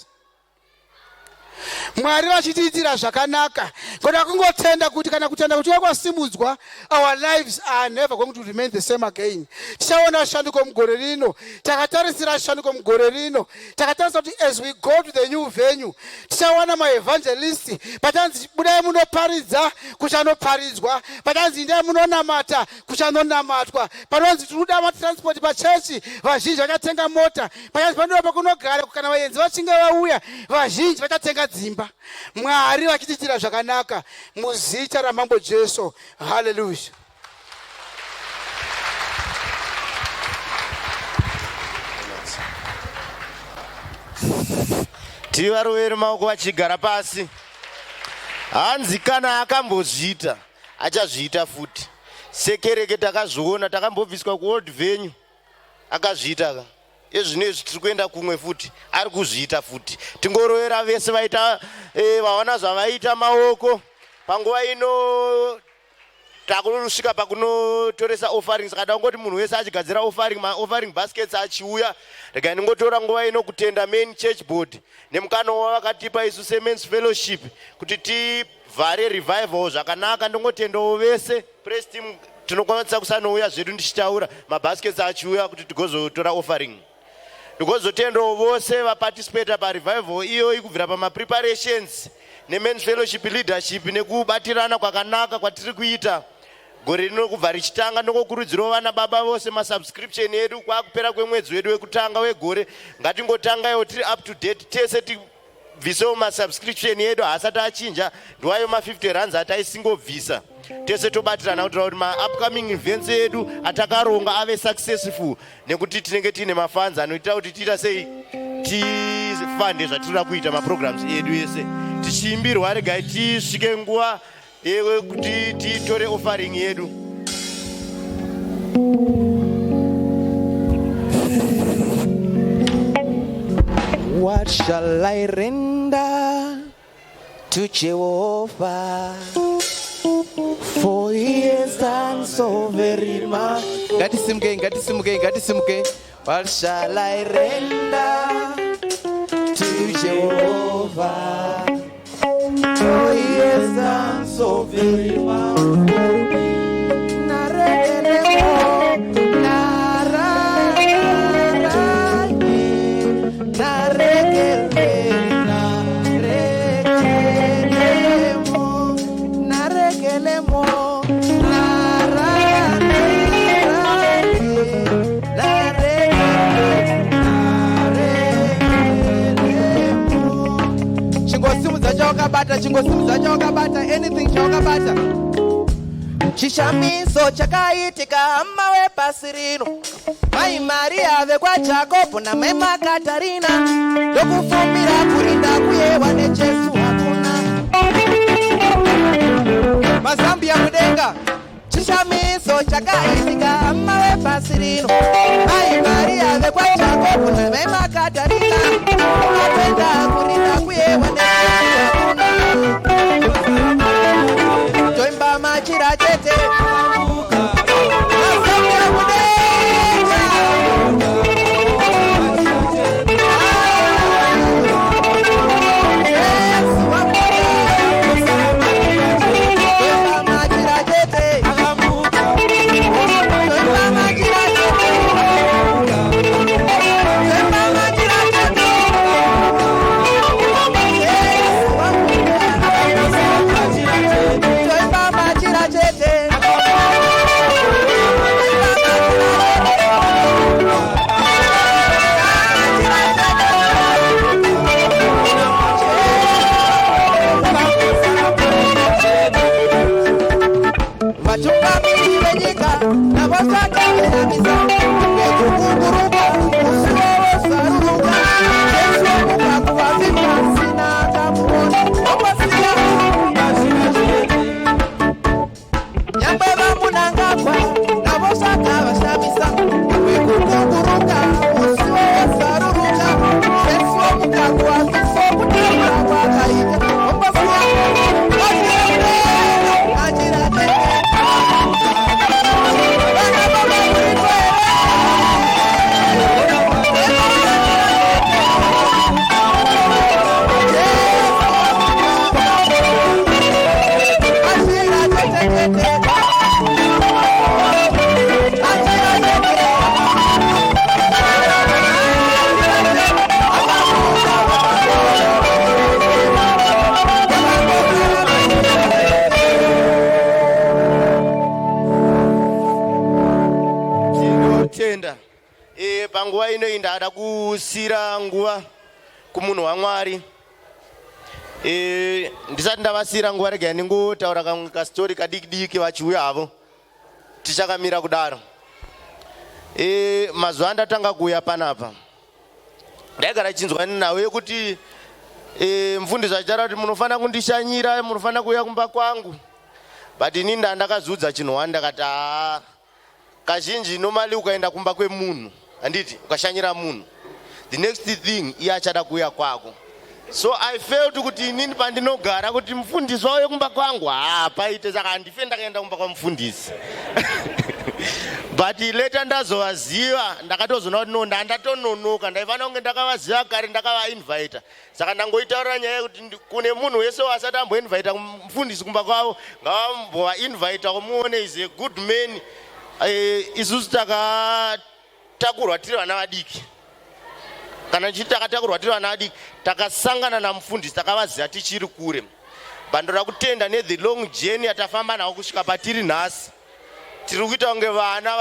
Mwari vachitiitira zvakanaka. Ngoda kungotenda kuti kana kutenda kuti kwasimudzwa, our lives are never going to remain the same again. Tichaona shanduko mugore rino, takatarisira shanduko mugore rino, takatarisa kuti as we go to the new venue, tichaona maevangelists, patanzi budai munoparidza kuchanoparidzwa, patanzi indai munonamata kuchanonamatwa, panonzi tinoda matransport pachechi, vazhinji vachatenga mota, patanzi panodiwa pakunogara kana vaenzi vachinge vauya, vazhinji vachatenga dzimba. Mwari vachitiitira zvakanaka muzita raMambo Jesu. Hallelujah. tivarovere maoko vachigara pasi. Hanzi kana akambozviita achazviita futi. Sekereke takazviona takambobviswa kuold venue akazviita ka. Ezvinezvi tiri kuenda kumwe futi ari kuzviita futi. Tingorovera vese vaita vaona zvavaita maoko panguva ino takusvika pakunotoresa offerings. Kada ngoti munhu wese achigadzira offering baskets achiuya rega ndingotora nguva ino kutenda main church board nemukana wavakatipa isu semen's fellowship kuti tivhare revival zvakanaka. Ndingotendawo vese press team tinokwanisa kusanouya zvedu ndichitaura mabaskets achiuya kuti tigozotora offering. Ndikozotendawo vose vaparticipate parevival iyoyi kubvira pamapreparations nemen's fellowship leadership nekubatirana kwakanaka kwatiri kuita. Gore rino kubva richitanga ndingokurudzirawo vana baba vose masubscription edu kwakupera kwemwedzi wedu wekutanga wegore ngatingotangaiwo tiri up to date tese tibvisewo masubscription edu haasati achinja ndiwayo ma50 ataisingobvisa tese tobatirana kutaura kuti maupcoming events edu atakaronga ave successful nekuti tinenge tiine mafans anoita kuti tiita sei tifande zvatinoda kuita maprograms edu ese tichiimbirwa regai tisvike nguva kuti titore offering yedu. What shall I render to Jehovah? For he has done so very much. Ngatisimke. What shall I render to Jehovah? For he has done so very much. Chingosimudza chawakabata anything chawakabata chishamiso chakaitika hama wepasi rino mai Maria vekwaJakobho namai Makatarina ndokufumira kurinda kuyewa neJesu hakuna mazambia mudenga chishamiso chakaitika hama wepasi rino mai Maria vekwaJakobho namai Makatarina ndokufumira kurinda kuyewa neJesu hakuna. Toimba machira chete mazambia mudenga Yesu wamuka toimba machira chete toimba machira chete toimba machira chete Yesu wamuka toimba machira chete vatungamiri venyika navasakaveramisa vekukunguruka usiwowosaruruka esomuka kuvavipasina tamuona opasiya nyangwe vamunangagwa navosaka vashamisa vekukunguruka usiwowosaruruka esomuka kuvavisa kutanga kwakaita opasiya achira chete panguva ino ndada kusira nguva kumunhu waMwari. Ndisati ndavasira nguva rega ndingotaura kamwe kastori kadiki vachiuya havo tichakamira kudaro. Mazuva andatanga kuuya panapa ndaigara chinzwa nawe kuti Mufundisi achara kuti munofana kundishanyira, munofana kuuya kumba kwangu. But ini ndakazudza chinhu ndakati kazhinji normally ukaenda kumba kwemunhu, handiti ukashanyira munhu, the next thing iye achada kuuya kwako. So I felt kuti inini pandinogara kuti mufundisi wauye kumba kwangu paite, saka handife ndakaenda kumba kwamufundisi. But later ndazovaziva, ndakatozoona kuti no, ndandatononoka, ndaifana kunge ndakavaziva kare, ndakavainvita. Saka ndangoitaurira nyaya yekuti kune munhu wese wasati amboinvita mufundisi kumba kwavo, ngavambovainvita kumuone is a good man. Isusu takatakurwa tiri vana vadiki. Kana chiti takatakurwa tiri vana vadiki, takasangana namufundisi, takavaziva tichiri kure. Bando rakutenda ne the long journey atafamba nawo kusvika patiri nhasi. Tiri kuita kunge vana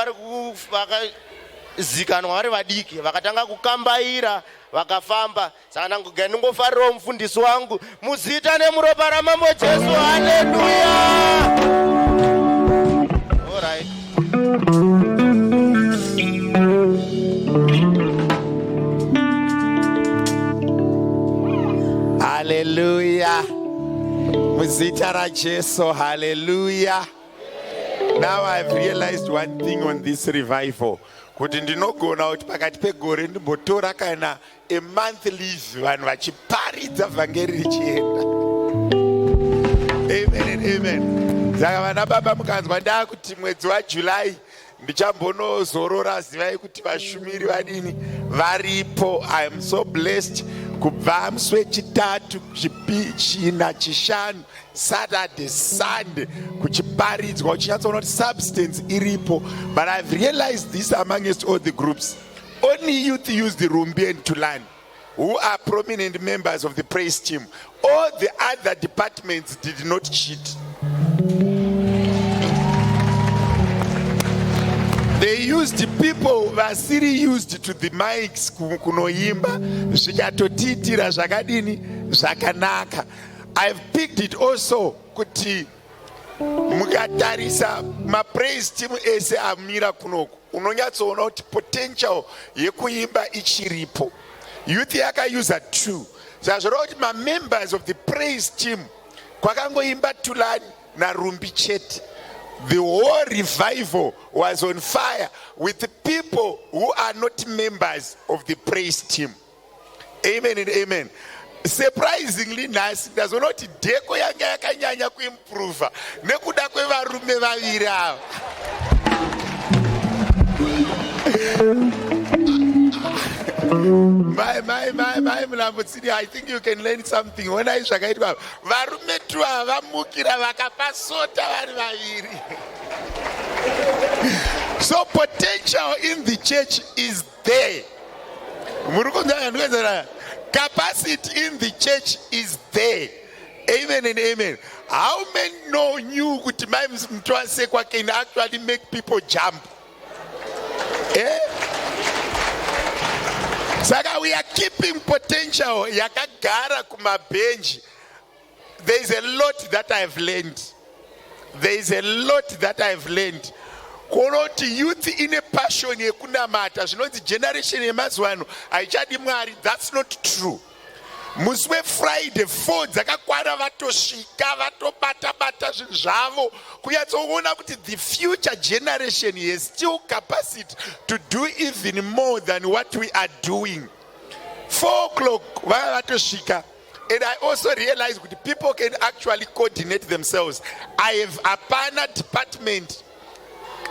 vakazikanwa vari vadiki, vakatanga kukambaira, vakafamba. Saka ndangogara ndingofarirawo mufundisi wangu muzita nemuropa ramambo Jesu. Haleluya. All right. Hallelujah. Muzita ra Jesu. Hallelujah. Now I've realized one thing on this revival. Kuti ndinogona kuti pakati pegore ndimbotora kana a month leave vanhu vachiparidza vhangeri richienda. Amen and amen. Saka vana baba mukanzwa ndakuti mwedzi waJuly ndichambonozorora, zivai kuti vashumiri vadini varipo. I am so blessed. Kubva musi wechitatu, china, chishanu, Saturday, Sunday, kuchiparidzwa uchinyatsoona kuti substance iripo. But I've realized this amongst all the groups. Only youth use the Rumbi and Tulan, who are prominent members of the praise team. All the other departments did not cheat. They used people vasiri used to the mics kunoimba zvikatotitira zvakadini zvakanaka. I've picked it also kuti mukatarisa mapraise team ese amira kunoku unonyatsoona kuti potential yekuimba ichiripo. Youth yakausa 2. Saka zvoreva kuti members of the praise team kwakangoimba Tulani naRumbi chete. The whole revival was on fire with the people who are not members of the praise team. Amen and amen. Surprisingly, nasi ndazoona kuti dheko yanga yakanyanya kuimprova nekuda kwevarume vaviri ava. My Mulamutsiri, I think you can learn something. When I zvakaitwa varume tu vamukira vakapasota vari vaviri. So potential in the church is there. Capacity in the church is there. Amen and amen. How many know you kuti mai mtwasekwa can actually make people jump? Saka we are keeping potential yakagara kumabenji. There is a lot that I've learned. There is a lot that I've learned. Konoti youth in a passion yekunamata zvinonzi generation yemazuva ano haichadi Mwari. That's not true. Muswe Friday 4 dzakakwana vatosvika vatobata zvinhu zvavo kunyatsoona kuti the future generation has still capacity to do even more than what we are doing. 4 o'clock vava vatosvika. And I also realized that people can actually coordinate themselves. I have apana department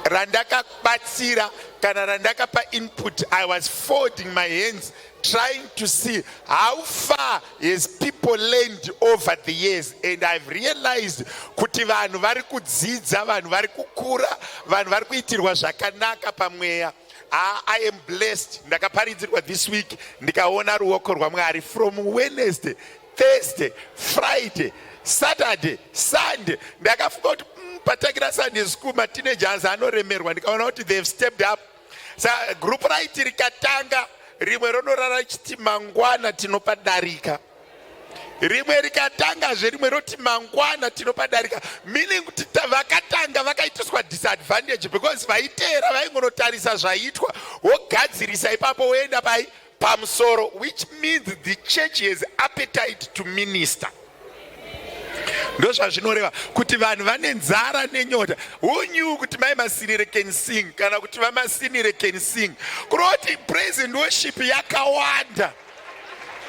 randaka batsira kana randaka pa input. I was folding my hands trying to see how far has people learned over the years. And I've realized kuti vanhu vari kudzidza, vanhu vari kukura, vanhu vari kuitirwa zvakanaka pamweya. I am blessed. Ndakaparidzirwa this week ndikaona ruoko rwaMwari from Wednesday, Thursday, Friday, Saturday, Sunday. Ndakafunga kuti patakira Sunday school mateenagers anoremerwa ndikaona kuti they have stepped up. Sa group right rikatanga rimwe ronorara chiti mangwana tinopadarika. Rimwe rikatanga rimwe roti mangwana tinopadarika. Meaning kuti vakatanga vakaitiswa disadvantage because vaiteera vaingonotarisa zvaitwa wogadzirisa ipapo woenda pamusoro, which means the church has appetite to minister. Ndozvazvinoreva kuti vanhu vane nzara nenyota. Who knew kuti mai masinire can sing kana kuti vamasinire can sing. Kuroti praise and worship yakawanda.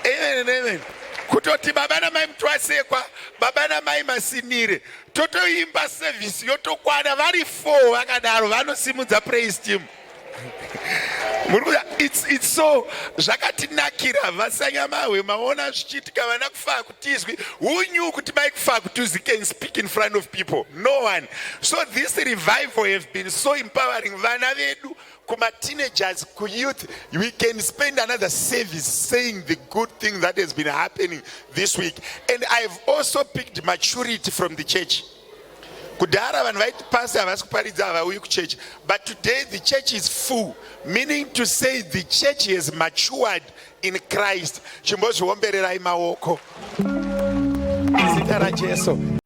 Amen, amen. Kutoti baba na mai mtwasekwa, baba na mai masinire. Totoimba service yotokwana vari 4 vakadaro vanosimudza praise team. It's so zvakatinakira vasanyamawe maona zvichiitika vana kufa kutizwi. Who knew kuti mai kufa kutizwi can speak in front of people? No one. So this revival has been so empowering. Vana vedu kuma teenagers, ku youth, we can spend another service saying the good thing that has been happening this week. And I've also picked maturity from the church. Kudara vanhu vaiti pastor havasi kuparidza havauyi kuchechi. But today the church is full, meaning to say the church has matured in Christ. Chimbozviombererai maoko. Zita raJesu.